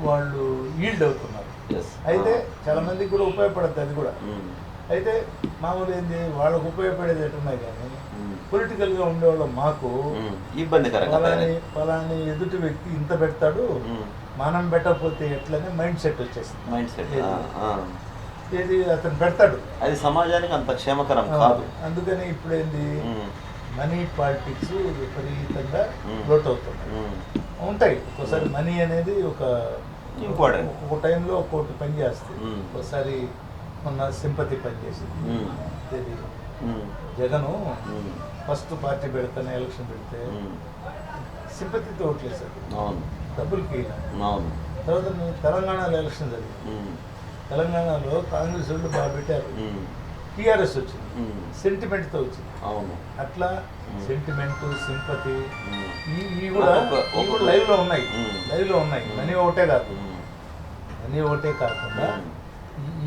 వాళ్ళు ఈల్డ్ అవుతున్నారు. అయితే చాలా మందికి కూడా ఉపయోగపడుతుంది అది కూడా. అయితే మామూలు ఏంది వాళ్ళకు ఉపయోగపడేది ఎట్టున్నాయి, కానీ పొలిటికల్గా ఉండేవాళ్ళు మాకు పలాని ఎదుటి వ్యక్తి ఇంత పెడతాడు, మనం పెట్టకపోతే ఎట్లనే మైండ్ సెట్ వచ్చేసింది. ఏది అతను పెడతాడు, అది సమాజానికి అంత క్షేమకరం కాదు. అందుకని ఇప్పుడు ఏంది మనీ పాలిటిక్స్ విపరీతంగా ఫ్లోట్ అవుతుంది. ఉంటాయి ఒక్కోసారి మనీ అనేది ఒక ఇంపార్టెంట్. ఒక టైంలో ఒక్కోటి పని చేస్తుంది. ఒకసారి మొన్న సింపతి పనిచేసింది. జగను ఫస్ట్ పార్టీ పెడతానే ఎలక్షన్ పెడితే సింపతితో ఓట్లేసాడు, డబ్బులకి. తర్వాత తెలంగాణలో ఎలక్షన్ జరిగింది. తెలంగాణలో కాంగ్రెస్ వాళ్ళు బాగా పెట్టారు, టీఆర్ఎస్ వచ్చింది, సెంటిమెంట్తో వచ్చింది. అట్లా సెంటిమెంట్, సింపతి ఇవి కూడా లైవ్లో ఉన్నాయి. మనీ ఒకటే కాకుండా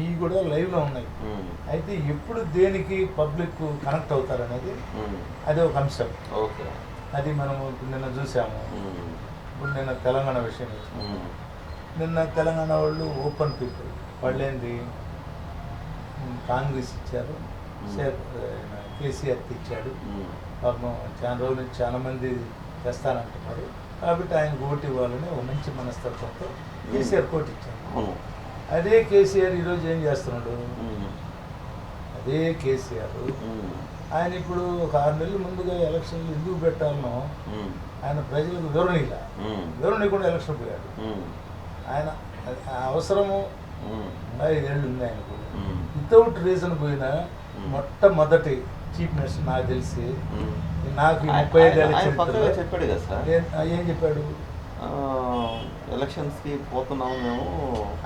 ఇవి కూడా లైవ్లో ఉన్నాయి. అయితే ఎప్పుడు దేనికి పబ్లిక్ కనెక్ట్ అవుతారనేది అది ఒక అంశం. అది మనం నిన్న చూసాము. ఇప్పుడు నిన్న తెలంగాణ విషయం నిన్న తెలంగాణ వాళ్ళు ఓపెన్ పీపుల్ వాళ్ళేంది కాంగ్రెస్ ఇచ్చారు, కేసీఆర్కి ఇచ్చాడు. పాపం చాలా రోజుల నుంచి చాలా మంది తెస్తానంటున్నారు కాబట్టి ఆయనకు ఓటు ఇవ్వాలని ఒక మంచి మనస్తత్వంతో కేసీఆర్ ఓటు ఇచ్చారు. అదే కేసీఆర్ ఈరోజు ఏం చేస్తున్నాడు? అదే కేసీఆర్ ఆయన ఇప్పుడు ఒక 6 నెలల ముందుగా ఎలక్షన్లు ఎందుకు పెట్టాలనో ఆయన ప్రజలకు వివరణ కూడా ఎలక్షన్ పోయాడు. ఆయన అవసరము 5 ఏళ్ళు ఉంది ఆయనకు. వితౌట్ రీజన్ పోయినా మొట్టమొదటి చీఫ్ మినిస్టర్ నాకు తెలిసి, నాకు 35 ఏళ్ళ చెప్పాడు కదా సార్. ఏం చెప్పాడు? ఎలక్షన్స్కి పోతున్నాము మేము.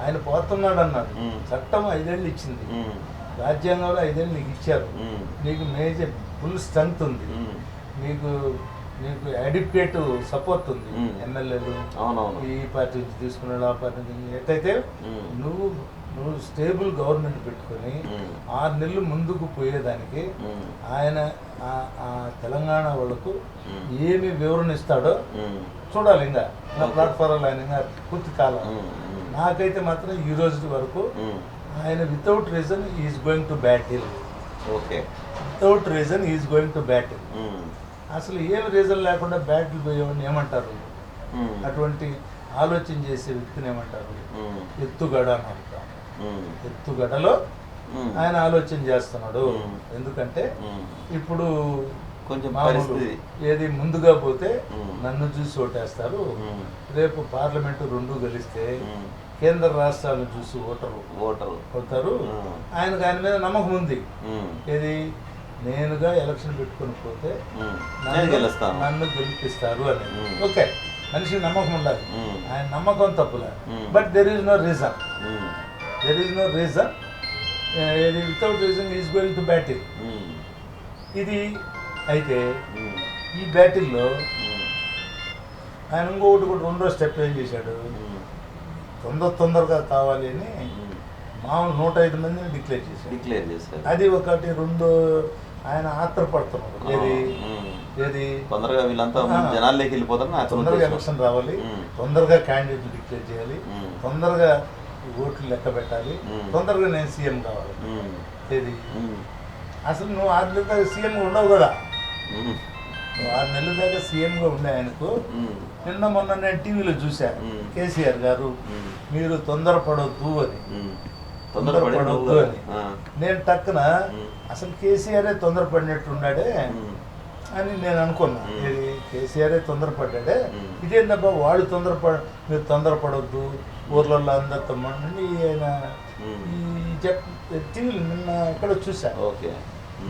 ఆయన పోతున్నాడు అన్నాడు. చట్టం 5 ఏళ్ళు ఇచ్చింది, రాజ్యాంగంలో 5 ఏళ్ళు నీకు ఇచ్చారు. నీకు మేజర్ ఫుల్ స్ట్రెంగ్త్ ఉంది, నీకు అడిక్వేట్ సపోర్ట్ ఉంది. ఎమ్మెల్యేలు ఈ పార్టీ నుంచి తీసుకున్నాడు, ఆ పార్టీ నుంచి ఎట్లయితే నువ్వు స్టేబుల్ గవర్నమెంట్ పెట్టుకొని 6 నెలలు ముందుకు పోయేదానికి ఆయన ఆ తెలంగాణ వాళ్ళకు ఏమి వివరణ ఇస్తాడో చూడాలి. ఇంకా నా ప్లాట్ఫారంలో ఆయన ఇంకా పూర్తి కాలం. నాకైతే మాత్రం ఈ రోజు వరకు ఆయన without reason is going to battle. Without reason is going to battle. అసలు ఏం రీజన్ లేకుండా బ్యాటిల్ పోయేవాడిని ఏమంటారు? అటువంటి ఆలోచన చేసే వ్యక్తిని ఏమంటారు? ఎత్తుగడ అని అంటాం. ఎత్తుగడలో ఆయన ఆలోచన చేస్తున్నాడు. ఎందుకంటే ఇప్పుడు కొంచెం మామూలు పరిస్థితి. ఏది ముందుగా పోతే ఉమ్. నన్ను చూసి ఓటేస్తారు, ఉమ్. రేపు పార్లమెంటు రెండు కలిస్తే ఉమ్. కేంద్ర రాష్ట్రాలను చూసి ఓటరు అవుతారు. ఆయన మీద నమ్మకం ఉంది. ఏది నేనుగా ఎలక్షన్ పెట్టుకొని పోతే నన్ను గెలిపిస్తారు అని. ఓకే, మనిషికి నమ్మకం ఉండాలి, ఆయన నమ్మకం తప్పులే. But there is no reason, ఏది without reason is going to battle. ఇది అయితే ఈ బ్యాటిల్లో ఆయన ఇంకొకటి కూడా రెండో స్టెప్ ఏం చేశాడు, తొందరగా కావాలి అని మామూలు 105 మందిని డిక్లేర్ చేశారు. అది ఒకటి. రెండు ఆయన ఆత్రపడుతున్నాడు, ఏది తొందరగా వీళ్ళంతా జనాల్లోకి వెళ్ళిపోతారు, తొందరగా ఎలక్షన్ రావాలి, తొందరగా క్యాండిడేట్ డిక్లేర్ చేయాలి, తొందరగా ఓట్లు లెక్క పెట్టాలి, తొందరగా నేను సీఎం కావాలి. ఏది అసలు నువ్వు 6 నెలల దాకా సీఎంగా ఉండవు కదా, నువ్వు 6 నెలల దాకా సీఎంగా ఉండే ఆయనకు నిన్న మొన్న నేను టీవీలో చూశాను, కేసీఆర్ గారు మీరు తొందరపడొద్దు అని. నేను టక్కున అసలు కేసీఆరే తొందరపడినట్టున్నాడే అని నేను అనుకున్నా. ఇది కేసీఆరే తొందరపడ్డాడే, ఇదేందబ్బా వాడు మీరు తొందరపడొద్దు ఊర్లలో అందరితో మండి ఆయన టీవీలు నిన్న ఎక్కడ చూశాను.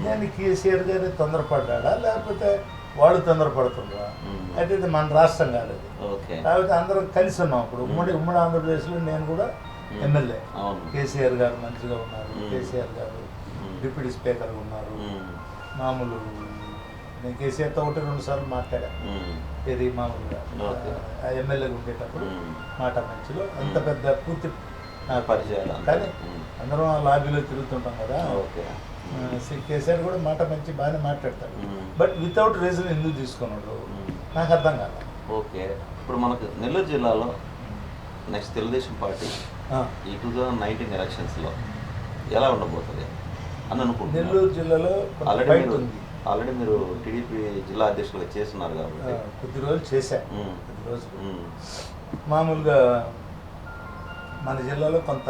నేను కేసీఆర్ గారే తొందరపడ్డా లేకపోతే వాళ్ళు తొందరపడుతుండ్రా? అయితే ఇది మన రాష్ట్రం కాదు, కాబట్టి అందరం కలిసి ఉన్నాం. ఇప్పుడు ఉమ్మడి ఆంధ్రప్రదేశ్లో నేను కూడా ఎమ్మెల్యే, కేసీఆర్ గారు మంత్రిగా ఉన్నారు, కేసీఆర్ గారు డిప్యూటీ స్పీకర్గా ఉన్నారు. మామూలు నేను కేసీఆర్తో 1-2 సార్లు మాట్లాడా, ఇది మామూలుగా ఎమ్మెల్యేగా ఉండేటప్పుడు మాట మంచిలో అంత పెద్ద పూర్తి పరిచయాలు. కానీ అందరం ఆ లాబీలో తిరుగుతుంటాం కదా, కేసీఆర్ కూడా మాట మంచి బాగానే మాట్లాడతాడు. బట్ వితౌట్ రీజన్ ఎందుకు తీసుకున్నాడు నాకు అర్థం కాదు. ఓకే, ఇప్పుడు మనకు నెల్లూరు జిల్లాలో నెక్స్ట్ తెలుగుదేశం పార్టీ ఈ 2019 ఎలక్షన్స్లో ఎలా ఉండబోతుంది అని అనుకుంటున్నాను. నెల్లూరు జిల్లాలో ఆల్రెడీ మీరు టీడీపీ జిల్లా అధ్యక్షులుగా చేస్తున్నారు కాబట్టి కొద్ది రోజులు చేశాను. కొద్ది రోజులు మామూలుగా మన జిల్లాలో కొంత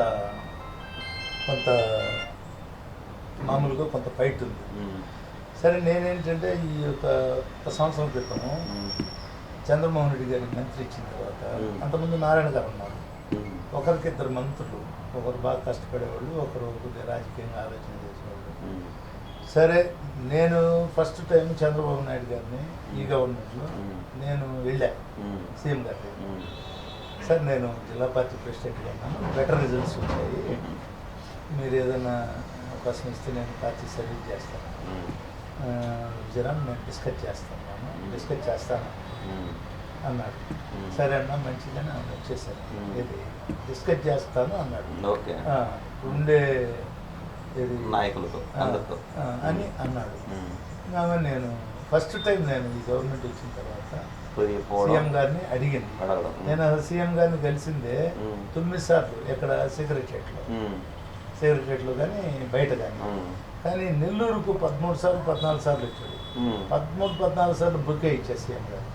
మామూలుగా కొంత ఫైట్ ఉంది. సరే నేనేంటంటే ఈ ఒక సంవత్సరం క్రితము చంద్రమోహన్ రెడ్డి గారికి మంత్రి ఇచ్చిన తర్వాత అంతకుముందు నారాయణ గారు ఉన్నారు, ఒకరికి 2 మంత్రులు, ఒకరు బాగా కష్టపడేవాళ్ళు, ఒకరు కొద్దిగా రాజకీయంగా ఆలోచన చేసేవాళ్ళు. సరే నేను ఫస్ట్ టైం చంద్రబాబు నాయుడు గారిని ఈ గవర్నమెంట్లో నేను వెళ్ళా సీఎం గారి. సార్ నేను జిల్లా పార్టీ ప్రెసిడెంట్గా ఉన్నాను, బెటర్ రిజల్ట్స్ వచ్చాయి, మీరు ఏదైనా అవకాశం ఇస్తే నేను పార్టీ సర్వీస్ చేస్తాను, నేను డిస్కస్ చేస్తాను అన్నాడు. సరే అన్నా మంచిదని వచ్చేసాను. ఏది డిస్కస్ చేస్తాను అన్నాడు, ఉండే ఏది నాయకులతో అని అన్నాడు. నేను ఫస్ట్ టైం నేను ఈ గవర్నమెంట్ వచ్చిన తర్వాత సీఎం గారిని అడిగింది. నేను సీఎం గారిని కలిసిందే 9 సార్లు, ఎక్కడ సెక్రటరియట్లో కానీ బయట కానీ నెల్లూరుకు 13 సార్లు 14 సార్లు వచ్చాడు. 13-14 సార్లు బుకే ఇచ్చా సీఎం గారు.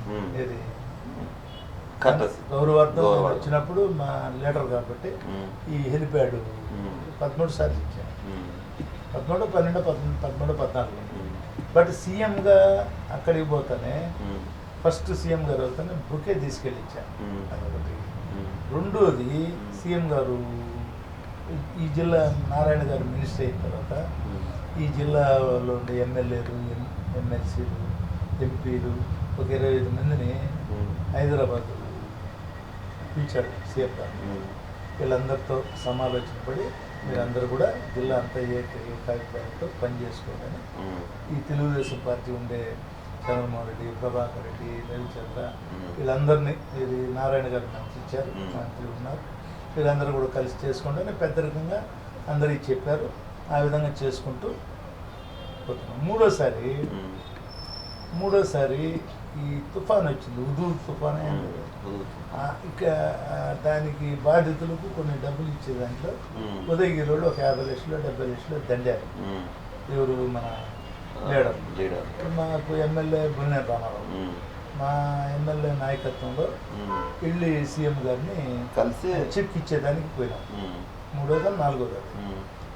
ఏది గౌరవార్థం వచ్చినప్పుడు మా లీడర్ కాబట్టి ఈ హెలిప్యాడ్ 13 సార్లు ఇచ్చాను, 13, 12, 14. బట్ సీఎంగా అక్కడికి పోతానే ఫస్ట్ సీఎం గారు అవుతానే బుకే తీసుకెళ్ళి ఇచ్చాను, అదొకటి. రెండోది సీఎం గారు ఈ జిల్లా నారాయణ గారు మినిస్టర్ అయిన తర్వాత ఈ జిల్లాలో ఉండే ఎమ్మెల్యేలు, ఎమ్మెల్సీలు, ఎంపీలు ఒక 25 మందిని హైదరాబాద్ పిలిచాడు సీఎం గారు. వీళ్ళందరితో సమాలోచన పడి మీరందరూ కూడా జిల్లా అంతా ఏకాభిప్రాయంతో పనిచేసుకోవాలని ఈ తెలుగుదేశం పార్టీ ఉండే చంద్రమోహన్ రెడ్డి, ప్రభాకర్ రెడ్డి, రవిచంద్ర వీళ్ళందరినీ ఇది నారాయణ గారు మంత్రి ఉన్నారు, వీళ్ళందరూ కూడా కలిసి చేసుకోండి అని పెద్దరికంగా అందరికీ చెప్పారు. ఆ విధంగా చేసుకుంటూ పోతున్నాం. మూడోసారి ఈ తుఫాన్ వచ్చింది, హుదూద్ తుఫాన్. ఇక దానికి బాధితులకు కొన్ని డబ్బులు ఇచ్చే దాంట్లో ఉదయగిరిలో ఒక 50 లక్షలు 70 లక్షలు దండారు. ఎవరు మన లీడర్ మాకు ఎమ్మెల్యే బుల్నేని రామారావు, మా ఎమ్మెల్యే నాయకత్వంలో వెళ్ళి సీఎం గారిని కలిసి చెక్ ఇచ్చేదానికి పోయినాం. 3వ 4వ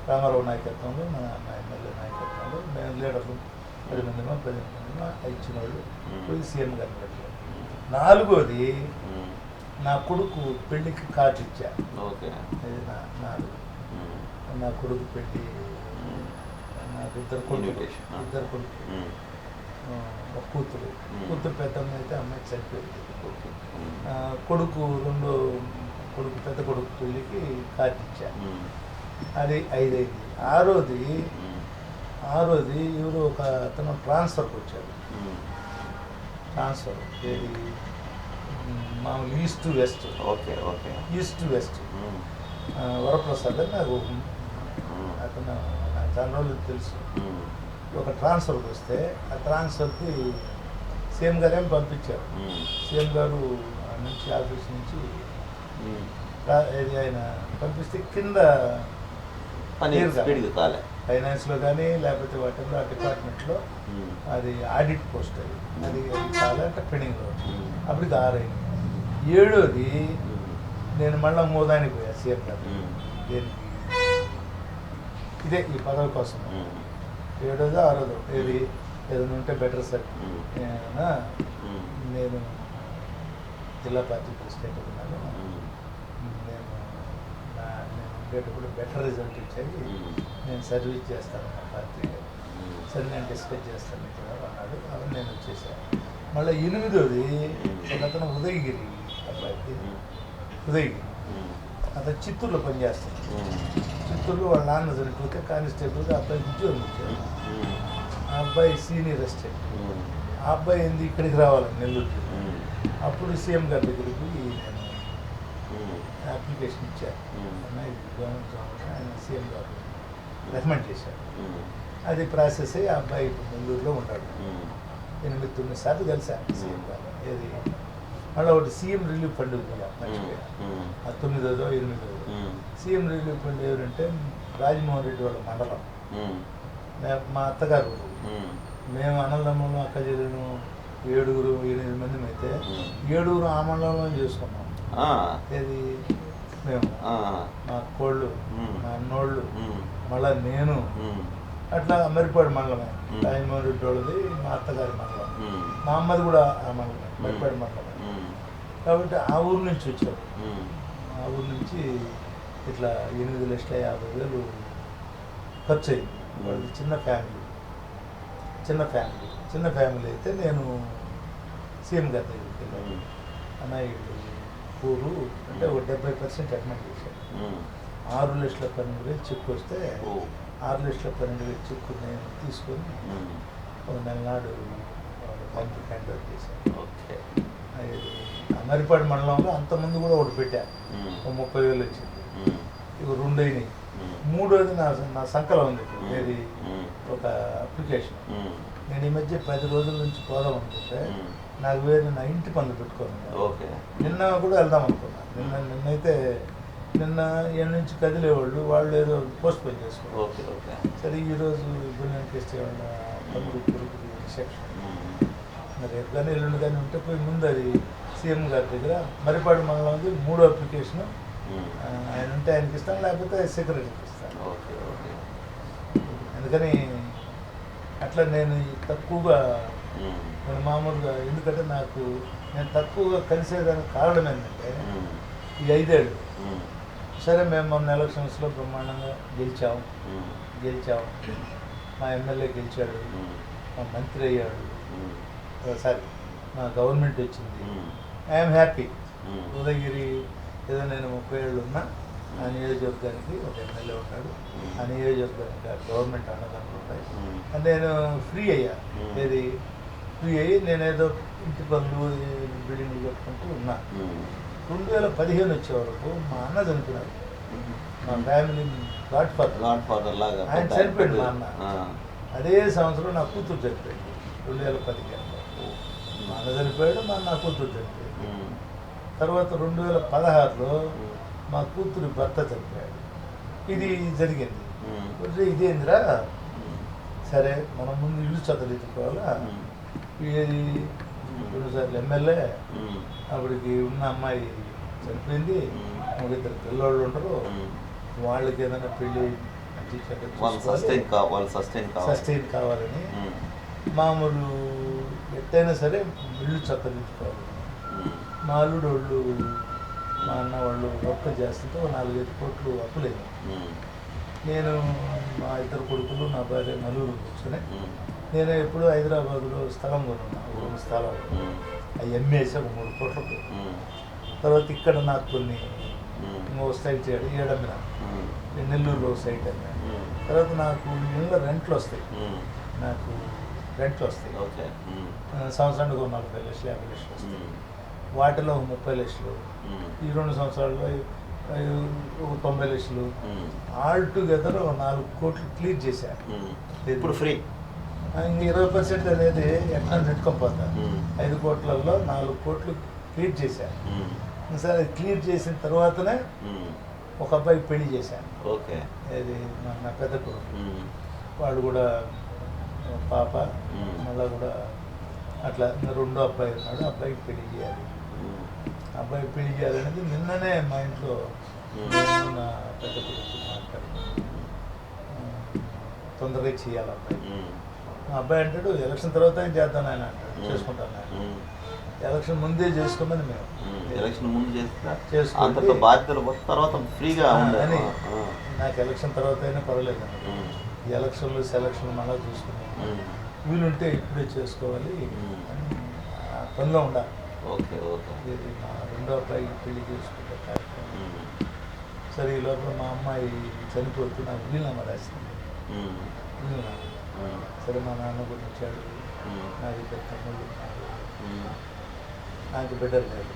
రామారావు నాయకత్వంలో, మా ఎమ్మెల్యే నాయకత్వంలో మేము లీడర్లు 10 మందిమో 15 మందిమో ఇచ్చిన వాళ్ళు పోయి సీఎం గారిని పెట్టారు. 4వది నా కొడుకు పెళ్ళికి కార్డు ఇచ్చా. ఓకే. అది నా కొడుకు పెళ్ళి, నాకు ఇద్దరు కొడుకు, ఒక కూతురు పెద్దమ్మ అయితే అమ్మాయి చనిపోయింది. కొడుకు పెద్ద కొడుకు పెళ్ళికి కార్డు ఇచ్చా. అది 5 అయింది. 6వది ఎవరు ఒక అతను ట్రాన్స్ఫర్కి వచ్చాడు. ట్రాన్స్ఫర్ ఏది మామూలు east to west. Okay okay. East to west Varaprasad అని నాకు అతను నాకు చాలా రోజులు తెలుసు. ఒక ట్రాన్స్ఫర్కి వస్తే ఆ ట్రాన్స్ఫర్కి సీఎం గారేం పంపించారు. సీఎం గారు నుంచి ఆఫీస్ నుంచి ఏది ఆయన పంపిస్తే కింద ఫైనాన్స్లో కానీ లేకపోతే వాటిల్లో ఆ డిపార్ట్మెంట్లో అది ఆడిట్ పోస్ట్ అది చాలా అంటే పెండింగ్లో. అప్పటికి 6 అయింది. 7వది నేను మళ్ళీ మోదానికి పోయా సీఎం గారు దేనికి ఇదే ఈ పదవి కోసం. 7వదో 6వదో ఏది ఏదైనా ఉంటే బెటర్ సార్ నేను జిల్లా పార్టీ ప్రెసిడెంట్ ఉన్నాను, నేను ఉండేటప్పుడు బెటర్ రిజల్ట్ ఇచ్చేది నేను సర్వీస్ చేస్తాను నా పార్టీకి, సరే నేను డిస్కస్ చేస్తాను కదా అన్నాడు. అవి నేను వచ్చేసాను. మళ్ళీ 8వది ఒక అతను ఉదయగిరి అబ్బాయికి, ఉదయగిరి అతను చిత్తూరులో పనిచేస్తాడు. చిత్తూరులో వాళ్ళ నాన్న చనిపోతే కానిస్టేబుల్గా అబ్బాయికి ఉద్యోగం ఇచ్చాడు. ఆ అబ్బాయి సీనియర్ అసిస్టెంట్. ఆ అబ్బాయి ఏంది ఇక్కడికి రావాలి నెల్లూరుకి. అప్పుడు సీఎం గారి దగ్గరికి నేను అప్లికేషన్ ఇచ్చారు. ఆయన సీఎం గారు రికమెండ్ చేశారు. అది ప్రాసెస్ అయ్యి ఆ అబ్బాయి ఇప్పుడు నెల్లూరులో ఉన్నాడు. 8-9 సార్లు కలిశాను సీఎం గారు. ఏది మళ్ళీ ఒకటి సీఎం రిలీఫ్ ఫండ్ మర్చిపోయా. ఆ 9వదో 8వదో సీఎం రిలీఫ్ ఫండ్ ఎవరంటే రాజమోహన్ రెడ్డి వాళ్ళ మండలం. మా అత్తగారు మేము అన్నదమ్ములు అక్క చెల్లెలు 7-8 మంది అయితే 7 ఆ మండలంలో చేసుకున్నాం. ఏది మేము మా కోళ్ళు, మా అన్నోళ్ళు, మళ్ళీ నేను అట్లా మరిపాడు మండలమే. రాజమోహన్ రెడ్డి వాళ్ళది మా అత్తగారి మండలం, మా అమ్మది కూడా ఆ మండలమే, మరిపాడు మండలమే. కాబట్టి ఆ ఊరు నుంచి వచ్చారు. ఆ ఊరు నుంచి ఇట్లా 8,50,000 ఖర్చు అయింది. వాళ్ళది చిన్న ఫ్యామిలీ అయితే నేను సీఎం గారి దగ్గరికి వెళ్ళాను. అన్నయ్య ఊరు అంటే ఒక 70% రికమెండ్ చేశాను. 6,12,000 చెక్ వస్తే 6,12,000 చెక్కు నేను తీసుకొని ఒక నెల నాడు ఫ్యామిలీ హ్యాండ్ ఓవర్ చేశాను. మరిపాడు మండలంలో అంతకుముందు కూడా ఒకటి పెట్టా, ఒక 30,000 వచ్చింది. ఇవి 2 అయినాయి. 3వది నా సంకలం ఉంది. ఏది ఒక అప్లికేషన్. నేను ఈ మధ్య 10 రోజుల నుంచి పోదాం అనుకుంటే నాకు నా ఇంటి పనులు పెట్టుకోను. నిన్న కూడా వెళ్దాం అనుకున్నా. నిన్నైతే ఏడు నుంచి కదిలేవాళ్ళు, వాళ్ళు ఏదో పోస్ట్ పోన్ చేసుకోవాలి. సరే ఈరోజు వెంకటేశ్వర వాళ్ళ తమ్ముడు కొడుకు రిసెప్షన్ రేపు కానీ ఎల్లుండి కానీ ఉంటే పోయి ముందు అది సీఎం గారి దగ్గర మరిపాడు మండలంది 3వ అప్లికేషను ఆయన ఉంటే ఆయనకి ఇస్తాను, లేకపోతే సెక్రటరీకి ఇస్తాను. అందుకని అట్లా నేను తక్కువగా నేను మామూలుగా, ఎందుకంటే నేను తక్కువగా కలిసేదానికి కారణం ఏంటంటే ఈ 5 ఏళ్ళు. సరే మేము మొన్న ఎలక్షన్స్లో బ్రహ్మాండంగా గెలిచాము. మా ఎమ్మెల్యే గెలిచాడు, మా మంత్రి అయ్యాడు, సారీ మా గవర్నమెంట్ వచ్చింది. I'm happy. ఉదయగిరి ఏదో నేను 30 ఏళ్ళు ఉన్నా, ఆ నియోజకవర్గానికి ఒక ఎమ్మెల్యే ఉన్నాడు, ఆ నియోజకవర్గానికి గవర్నమెంట్ అన్నదాన్ని ఉంటాయి. నేను ఫ్రీ అయ్యా. ఫ్రీ అయ్యి నేనేదో ఇంటి పనులు బిల్డింగ్లు కట్టుకుంటూ ఉన్నా. 2015 వచ్చే వరకు మా అన్న చనిపోయినాడు. మా ఫ్యామిలీ గాడ్ ఫాదర్ లాగా ఆయన చనిపోయాడు. మా అన్న అదే సంవత్సరం నా కూతురు చనిపోయింది. 2015 మా అన్న చనిపోయాడు, నా కూతురు చనిపోయింది. తర్వాత 2016లో మా కూతురు భర్త చనిపోయాడు. ఇది జరిగింది. ఇదేందిరా, సరే మనం ముందు ఇల్లు చదవలేదుకోవాలా. ఇది 2 సార్లు ఎమ్మెల్యే, అప్పటికి ఉన్న అమ్మాయి చనిపోయింది, 2 పిల్లోళ్ళు ఉంటారు, వాళ్ళకి ఏదైనా పెళ్ళి సస్టైన్ కావాలని మామూలు ఎట్టయినా సరే ఇల్లు చక్కదిద్దుకోవాలి. మా అల్లుడు వాళ్ళు మా అన్న వాళ్ళు వర్క్ చేస్తుంటే 4-5 కోట్లు అప్పులేదు. నేను మా 2 కొడుకులు నా భార్య నలుగురు కూర్చొని నేను ఎప్పుడు హైదరాబాద్లో స్థలం కొనున్నా, 2 స్థలాలు అవి అమ్మేసి ఒక 3 కోట్లకు. తర్వాత ఇక్కడ నాకు కొన్ని ఇంకో సైట్ చేయడం 7 అమ్మిన, నెల్లూరులో సైట్ అమ్మిన. తర్వాత నాకు ఇళ్ళ రెంట్లు వస్తాయి, నాకు రెంట్లు వస్తాయి. సంవత్సరానికి 40 లక్షలు 50 లక్షలు వస్తాయి. వాటిలో 30 లక్షలు, ఈ 2 సంవత్సరాల్లో 90 లక్షలు, ఆల్ టుగెదర్ 4 కోట్లు క్లియర్ చేశాను. ఇప్పుడు ఫ్రీ ఇంక 20% అనేది ఎట్లా నెట్టుకోపోతా. 5 కోట్లలో 4 కోట్లు క్లియర్ చేశాను. సరే క్లియర్ చేసిన తర్వాతనే ఒక అబ్బాయికి పెళ్లి చేశాను. ఓకే, అది నా పెద్ద కొడుకు, వాడు కూడా పాప, మళ్ళీ కూడా అట్లా 2వ అబ్బాయి ఉన్నాడు. అబ్బాయికి పెళ్లి చేయాలి. అబ్బాయికి పెళ్లి చేయాలనేది నిన్ననే మా ఇంట్లో నా పెద్ద కొడుకు మాట్లాడి తొందరగా చేయాలి అబ్బాయి. మా అబ్బాయి అంటాడు ఎలక్షన్ తర్వాత ఏం చేద్దాను ఆయన అంటాడు, చేసుకుంటాను ఆయన. ఎలక్షన్ ముందే చేసుకోమని మేము ఎలక్షన్ ముందు చేసుకుంటే బాధ్యతలు తర్వాత ఫ్రీగా అని నాకు ఎలక్షన్ తర్వాత అయినా పర్వాలేదు అన్నాడు. ఈ ఎలక్షన్లు సెలక్షన్లు మళ్ళీ చూసుకున్నాం, వీలుంటే ఇప్పుడే చేసుకోవాలి ఆ పనిలో ఉండాలి. ఓకే ఓకే, ఇది మా 2వ అబ్బాయికి పెళ్లి చేసుకుంటే కార్యక్రమం. సరే ఈ లోపల మా అమ్మాయి చనిపోతూ నాకు వీలునామా రాసింది. వీలునామా సరే మా నాన్న కూడా వచ్చాడు, నాకు ఇద్దరు తమ్ముళ్ళు ఉన్నారు, నాకు బిడ్డలు లేదు.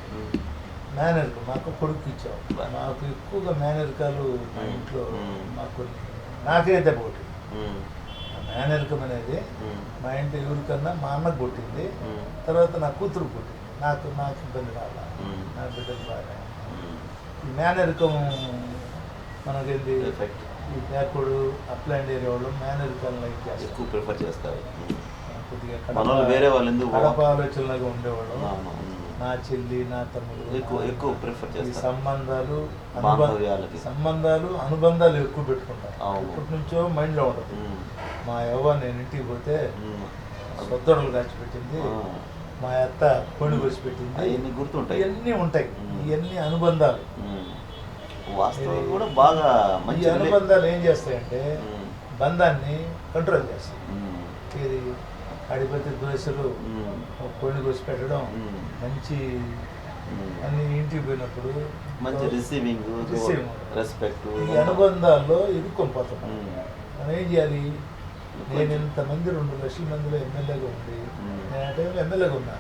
మేనర్కు మాకు కొడుకు ఇచ్చావు. మాకు ఎక్కువగా మేనరికాలు మా ఇంట్లో మాకు నాకే దెబ్బ కొట్టింది. మేనరికం అనేది మా ఇంటి ఎవరికన్నా మా అన్నకు కొట్టింది, తర్వాత నా కూతురు కొట్టింది. నాకు ఇబ్బంది రాలా, నా బిడ్డలు బాగా. ఈ మేనరికం మనకేంటి, ఈ బ్యాక్వర్డ్ అప్లాండ్ ఏరియా వాళ్ళు మేనరికాలను లైక్ చేస్తారు, ఎక్కువ ప్రిఫర్ చేస్తారు. కొద్దిగా కడప ఆలోచనలాగా ఉండేవాళ్ళు. నా చెల్లి నా తమ్ముడు ఎక్కువ ప్రిఫర్ చేస్తారు. సంబంధాలు అనుబంధాలు ఎక్కువ పెట్టుకుంటారు. ఇప్పటి నుంచో మైండ్లో ఉంటుంది. మా యవ్వ నేను ఇంటికి పోతే సొద్దడలు కాచిపెట్టింది, మా అత్త కొండు కోసి పెట్టింది, ఇవన్నీ గుర్తుంటాయి, ఇవన్నీ ఉంటాయి. ఇవన్నీ అనుబంధాలు కూడా బాగా ఈ అనుబంధాలు ఏం చేస్తాయంటే బంధాన్ని కంట్రోల్ చేస్తాయి. ఇది అడిపతి దోశలు కొన్ని కోసి పెట్టడం, మంచి అన్ని ఇంటికి పోయినప్పుడు మంచి రిసీవింగ్ రెస్పెక్ట్, ఈ అనుబంధాల్లో ఇరుక్కొని మనం ఏం చేయాలి. నేను ఇంతమంది 2 లక్షల మందిలో ఎమ్మెల్యేగా ఉండి, నేను ఆ టైంలో ఎమ్మెల్యేగా ఉన్నా.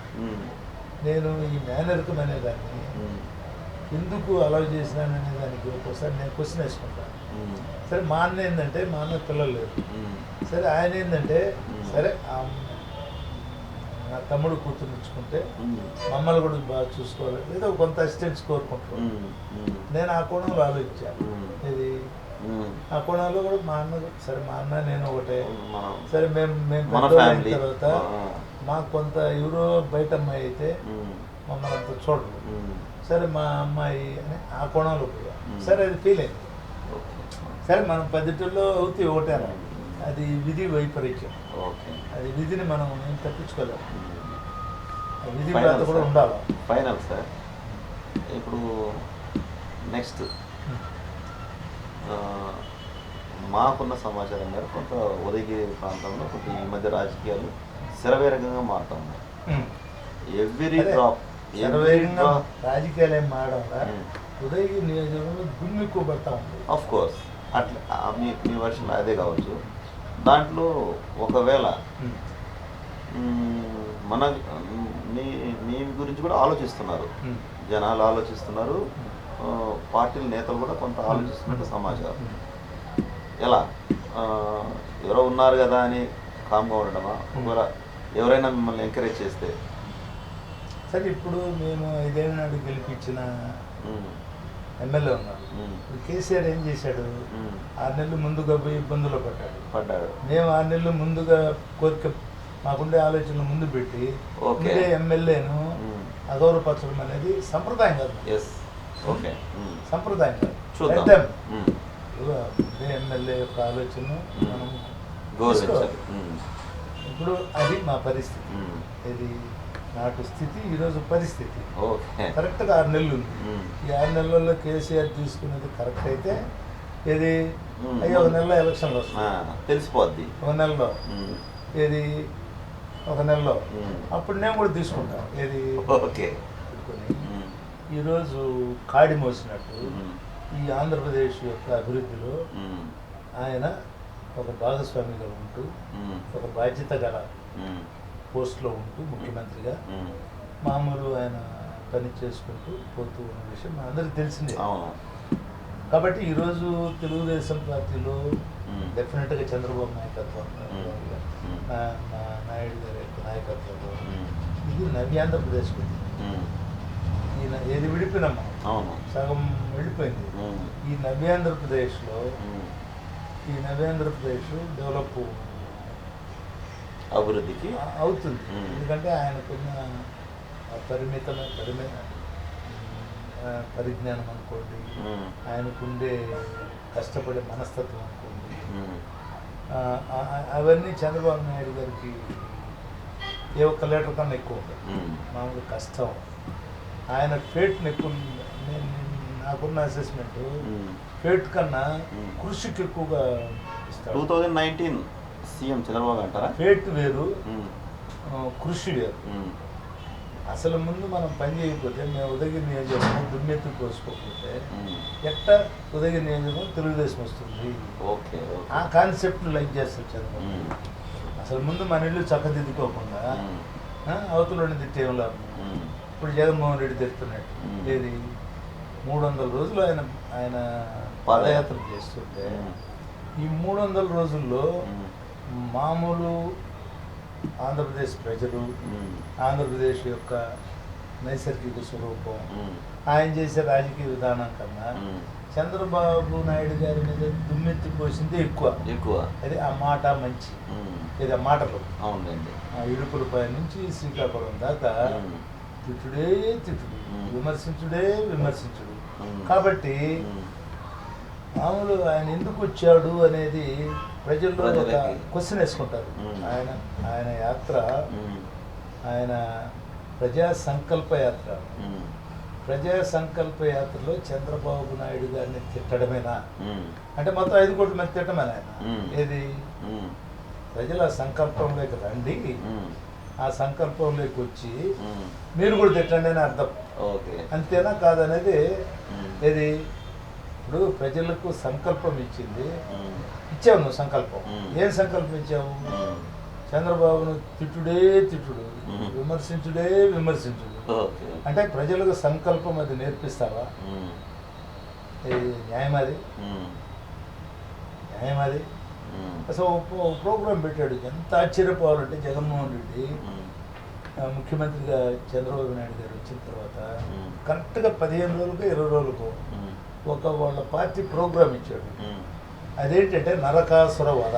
నేను ఈ మేనరికం అనేదాన్ని ఎందుకు అలౌ చేసినాను అనే దానికి ఒక్కోసారి నేను క్వశ్చన్ వేసుకుంటాను. సరే మా అన్న ఏంటంటే, మా అన్న పిల్లలు లేరు. సరే ఆయన ఏంటంటే, సరే నా తమ్ముడు కూతురు ఇచ్చుకుంటే మమ్మల్ని కూడా బాగా చూసుకోవాలి, లేదా కొంత అసిస్టెన్స్ కోరుకుంటాను. నేను ఆ కోణంలో ఆలోచించాను. ఇది ఆ కోణంలో కూడా మా అన్న, సరే మా అన్న నేను ఒకటే. సరే మేము పెద్దవాళ్ళైన తర్వాత మాకు కొంత ఎవరో బయట అమ్మాయి అయితే మమ్మల్ని అంత చూడరు. సరే మా అమ్మాయి అని ఆ కోణంలో పోయా. సరే అది ఫీల్ అయింది. సరే మనం పద్ధతుల్లో అవుతే ఒకటే, అది విధి వైపరీత్యం. అది విధిని మనం ఏం తప్పించుకోలేము. విధి బాధ కూడా ఉండాలి. ఫైనల్ సార్, ఇప్పుడు నెక్స్ట్ మాకున్న సమాచారం మేర కొంత ఉదయగిరి ప్రాంతంలో కొంత ఈ మధ్య రాజకీయాలు శరవేగంగా మారుతూ ఉన్నాయి. ఎవ్రీ డ్రాప్ రాజకీయాలు ఏం మారడంలా ఉదయగిరి నియోజకవర్గంలో దుమ్మిక్కుబడతా ఉంది. ఆఫ్ కోర్స్ అట్లా మీ వర్షన్ అదే కావచ్చు. దాంట్లో ఒకవేళ మన మీ గురించి కూడా ఆలోచిస్తున్నారు, జనాలు ఆలోచిస్తున్నారు, పార్టీల నేతలు కూడా కొంత ఆలోచిస్తున్నట్టు సమాచారం. ఎలా ఎవరో ఉన్నారు కదా అని కామ్గా ఉండడమా, ఒకవేళ ఎవరైనా మిమ్మల్ని ఎంకరేజ్ చేస్తే? సరే ఇప్పుడు మేము 5 ఏళ్ళ నాడు గెలిపించిన ఎమ్మెల్యే ఉన్నారు. ఇప్పుడు కేసీఆర్ ఏం చేశాడు, 6 నెలలు ముందుగా పోయి ఇబ్బందుల్లో పడ్డాడు. మేము 6 నెలలు ముందుగా కోరిక మాకుండే ఆలోచనలు ముందు పెట్టి ఉండే ఎమ్మెల్యేను అగౌరవపరచడం అనేది సంప్రదాయం కాదు. సంప్రదాయం కాదు. ఎమ్మెల్యే యొక్క ఆలోచన మనం ఇప్పుడు అది మా పరిస్థితి. ఇది నాటు స్థితి, ఈరోజు పరిస్థితి. ఓకే. కరెక్ట్గా 6 నెలలు ఉంది. ఈ 6 నెలల్లో కేసీఆర్ తీసుకున్నది కరెక్ట్ అయితే ఇది అయ్యో 1 నెలలో ఎలక్షన్లు వస్తాయి, తెలిసిపోద్ది. 1 నెలలో ఏది 1 నెలలో అప్పుడు నేను కూడా తీసుకుంటాను. ఏది ఓకే. పెట్టుకొని ఈరోజు కాడి మోసినట్టు ఈ ఆంధ్రప్రదేశ్ యొక్క అభివృద్ధిలో ఆయన ఒక భాగస్వామిగా ఉంటూ ఒక బాధ్యత గల పోస్ట్లో ఉంటూ ముఖ్యమంత్రిగా మామూలు ఆయన పని చేసుకుంటూ పోతూ ఉన్న విషయం అందరికీ తెలిసిందే. కాబట్టి ఈరోజు తెలుగుదేశం పార్టీలో డెఫినెట్గా చంద్రబాబు నాయకత్వం, నాయుడు గారి యొక్క నాయకత్వంలో ఇది నవ్యాంధ్రప్రదేశ్ ఈయన ఏది విడిపోయినమ్మా సగం వెళ్ళిపోయింది. ఈ నవ్యాంధ్రప్రదేశ్లో ఈ నవ్యాంధ్రప్రదేశ్ డెవలప్ అభివృద్ధికి అవుతుంది. ఎందుకంటే ఆయనకున్న పరిజ్ఞానం అనుకోండి, ఆయనకుండే కష్టపడే మనస్తత్వం అనుకోండి, అవన్నీ చంద్రబాబు నాయుడు గారికి ఏ ఒక్క లీటర్ కన్నా ఎక్కువ ఉంటుంది. మామూలు కష్టం ఆయన ఫేట్ని ఎక్కువ, నాకున్న అసెస్మెంట్ ఫేట్ కన్నా కృషికి ఎక్కువగా ఇస్తాడు. 2019 సీఎం చంద్రబాబు అంటారా? ఫేట్ వేరు, కృషి వేరు. అసలు ముందు మనం పని చేయకపోతే, మేము ఉదయగిరి నియోజకవర్గం దుమ్మెత్తి కోసుకోకపోతే ఎట్టా ఉదయగిరి నియోజకవర్గం తెలుగుదేశం వస్తుంది. ఓకే. ఆ కాన్సెప్ట్ లైక్ చేస్తారు చంద్రబాబు. అసలు ముందు మన ఇల్లు చక్కదిద్దుకోకుండా అవతలని తిట్టేవాళ్ళు. ఇప్పుడు జగన్మోహన్ రెడ్డి తిడుతున్నట్టు ఏది 300 రోజులు ఆయన పాదయాత్ర చేస్తుంటే ఈ 300 రోజుల్లో మామూలు ఆంధ్రప్రదేశ్ ప్రజలు, ఆంధ్రప్రదేశ్ యొక్క నైసర్గిక స్వరూపం, ఆయన చేసే రాజకీయ విధానం కన్నా చంద్రబాబు నాయుడు గారి మీద దుమ్మెత్తి పోసిందే ఎక్కువ. అది ఆ మాట మంచి, ఇది ఆ మాటలు. అవునండి. ఆ ఇడుపులపై నుంచి శ్రీకాకుళం దాకా తిట్టుడే తిట్టుడు, విమర్శించుడే విమర్శించుడు. కాబట్టి మామూలు ఆయన ఎందుకు వచ్చాడు అనేది ప్రజల్లో ఒక క్వశ్చన్ వేసుకుంటారు. ఆయన యాత్ర, ఆయన ప్రజా సంకల్ప యాత్ర. ప్రజా సంకల్ప యాత్రలో చంద్రబాబు నాయుడు గారిని తిట్టడమేనా అంటే మొత్తం 5 కోట్ల మంది తిట్టమని ఆయన ఏది ప్రజల సంకల్పంలోకి రండి, ఆ సంకల్పంలోకి వచ్చి మీరు కూడా తిట్టండి అని అర్థం. అంతేనా కాదనేది ఏది ఇప్పుడు ప్రజలకు సంకల్పం ఇచ్చావు నువ్వు సంకల్పం. ఏం సంకల్పం ఇచ్చావు? చంద్రబాబును తిట్టుడే తిట్టుడు, విమర్శించుడే విమర్శించుడు. అంటే ప్రజలకు సంకల్పం అది నేర్పిస్తావా? న్యాయం అది? అసలు ప్రోగ్రాం పెట్టాడు. ఎంత ఆశ్చర్యపోవాలంటే జగన్మోహన్ రెడ్డి ముఖ్యమంత్రిగా చంద్రబాబు నాయుడు గారు వచ్చిన తర్వాత కరెక్ట్గా 15 రోజులకు 20 రోజులకు వాళ్ళ పార్టీ ప్రోగ్రాం ఇచ్చాడు. అదేంటంటే నరకాసుర వధ.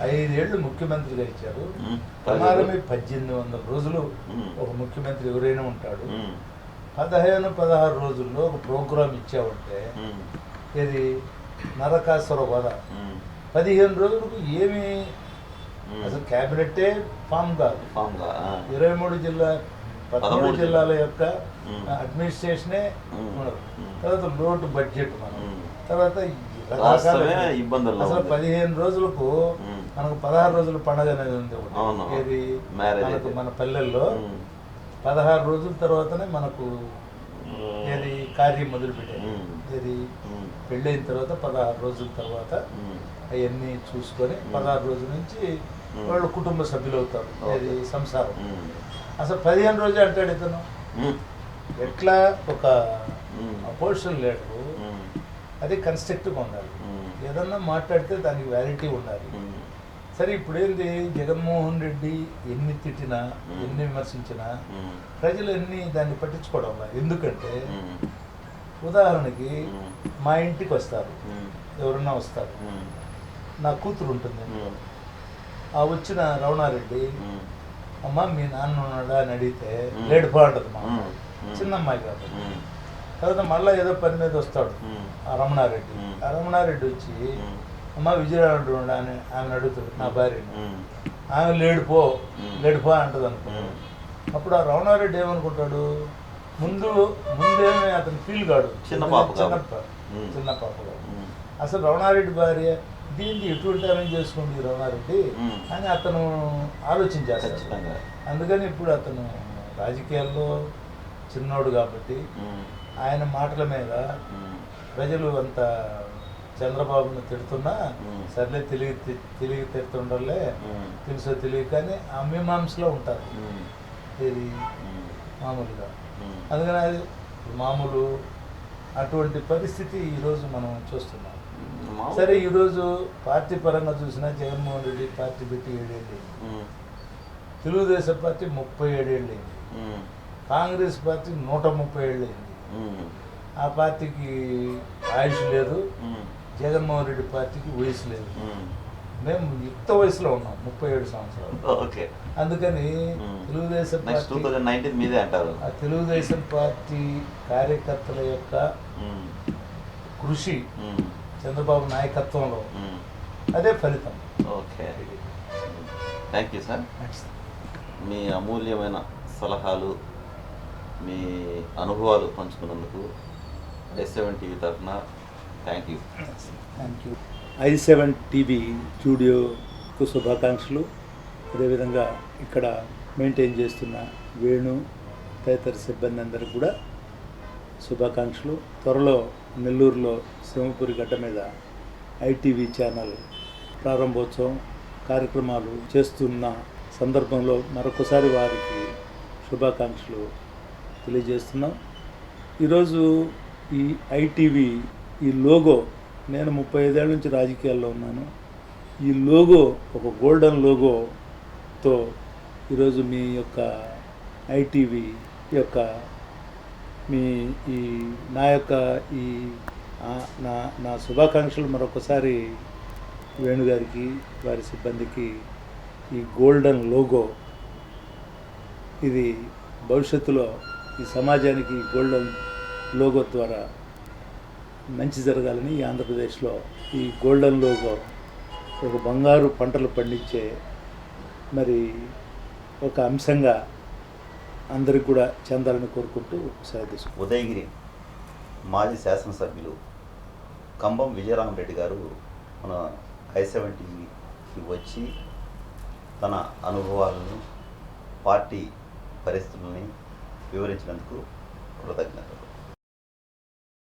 5 ఏళ్ళు ముఖ్యమంత్రిగా ఇచ్చారు. ప్రమాదమే 1800 రోజులు ఒక ముఖ్యమంత్రి ఎవరైనా ఉంటాడు. 15-16 రోజుల్లో ఒక ప్రోగ్రాం ఇచ్చావంటే ఇది నరకాసుర వధ. 15 రోజులకు ఏమి అసలు క్యాబినెట్టే ఫామ్ కాదు. 13 జిల్లాల యొక్క అడ్మినిస్ట్రేషనే ఉండదు. తర్వాత లోటు బడ్జెట్ మనం, తర్వాత ఇబ్బందులు. అసలు 15 రోజులకు మనకు 16 రోజుల పండుగ అనేది ఉంది ఒకటి. ఏది మనకు మన పల్లెల్లో 16 రోజుల తర్వాతనే మనకు ఏది కార్యం మొదలుపెట్టేది. ఏది పెళ్ళైన తర్వాత 16 రోజుల తర్వాత అవన్నీ చూసుకొని 16 రోజుల నుంచి వాళ్ళు కుటుంబ సభ్యులు అవుతారు. ఏది సంసారం. అసలు 15 రోజులు అంటాడు ఇతను. ఎట్లా ఒక అపోజిషన్ లీడరు అది కన్స్ట్రక్టివ్గా ఉండాలి. ఏదన్నా మాట్లాడితే దానికి వ్యాలిటీ ఉండాలి. సరే ఇప్పుడు ఏంది జగన్మోహన్ రెడ్డి ఎన్ని తిట్టినా ఎన్ని విమర్శించినా ప్రజలు ఎన్ని దాన్ని పట్టించుకోవడం. ఎందుకంటే ఉదాహరణకి మా ఇంటికి వస్తారు, ఎవరన్నా వస్తారు, నా కూతురు ఉంటుంది. ఆ వచ్చిన రమణారెడ్డి అమ్మ మీ నాన్న ఉన్నాడా అని అడిగితే లేడు బాగుంటుంది. మా చిన్న అమ్మాయి కాబట్టి. తర్వాత మళ్ళీ ఏదో పని మీద వస్తాడు ఆ రమణారెడ్డి. ఆ రమణారెడ్డి వచ్చి అమ్మ విజయవాడ అని ఆమెను అడుగుతాడు, నా భార్యని. ఆమె లేడిపో అంటది అనుకో. అప్పుడు ఆ రమణారెడ్డి ఏమనుకుంటాడు, ముందేమే అతను ఫీల్ కాడు, చిన్న పాప కాదు. అసలు రమణారెడ్డి భార్య దీన్ని ఎటువంటి అరేంజ్ చేసుకుంది రమణారెడ్డి అని అతను ఆలోచించేస్తాడు. అందుకని ఇప్పుడు అతను రాజకీయాల్లో చిన్నోడు కాబట్టి ఆయన మాటల మీద ప్రజలు అంత చంద్రబాబును తిడుతున్నా సర్లే తెలియ తిడుతుండలే, తెలుసో తెలియక కానీ ఆ మీమాంసలో ఉంటారు ఇది మామూలుగా. అందుకని అది మామూలు అటువంటి పరిస్థితి ఈరోజు మనం చూస్తున్నాం. సరే, ఈరోజు పార్టీ పరంగా చూసినా జగన్మోహన్ రెడ్డి పార్టీ పెట్టి 7 ఏళ్ళు అయింది, తెలుగుదేశం పార్టీ 37 ఏళ్ళు అయింది, కాంగ్రెస్ పార్టీ 130 ఏళ్ళు అయింది. ఆ పార్టీకి ఆయుష్ లేదు, జగన్మోహన్ రెడ్డి పార్టీకి వయసు లేదు. మేము యుక్త వయసులో ఉన్నాం, 37 సంవత్సరాలు. అందుకని తెలుగుదేశం పార్టీ ఆ తెలుగుదేశం పార్టీ కార్యకర్తల యొక్క కృషి చంద్రబాబు నాయకత్వంలో అదే ఫలితం. Okay, thank you sir. మీ అమూల్యమైన సలహాలు, మీ అనుభవాలు పంచుకున్నందుకు i7 టీవీ తరఫున థ్యాంక్ యూ. i7 టీవీ స్టూడియోకు శుభాకాంక్షలు. అదేవిధంగా ఇక్కడ మెయింటైన్ చేస్తున్న వేణు తదితర సిబ్బంది అందరికి కూడా శుభాకాంక్షలు. త్వరలో నెల్లూరులో సింహపురి గడ్డ మీద ఐటీవీ ఛానల్ ప్రారంభోత్సవం కార్యక్రమాలు చేస్తున్న సందర్భంలో మరొకసారి వారికి శుభాకాంక్షలు తెలియజేస్తున్నాం. ఈరోజు ఈ ఐటీవీ ఈ లోగో, నేను 35 ఏళ్ళ నుంచి రాజకీయాల్లో ఉన్నాను, ఈ లోగో ఒక గోల్డెన్ లోగోతో ఈరోజు మీ యొక్క ఐటీవీ యొక్క నా శుభాకాంక్షలు మరొకసారి వేణుగారికి వారి సిబ్బందికి. ఈ గోల్డెన్ లోగో ఇది భవిష్యత్తులో ఈ సమాజానికి గోల్డెన్ లోగో ద్వారా మంచి జరగాలని ఈ ఆంధ్రప్రదేశ్లో ఈ గోల్డెన్ లోగో ఒక బంగారు పంటలు పండించే మరి ఒక అంశంగా అందరికి కూడా చెందాలని కోరుకుంటూ సెలవు. ఉదయగిరి మాజీ శాసనసభ్యులు కంబం విజయరామరెడ్డి గారు మన i7 టీవీకి వచ్చి తన అనుభవాలను, పార్టీ పరిస్థితులని వివరించినందుకు కృతజ్ఞతలు.